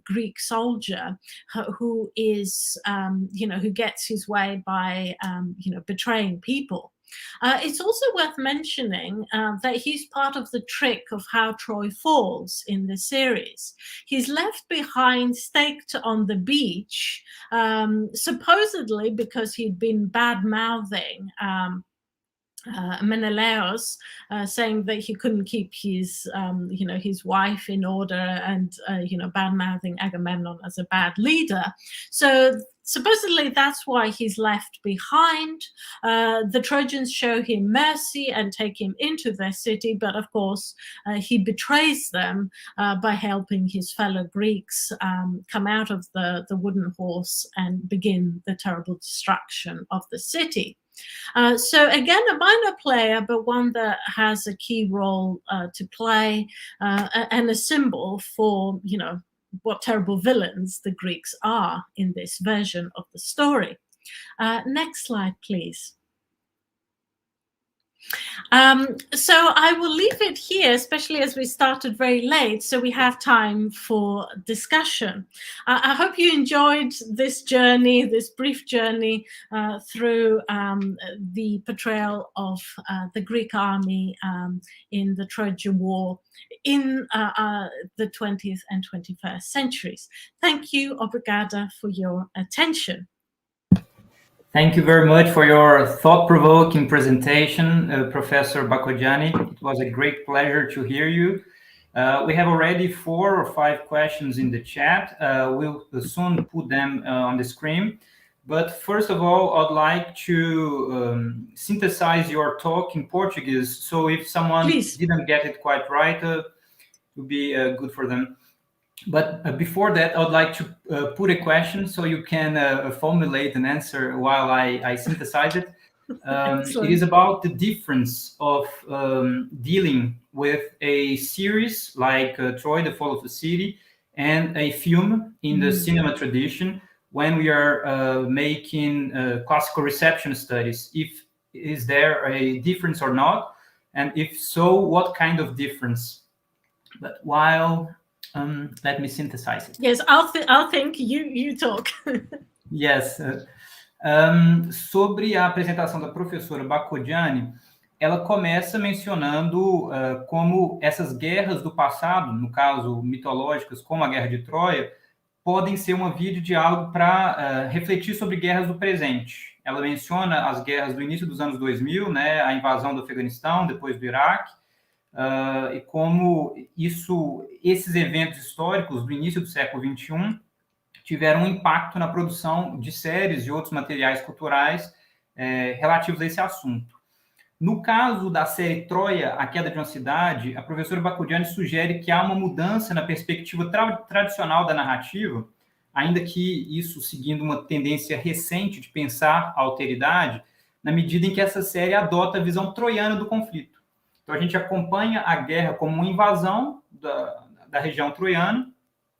Greek soldier who is, who gets his way by, betraying people. It's also worth mentioning that he's part of the trick of how Troy falls in the series. He's left behind, staked on the beach, supposedly because he'd been bad-mouthing Menelaus, saying that he couldn't keep his, his wife in order, and bad-mouthing Agamemnon as a bad leader. So supposedly that's why he's left behind. The Trojans show him mercy and take him into their city, but of course he betrays them by helping his fellow Greeks come out of the wooden horse and begin the terrible destruction of the city. So again, a minor player, but one that has a key role to play, and a symbol for, you know, what terrible villains the Greeks are in this version of the story. Next slide, please. So I will leave it here, especially as we started very late, so we have time for discussion. I hope you enjoyed this journey, this brief journey through the portrayal of the Greek army in the Trojan War in the 20th and 21st centuries. Thank you, obrigada, for your attention. Thank you very much for your thought-provoking presentation, Professor Bakogianni. It was a great pleasure to hear you. We have already 4 or 5 questions in the chat. We'll soon put them on the screen. But first of all, I'd like to synthesize your talk in Portuguese. So if someone didn't get it quite right, it would be good for them. But before that, I would like to put a question so you can formulate an answer while I synthesize it. It is about the difference of dealing with a series like Troy, The Fall of the City, and a film in the cinema tradition when we are making classical reception studies. Is there a difference or not? And if so, what kind of difference? But while... let me synthesize it. Yes, I'll think, you talk. Yes. Sobre a apresentação da professora Bakogianni, ela começa mencionando como essas guerras do passado, no caso mitológicas, como a Guerra de Troia, podem ser uma via de diálogo para refletir sobre guerras do presente. Ela menciona as guerras do início dos anos 2000, né, a invasão do Afeganistão, depois do Iraque, e como esses eventos históricos do início do século XXI tiveram um impacto na produção de séries e outros materiais culturais relativos a esse assunto. No caso da série Troia, A Queda de uma Cidade, a professora Bakogianni sugere que há uma mudança na perspectiva tradicional da narrativa, ainda que isso seguindo uma tendência recente de pensar a alteridade, na medida em que essa série adota a visão troiana do conflito. Então, a gente acompanha a guerra como uma invasão da região troiana,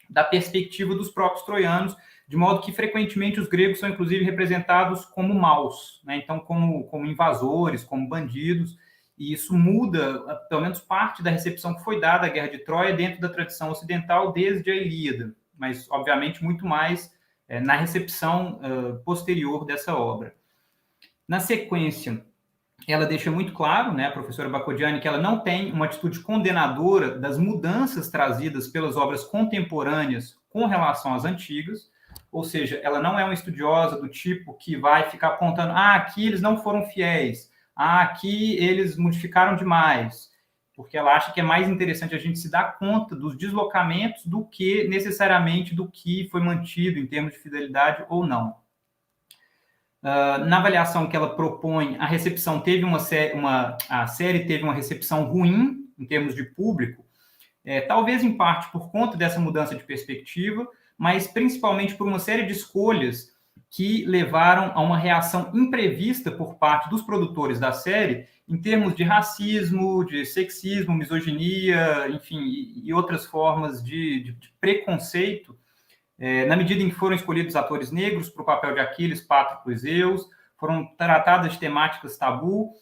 da perspectiva dos próprios troianos, de modo que, frequentemente, os gregos são, inclusive, representados como maus, né? Então, como invasores, como bandidos, e isso muda, pelo menos, parte da recepção que foi dada à Guerra de Troia dentro da tradição ocidental desde a Ilíada, mas, obviamente, muito mais na recepção posterior dessa obra. Na sequência, ela deixa muito claro, né, a professora Bakogianni, que ela não tem uma atitude condenadora das mudanças trazidas pelas obras contemporâneas com relação às antigas, ou seja, ela não é uma estudiosa do tipo que vai ficar apontando, aqui eles não foram fiéis, aqui eles modificaram demais, porque ela acha que é mais interessante a gente se dar conta dos deslocamentos do que necessariamente do que foi mantido em termos de fidelidade ou não. Na avaliação que ela propõe, a recepção teve a série teve uma recepção ruim em termos de público, talvez em parte por conta dessa mudança de perspectiva, mas principalmente por uma série de escolhas que levaram a uma reação imprevista por parte dos produtores da série em termos de racismo, de sexismo, misoginia, enfim, e outras formas de preconceito, na medida em que foram escolhidos atores negros para o papel de Aquiles, Pátroclo e Zeus, foram tratadas temáticas tabu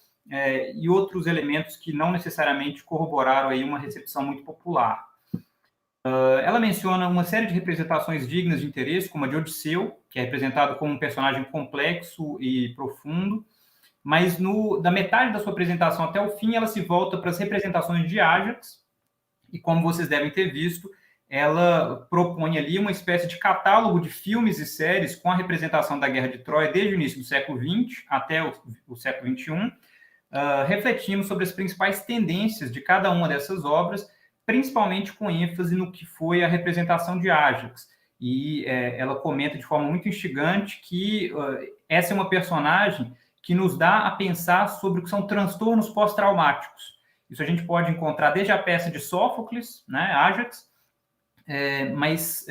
e outros elementos que não necessariamente corroboraram aí uma recepção muito popular. Ela menciona uma série de representações dignas de interesse, como a de Odisseu, que é representado como um personagem complexo e profundo, mas da metade da sua apresentação até o fim, ela se volta para as representações de Ájax, e como vocês devem ter visto, ela propõe ali uma espécie de catálogo de filmes e séries com a representação da Guerra de Troia desde o início do século XX até o século XXI, refletindo sobre as principais tendências de cada uma dessas obras, principalmente com ênfase no que foi a representação de Ájax. E ela comenta de forma muito instigante que essa é uma personagem que nos dá a pensar sobre o que são transtornos pós-traumáticos. Isso a gente pode encontrar desde a peça de Sófocles, né, Ájax, mas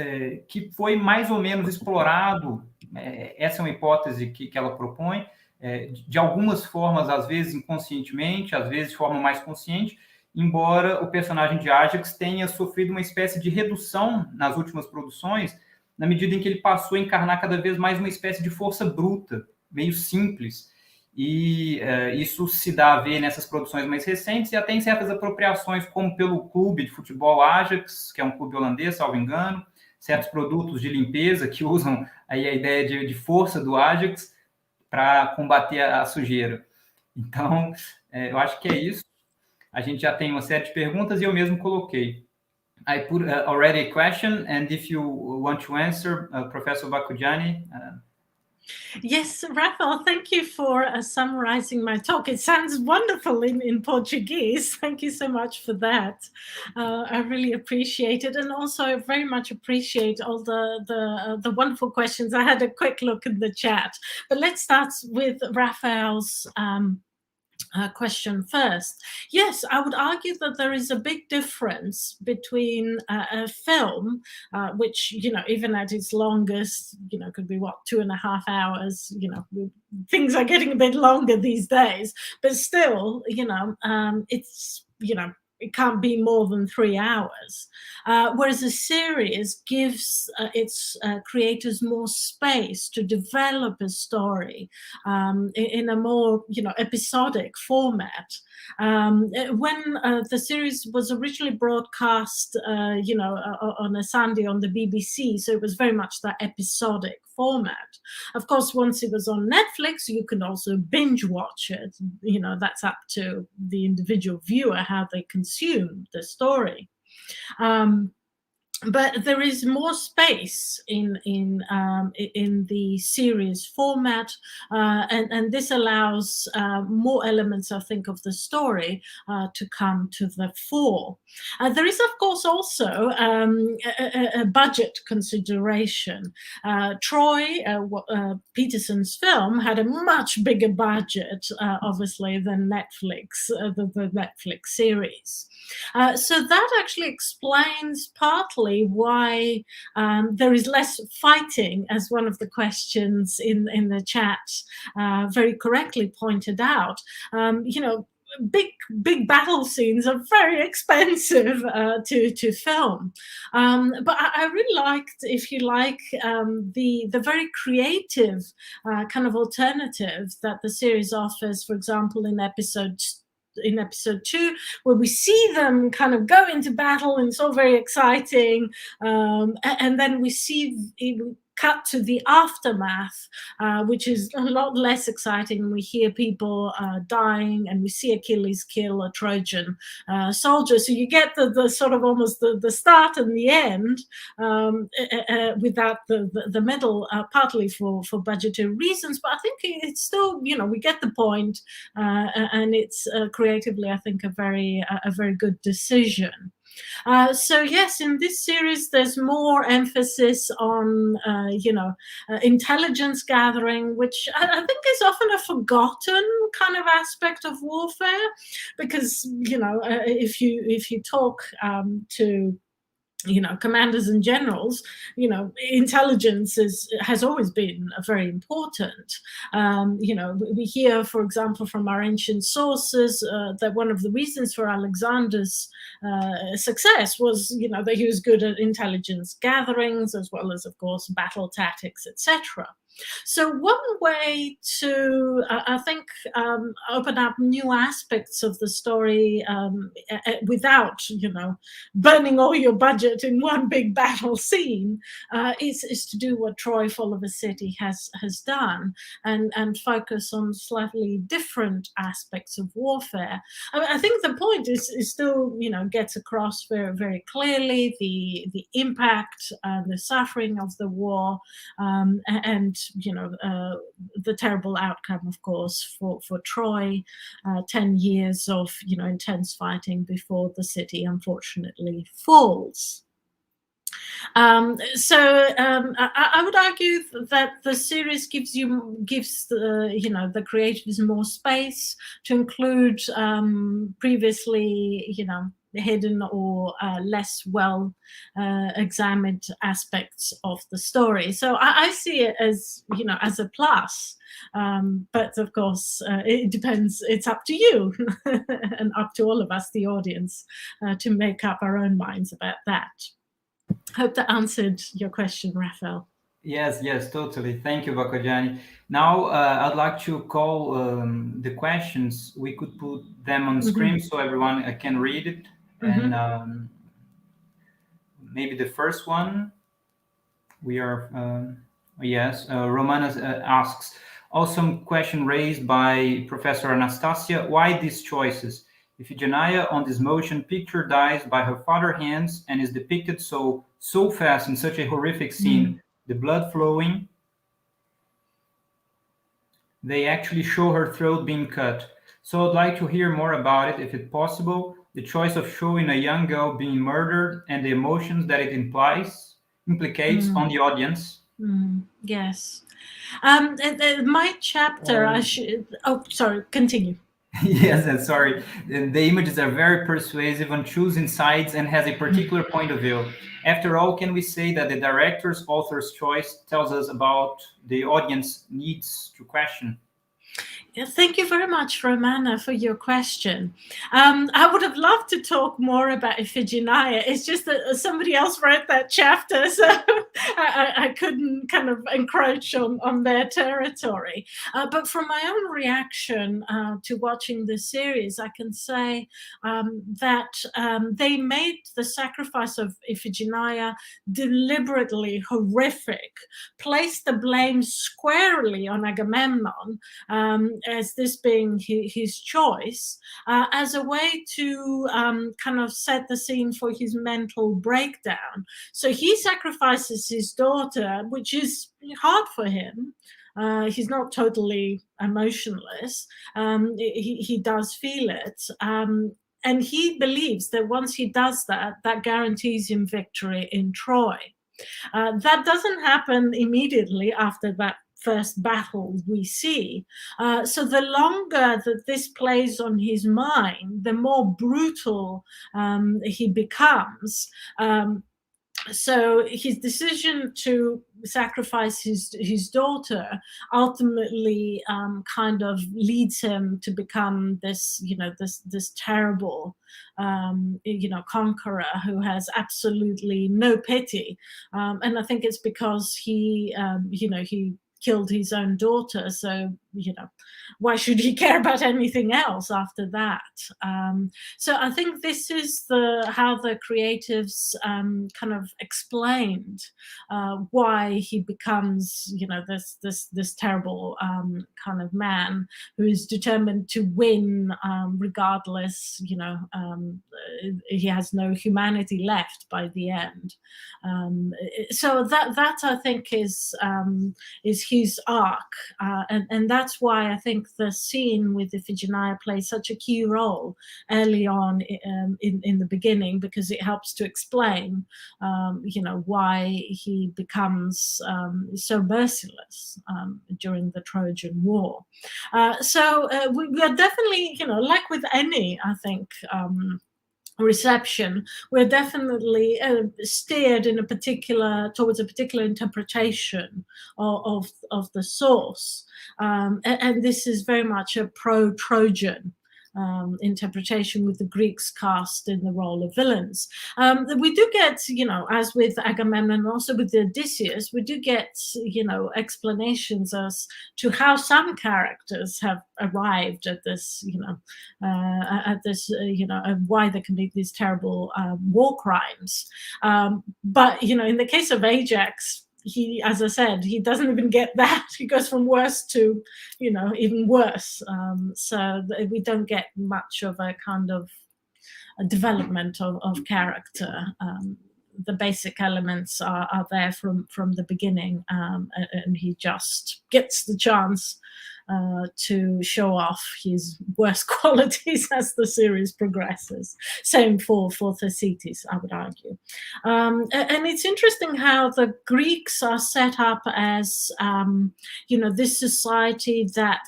que foi mais ou menos explorado, essa é uma hipótese que ela propõe, de algumas formas, às vezes inconscientemente, às vezes de forma mais consciente, embora o personagem de Ajax tenha sofrido uma espécie de redução nas últimas produções, na medida em que ele passou a encarnar cada vez mais uma espécie de força bruta, meio simples, e isso se dá a ver nessas produções mais recentes e até em certas apropriações, como pelo clube de futebol Ajax, que é um clube holandês, salvo engano, certos produtos de limpeza que usam aí a ideia de força do Ajax para combater a sujeira. Então, eu acho que é isso. A gente já tem uma série de perguntas e eu mesmo coloquei. I put already a question, and if you want to answer, Professor Bakujiani. Yes, Rafael, thank you for summarizing my talk. It sounds wonderful in Portuguese. Thank you so much for that. I really appreciate it. And also I very much appreciate all the wonderful questions. I had a quick look in the chat, but let's start with Rafael's question first. Yes, I would argue that there is a big difference between a film, which, even at its longest, could be 2.5 hours, things are getting a bit longer these days, but still, it's, it can't be more than 3 hours. Whereas a series gives its creators more space to develop a story in a more, episodic format. When the series was originally broadcast, on a Sunday on the BBC, so it was very much that episodic format. Of course, once it was on Netflix, you can also binge watch it. That's up to the individual viewer how they consume the story. But there is more space in the series format, and this allows more elements, I think, of the story to come to the fore. There is, of course, also a budget consideration. Troy, Peterson's film, had a much bigger budget, obviously, than Netflix, the Netflix series. So that actually explains partly why there is less fighting, as one of the questions in the chat very correctly pointed out. Big battle scenes are very expensive to film, but I really liked, if you like, the very creative kind of alternative that the series offers. For example, in episode 2, where we see them kind of go into battle, and it's all very exciting, and then we cut to the aftermath, which is a lot less exciting. We hear people dying, and we see Achilles kill a Trojan soldier. So you get the sort of almost the start and the end without the middle, partly for budgetary reasons. But I think it's still, we get the point, and it's creatively, I think, a very good decision. So yes, in this series, there's more emphasis on, intelligence gathering, which I think is often a forgotten kind of aspect of warfare, because, if you talk to commanders and generals, intelligence has always been very important. We hear, for example, from our ancient sources that one of the reasons for Alexander's success was, that he was good at intelligence gatherings, as well as, of course, battle tactics, etc. So one way to, I think, open up new aspects of the story without, burning all your budget in one big battle scene is to do what Troy, Fall of a City has done, and focus on slightly different aspects of warfare. I think the point is still, gets across very, very clearly the impact and the suffering of the war, and the terrible outcome, of course, for Troy, 10 years of, intense fighting before the city unfortunately falls. I would argue that the series gives the creators more space to include previously, hidden or less well examined aspects of the story. So I see it as, as a plus. But of course, it depends. It's up to you and up to all of us, the audience, to make up our own minds about that. Hope that answered your question, Rafael. Yes, totally. Thank you, Bakojani. Now, I'd like to call the questions. We could put them on screen so everyone can read it. And maybe the first one, we are, Romana asks, awesome question raised by Professor Anastasia. Why these choices? Iphigenia on this motion picture dies by her father's hands and is depicted so fast in such a horrific scene. The blood flowing. They actually show her throat being cut. So I'd like to hear more about it, if it's possible. The choice of showing a young girl being murdered and the emotions that it implicates on the audience. Yes. My chapter, sorry, continue. Yes, sorry. The images are very persuasive on choosing sides and has a particular point of view. After all, can we say that the director's author's choice tells us about the audience needs to question? Thank you very much, Romana, for your question. I would have loved to talk more about Iphigenia. It's just that somebody else wrote that chapter, so I couldn't kind of encroach on their territory. But from my own reaction to watching the series, I can say that they made the sacrifice of Iphigenia deliberately horrific, placed the blame squarely on Agamemnon, as this being his choice, as a way to kind of set the scene for his mental breakdown. So he sacrifices his daughter, which is hard for him. He's not totally emotionless. He does feel it. And he believes that once he does that, that guarantees him victory in Troy. That doesn't happen immediately after that first battle we see. So the longer that this plays on his mind, the more brutal he becomes. So his decision to sacrifice his daughter ultimately kind of leads him to become this, this terrible, conqueror who has absolutely no pity. And I think it's because he killed his own daughter, so why should he care about anything else after that? So I think this is how the creatives kind of explained why he becomes this terrible kind of man who is determined to win regardless. He has no humanity left by the end. So that I think is his arc, and that's why I think the scene with Iphigenia plays such a key role early on in the beginning, because it helps to explain, why he becomes so merciless during the Trojan War. So we are definitely, like with any, I think, reception, we're definitely steered in towards a particular interpretation of the source, and this is very much a pro-Trojan interpretation, with the Greeks cast in the role of villains. We do get, as with Agamemnon, also with Odysseus, we do get, explanations as to how some characters have arrived at this, why they commit these terrible war crimes. But, in the case of Ajax, he, as I said, he doesn't even get that. He goes from worse to, even worse. So we don't get much of a kind of a development of character. The basic elements are there from the beginning, and he just gets the chance to show off his worst qualities as the series progresses. Same for Thersites, I would argue. And it's interesting how the Greeks are set up as, this society that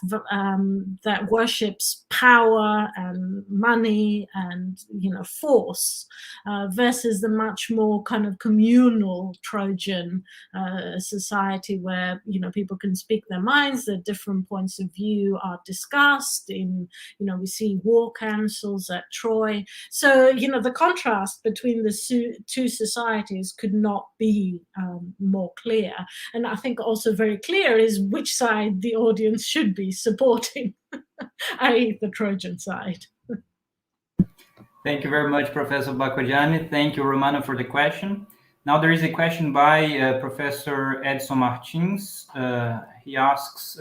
worships power and money and, force, versus the much more kind of communal Trojan society where, people can speak their minds, their different points of view are discussed. We see war councils at Troy. So, the contrast between the two societies could not be more clear. And I think also very clear is which side the audience should be supporting, i.e. the Trojan side. Thank you very much, Professor Baccogiani. Thank you, Romana, for the question. Now there is a question by Professor Edson Martins. He asks,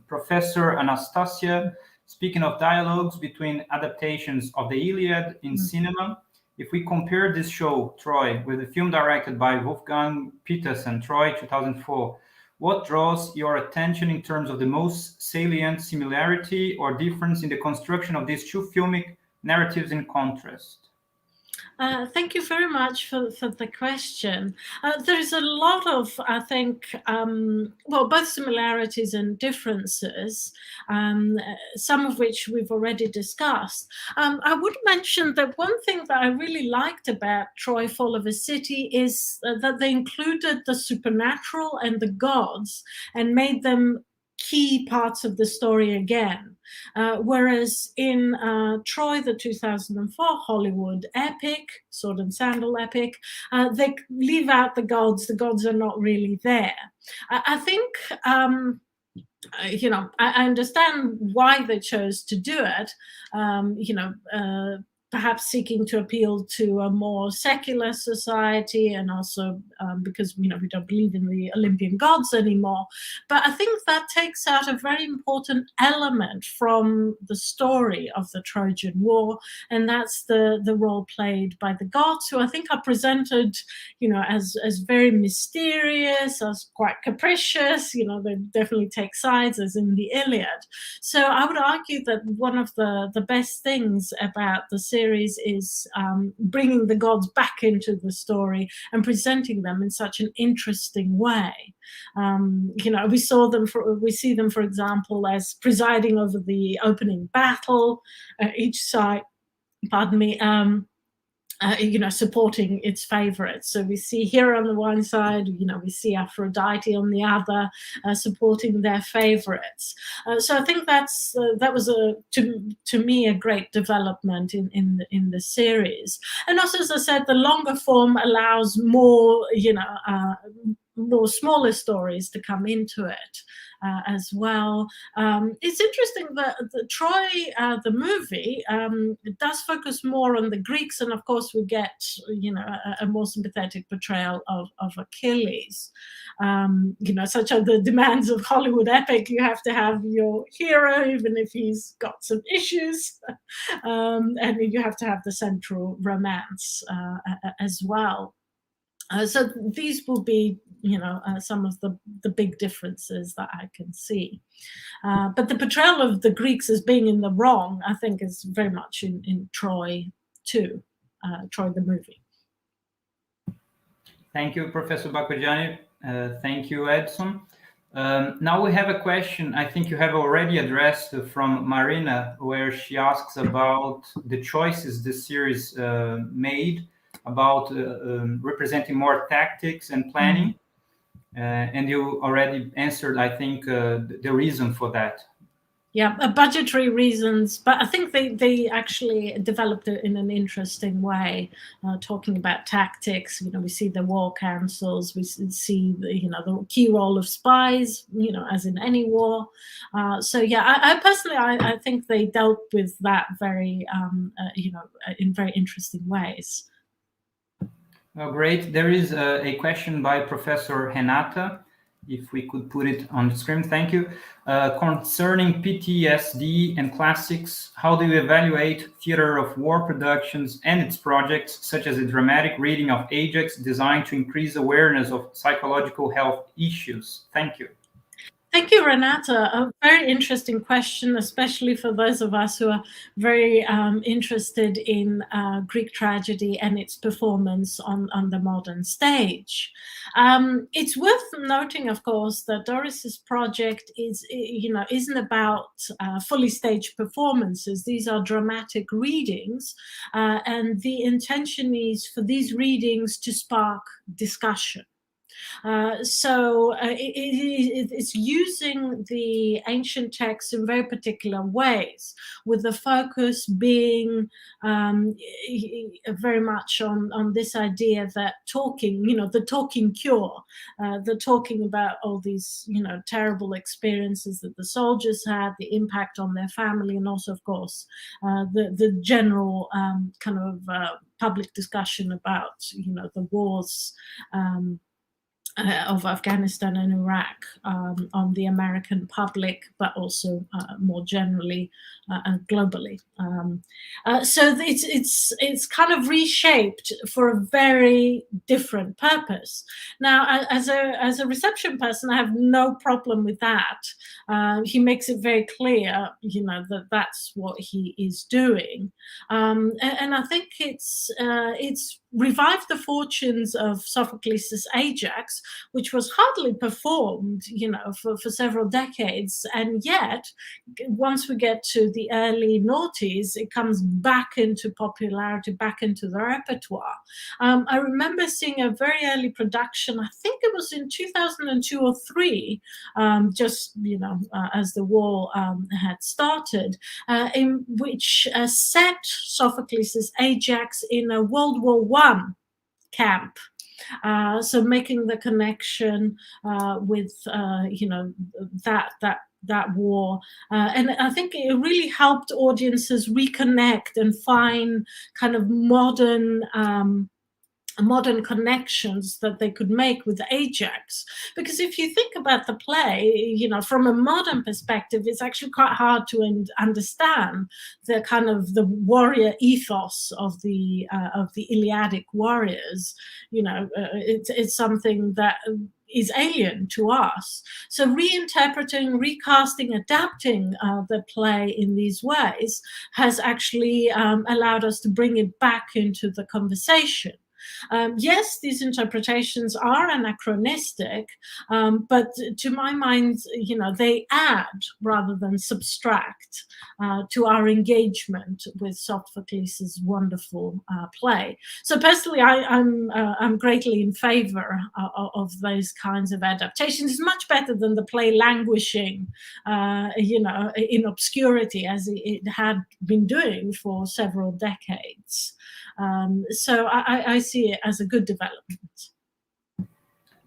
Professor Anastasia, speaking of dialogues between adaptations of the Iliad in cinema, if we compare this show, Troy, with the film directed by Wolfgang Petersen, Troy 2004, what draws your attention in terms of the most salient similarity or difference in the construction of these two filmic narratives in contrast? Thank you very much for the question. There's a lot of, I think, both similarities and differences, some of which we've already discussed. I would mention that one thing that I really liked about Troy, Fall of a City is that they included the supernatural and the gods and made them key parts of the story again. Whereas in Troy, the 2004 Hollywood epic, sword and sandal epic, they leave out the gods. The gods are not really there. I think, I understand why they chose to do it. Perhaps seeking to appeal to a more secular society, and also because we don't believe in the Olympian gods anymore. But I think that takes out a very important element from the story of the Trojan War, and that's the role played by the gods, who I think are presented, as very mysterious, as quite capricious. They definitely take sides, as in the Iliad. So I would argue that one of the best things about the series is bringing the gods back into the story and presenting them in such an interesting way. We see them, for example, as presiding over the opening battle, each side, supporting its favorites. So we see Hera on the one side, we see Aphrodite on the other, supporting their favorites. So I think that was to me a great development in the series. And also, as I said, the longer form allows more, more smaller stories to come into it. As well. It's interesting that the Troy, the movie, does focus more on the Greeks, and of course we get, a more sympathetic portrayal of Achilles. Such are the demands of Hollywood epic. You have to have your hero, even if he's got some issues, and you have to have the central romance as well. So these will be, some of the big differences that I can see. But the portrayal of the Greeks as being in the wrong, I think, is very much in Troy too, Troy the movie. Thank you, Professor Baccogiani. Thank you, Edson. Now we have a question I think you have already addressed from Marina, where she asks about the choices this series made about representing more tactics and planning. And you already answered, I think, the reason for that. Yeah, budgetary reasons, but I think they actually developed it in an interesting way, talking about tactics. We see the war councils, we see the key role of spies, as in any war. So yeah, I personally, I think they dealt with that very, in very interesting ways. Oh, great. There is a question by Professor Renata, if we could put it on the screen. Thank you. Concerning PTSD and classics, how do you evaluate theater of war productions and its projects, such as a dramatic reading of Ajax designed to increase awareness of psychological health issues? Thank you. Thank you, Renata. A very interesting question, especially for those of us who are very interested in Greek tragedy and its performance on the modern stage. It's worth noting, of course, that Doris's project isn't about fully staged performances. These are dramatic readings, and the intention is for these readings to spark discussion. It's using the ancient texts in very particular ways, with the focus being very much on this idea that talking, the talking cure, the talking about all these, terrible experiences that the soldiers had, the impact on their family, and also, of course, the general kind of public discussion about, the wars of Afghanistan and Iraq on the American public, but also more generally and globally. So it's kind of reshaped for a very different purpose. Now, as a reception person, I have no problem with that. He makes it very clear, that that's what he is doing, and I think it's revived the fortunes of Sophocles' Ajax, which was hardly performed, for several decades. And yet, once we get to the early noughties, it comes back into popularity, back into the repertoire. I remember seeing a very early production, I think it was in 2002 or 3, just, as the war had started, in which set Sophocles' Ajax in a World War I camp. So making the connection with that war, and I think it really helped audiences reconnect and find kind of modern connections that they could make with Ajax. Because if you think about the play, from a modern perspective, it's actually quite hard to understand the kind of the warrior ethos of the Iliadic warriors. It's something that is alien to us. So reinterpreting, recasting, adapting the play in these ways has actually allowed us to bring it back into the conversation. Yes, these interpretations are anachronistic, but to my mind, they add rather than subtract to our engagement with Sophocles' wonderful play. So personally, I'm greatly in favor of those kinds of adaptations. It's much better than the play languishing, in obscurity as it had been doing for several decades. So I see it as a good development.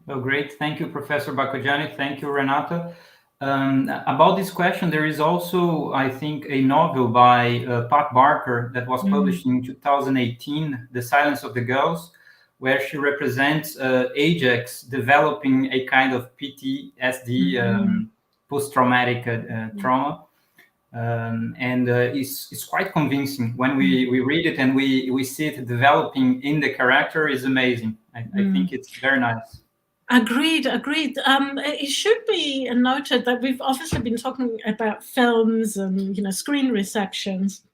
Oh, great. Thank you, Professor Baccogiani. Thank you, Renata. About this question, there is also, I think, a novel by Pat Barker that was published in 2018, The Silence of the Girls, where she represents Ajax developing a kind of PTSD, post-traumatic trauma. And it's quite convincing when we read it and we see it developing in the character. Is amazing. I think it's very nice. Agreed. It should be noted that we've obviously been talking about films and screen receptions,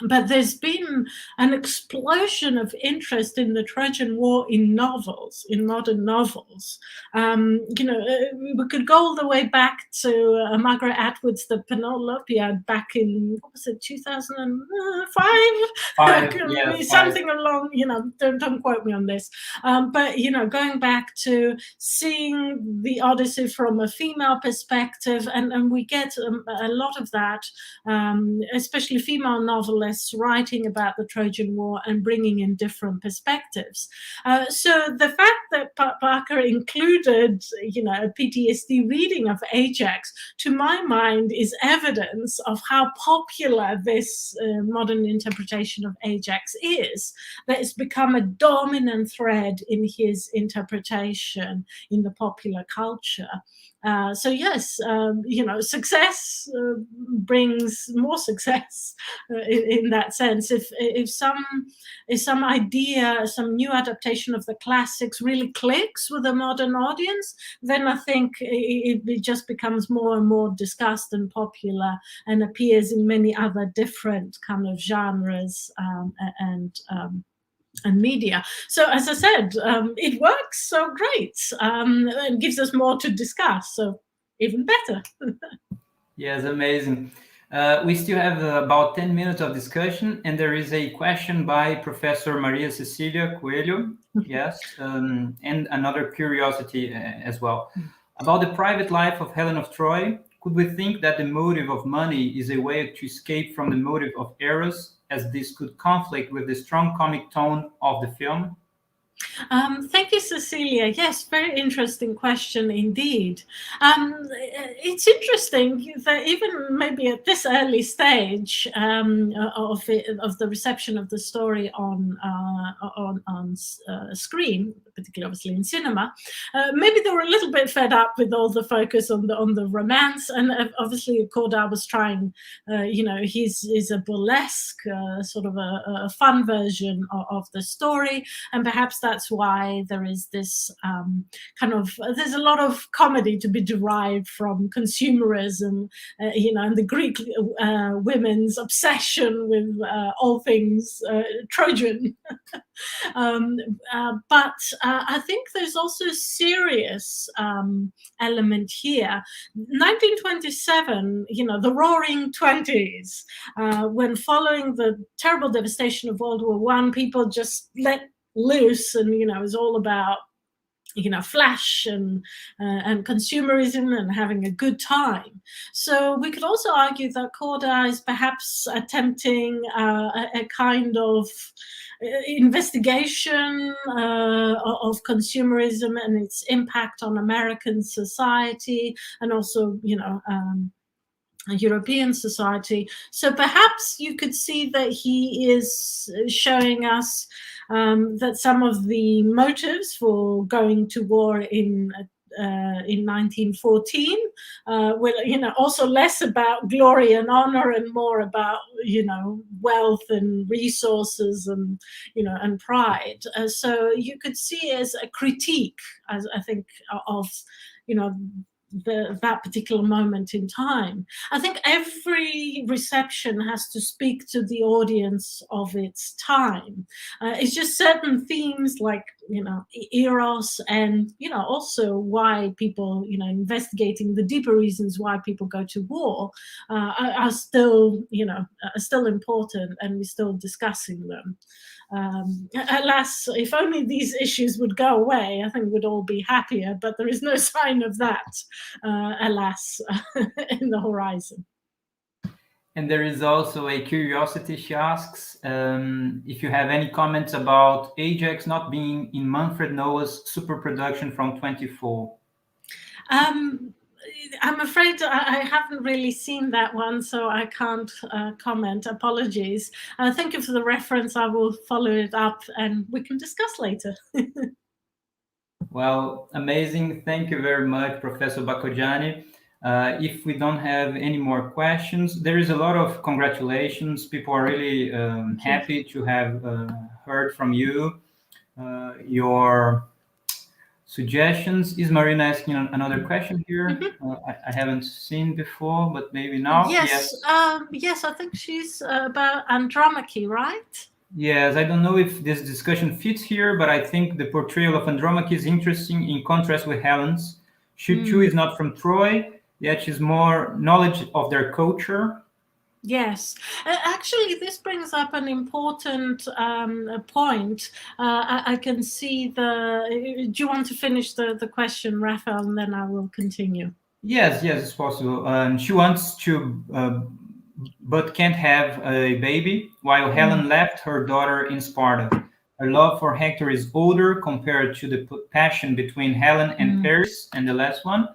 but there's been an explosion of interest in the Trojan War in novels, in modern novels. We could go all the way back to Margaret Atwood's The Penelopiad back in, 2005? Something along, don't quote me on this. But, going back to seeing the Odyssey from a female perspective, and we get a lot of that, especially female novelists writing about the Trojan War and bringing in different perspectives. So the fact that Barker included, a PTSD reading of Ajax, to my mind, is evidence of how popular this modern interpretation of Ajax is. That it's become a dominant thread in his interpretation in the popular culture. So yes, success brings more success in that sense. If some idea, some new adaptation of the classics really clicks with a modern audience, then I think it just becomes more and more discussed and popular, and appears in many other different kind of genres and media. So as I said, it works so great, and gives us more to discuss, so even better. Yes, amazing. We still have about 10 minutes of discussion, and there is a question by Professor Maria Cecilia Coelho, yes, and another curiosity as well. About the private life of Helen of Troy, could we think that the motive of money is a way to escape from the motive of Eros, as this could conflict with the strong comic tone of the film? Thank you, Cecilia. Yes, very interesting question indeed. It's interesting that even maybe at this early stage of the reception of the story on screen, particularly obviously in cinema, maybe they were a little bit fed up with all the focus on the romance, and obviously Corda was trying, he's a burlesque, sort of a fun version of the story, and perhaps that's why there is this there's a lot of comedy to be derived from consumerism, and the Greek women's obsession with all things Trojan. But I think there's also a serious element here. 1927, the Roaring '20s, when following the terrible devastation of World War I, people just let loose, and it was all about flash and consumerism and having a good time. So we could also argue that Corda is perhaps attempting a kind of investigation of consumerism and its impact on American society, and also European society. So perhaps you could see that he is showing us that some of the motives for going to war in 1914 were, also less about glory and honor and more about, wealth and resources and, and pride. So you could see it as a critique, as I think, of, that particular moment in time. I think every reception has to speak to the audience of its time. It's just certain themes like, Eros, and, also why people, investigating the deeper reasons why people go to war are still, still important, and we're still discussing them. Alas, if only these issues would go away, I think we'd all be happier, but there is no sign of that, alas, in the horizon. And there is also a curiosity. She asks if you have any comments about Ajax not being in Manfred Noah's super production from 24. I'm afraid I haven't really seen that one, so I can't comment. Apologies. Thank you for the reference. I will follow it up and we can discuss later. Well, amazing. Thank you very much, Professor Baccogiani. If we don't have any more questions, there is a lot of congratulations. People are really happy to have heard from you. Your suggestions. Is Marina asking another question here? Mm-hmm. I haven't seen before, but maybe now. Yes, I think she's about Andromache, right? Yes, I don't know if this discussion fits here, but I think the portrayal of Andromache is interesting in contrast with Helen's. She too is not from Troy, yet she's more knowledge of their culture. Yes, actually, this brings up an important point. I can see do you want to finish the question, Raphael, and then I will continue? Yes, it's possible. She wants to, but can't have a baby, while Helen left her daughter in Sparta. Her love for Hector is older compared to the passion between Helen and Paris, and the last one.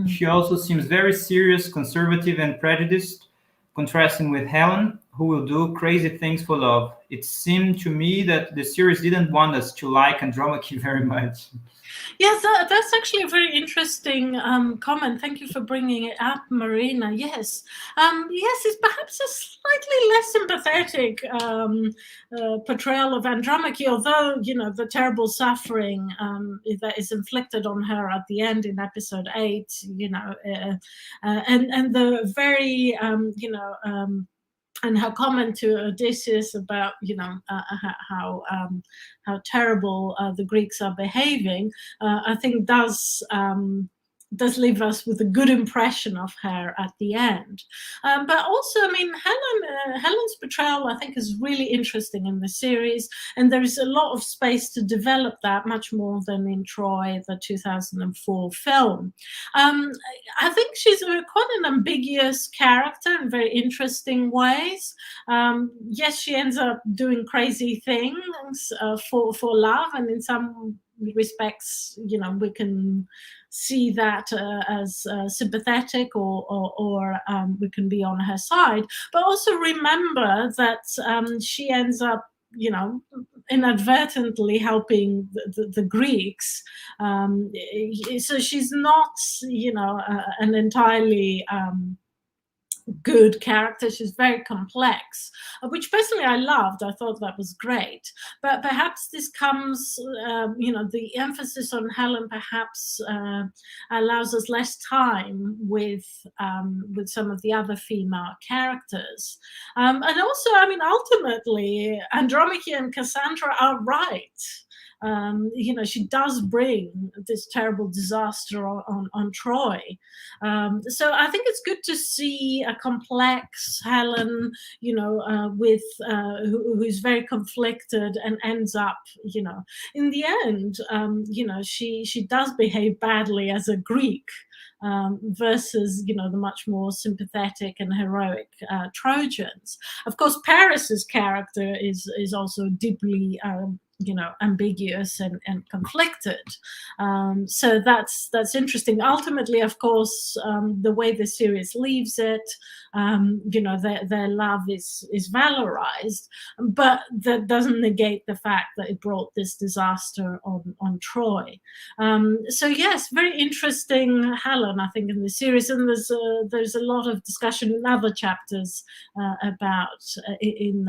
She also seems very serious, conservative, and prejudiced, contrasting with Helen, who will do crazy things for love. It seemed to me that the series didn't want us to like Andromache very much. Yes, that's actually a very interesting comment. Thank you for bringing it up, Marina. Yes, yes, it's perhaps a slightly less sympathetic portrayal of Andromache, although, you know, the terrible suffering that is inflicted on her at the end in episode 8, you know, and the very, you know, and her comment to Odysseus about, you know, how terrible the Greeks are behaving, I think does leave us with a good impression of her at the end. But also, I mean, Helen's portrayal, I think, is really interesting in the series, and there is a lot of space to develop that, much more than in Troy, the 2004 film. I think she's quite an ambiguous character in very interesting ways. Yes, she ends up doing crazy things for love, and in some respects, you know, we can see that as sympathetic, or we can be on her side. But also remember that she ends up, you know, inadvertently helping the Greeks. So she's not, you know, an entirely good character. She's very complex, which personally I loved. I thought that was great. But perhaps this comes, you know, the emphasis on Helen perhaps allows us less time with some of the other female characters. And also, I mean, ultimately, Andromache and Cassandra are right. You know, she does bring this terrible disaster on Troy. So I think it's good to see a complex Helen, you know, with who's very conflicted and ends up, you know, in the end, you know, she does behave badly as a Greek. Versus, you know, the much more sympathetic and heroic Trojans. Of course, Paris's character is also deeply, you know, ambiguous and conflicted. So that's interesting. Ultimately, of course, the way the series leaves it, you know, their love is valorized, but that doesn't negate the fact that it brought this disaster on Troy. So yes, very interesting Helen, I think, in the series, and there's a lot of discussion in other chapters about in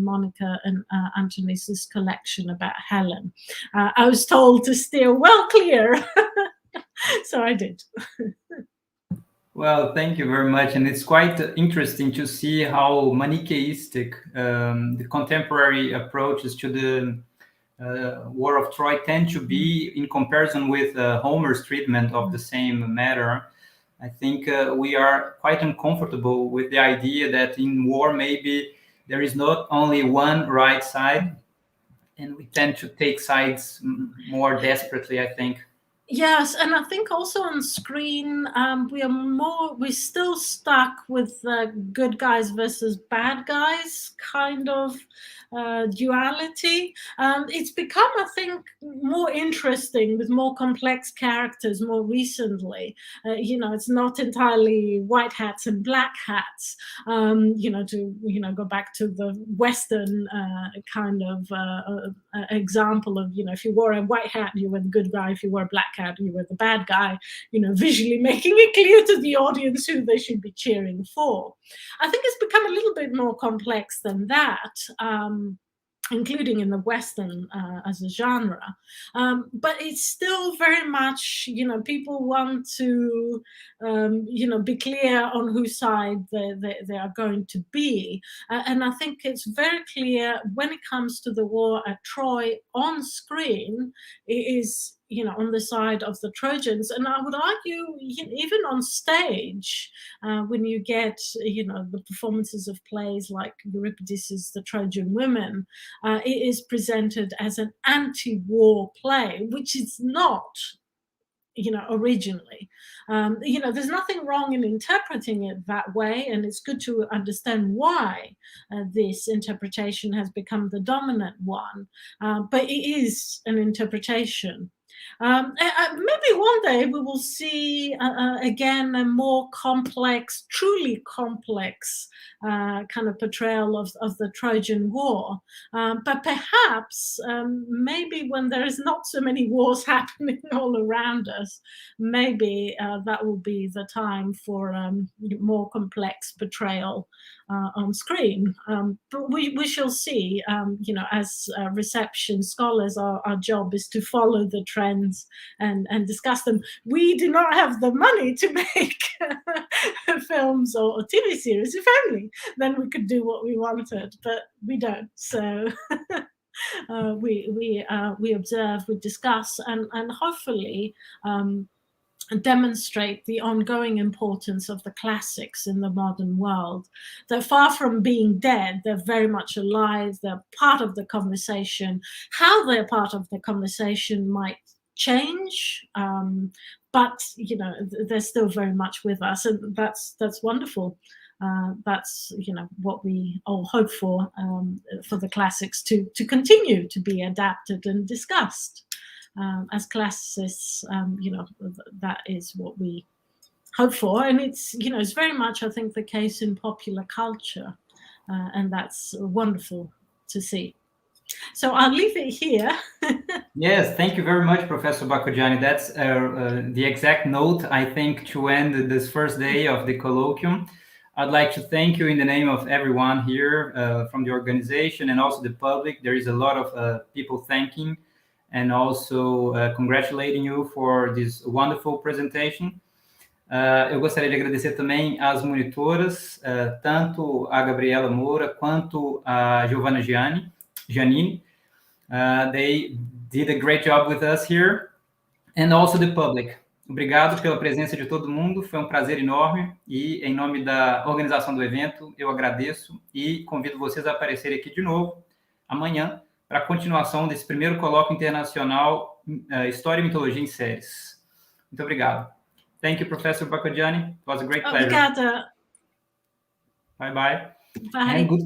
Monica and Antoni's collection about Helen. I was told to steer well clear, so I did. Well, thank you very much, and it's quite interesting to see how manichaeistic the contemporary approaches to the War of Troy tend to be in comparison with Homer's treatment of the same matter. I think we are quite uncomfortable with the idea that in war maybe there is not only one right side, and we tend to take sides more desperately, I think. Yes, and I think also on screen we're still stuck with good guys versus bad guys kind of duality. It's become, I think, more interesting with more complex characters more recently. You know, it's not entirely white hats and black hats. You know, to go back to the Western kind of example of, you know, if you wore a white hat, you were the good guy. If you wore a black hat, you were the bad guy. You know, visually making it clear to the audience who they should be cheering for. I think it's become a little bit more complex than that. Including in the Western as a genre. But it's still very much, you know, people want to, you know, be clear on whose side they are going to be. And I think it's very clear when it comes to the war at Troy on screen, it is, you know, on the side of the Trojans. And I would argue, even on stage, when you get, you know, the performances of plays like Euripides' The Trojan Women, it is presented as an anti-war play, which is not, you know, originally. You know, there's nothing wrong in interpreting it that way, and it's good to understand why this interpretation has become the dominant one, but it is an interpretation. Maybe one day we will see again a more complex, truly complex kind of portrayal of the Trojan War. But perhaps maybe when there is not so many wars happening all around us, maybe that will be the time for more complex portrayal on screen. But we shall see. As reception scholars, our job is to follow the trends and discuss them. We do not have the money to make films or TV series. If only, then we could do what we wanted, but we don't. So we observe, we discuss, and hopefully demonstrate the ongoing importance of the classics in the modern world. They're far from being dead. They're very much alive. They're part of the conversation. How they're part of the conversation might change, but they're still very much with us, and that's wonderful. That's what we all hope for the classics to continue to be adapted and discussed. As classicists, that is what we hope for, and it's very much, I think, the case in popular culture, and that's wonderful to see. So I'll leave it here. Yes, thank you very much, Professor Bakhogiani. That's the exact note, I think, to end this first day of the colloquium. I'd like to thank you in the name of everyone here from the organization and also the public. There is a lot of people thanking and also congratulating you for this wonderful presentation. Eu gostaria de agradecer também às monitoras, tanto a Gabriela Moura quanto a Giovanna Giannini. They did a great job with us here, and also the public. Obrigado pela presença de todo mundo, foi um prazer enorme, e em nome da organização do evento, eu agradeço e convido vocês a aparecerem aqui de novo amanhã para a continuação desse primeiro colóquio internacional História e Mitologia em Séries. Muito obrigado. Thank you, Professor Bakhogiani. It was a great pleasure. Obrigada. Bye-bye. Bye. And good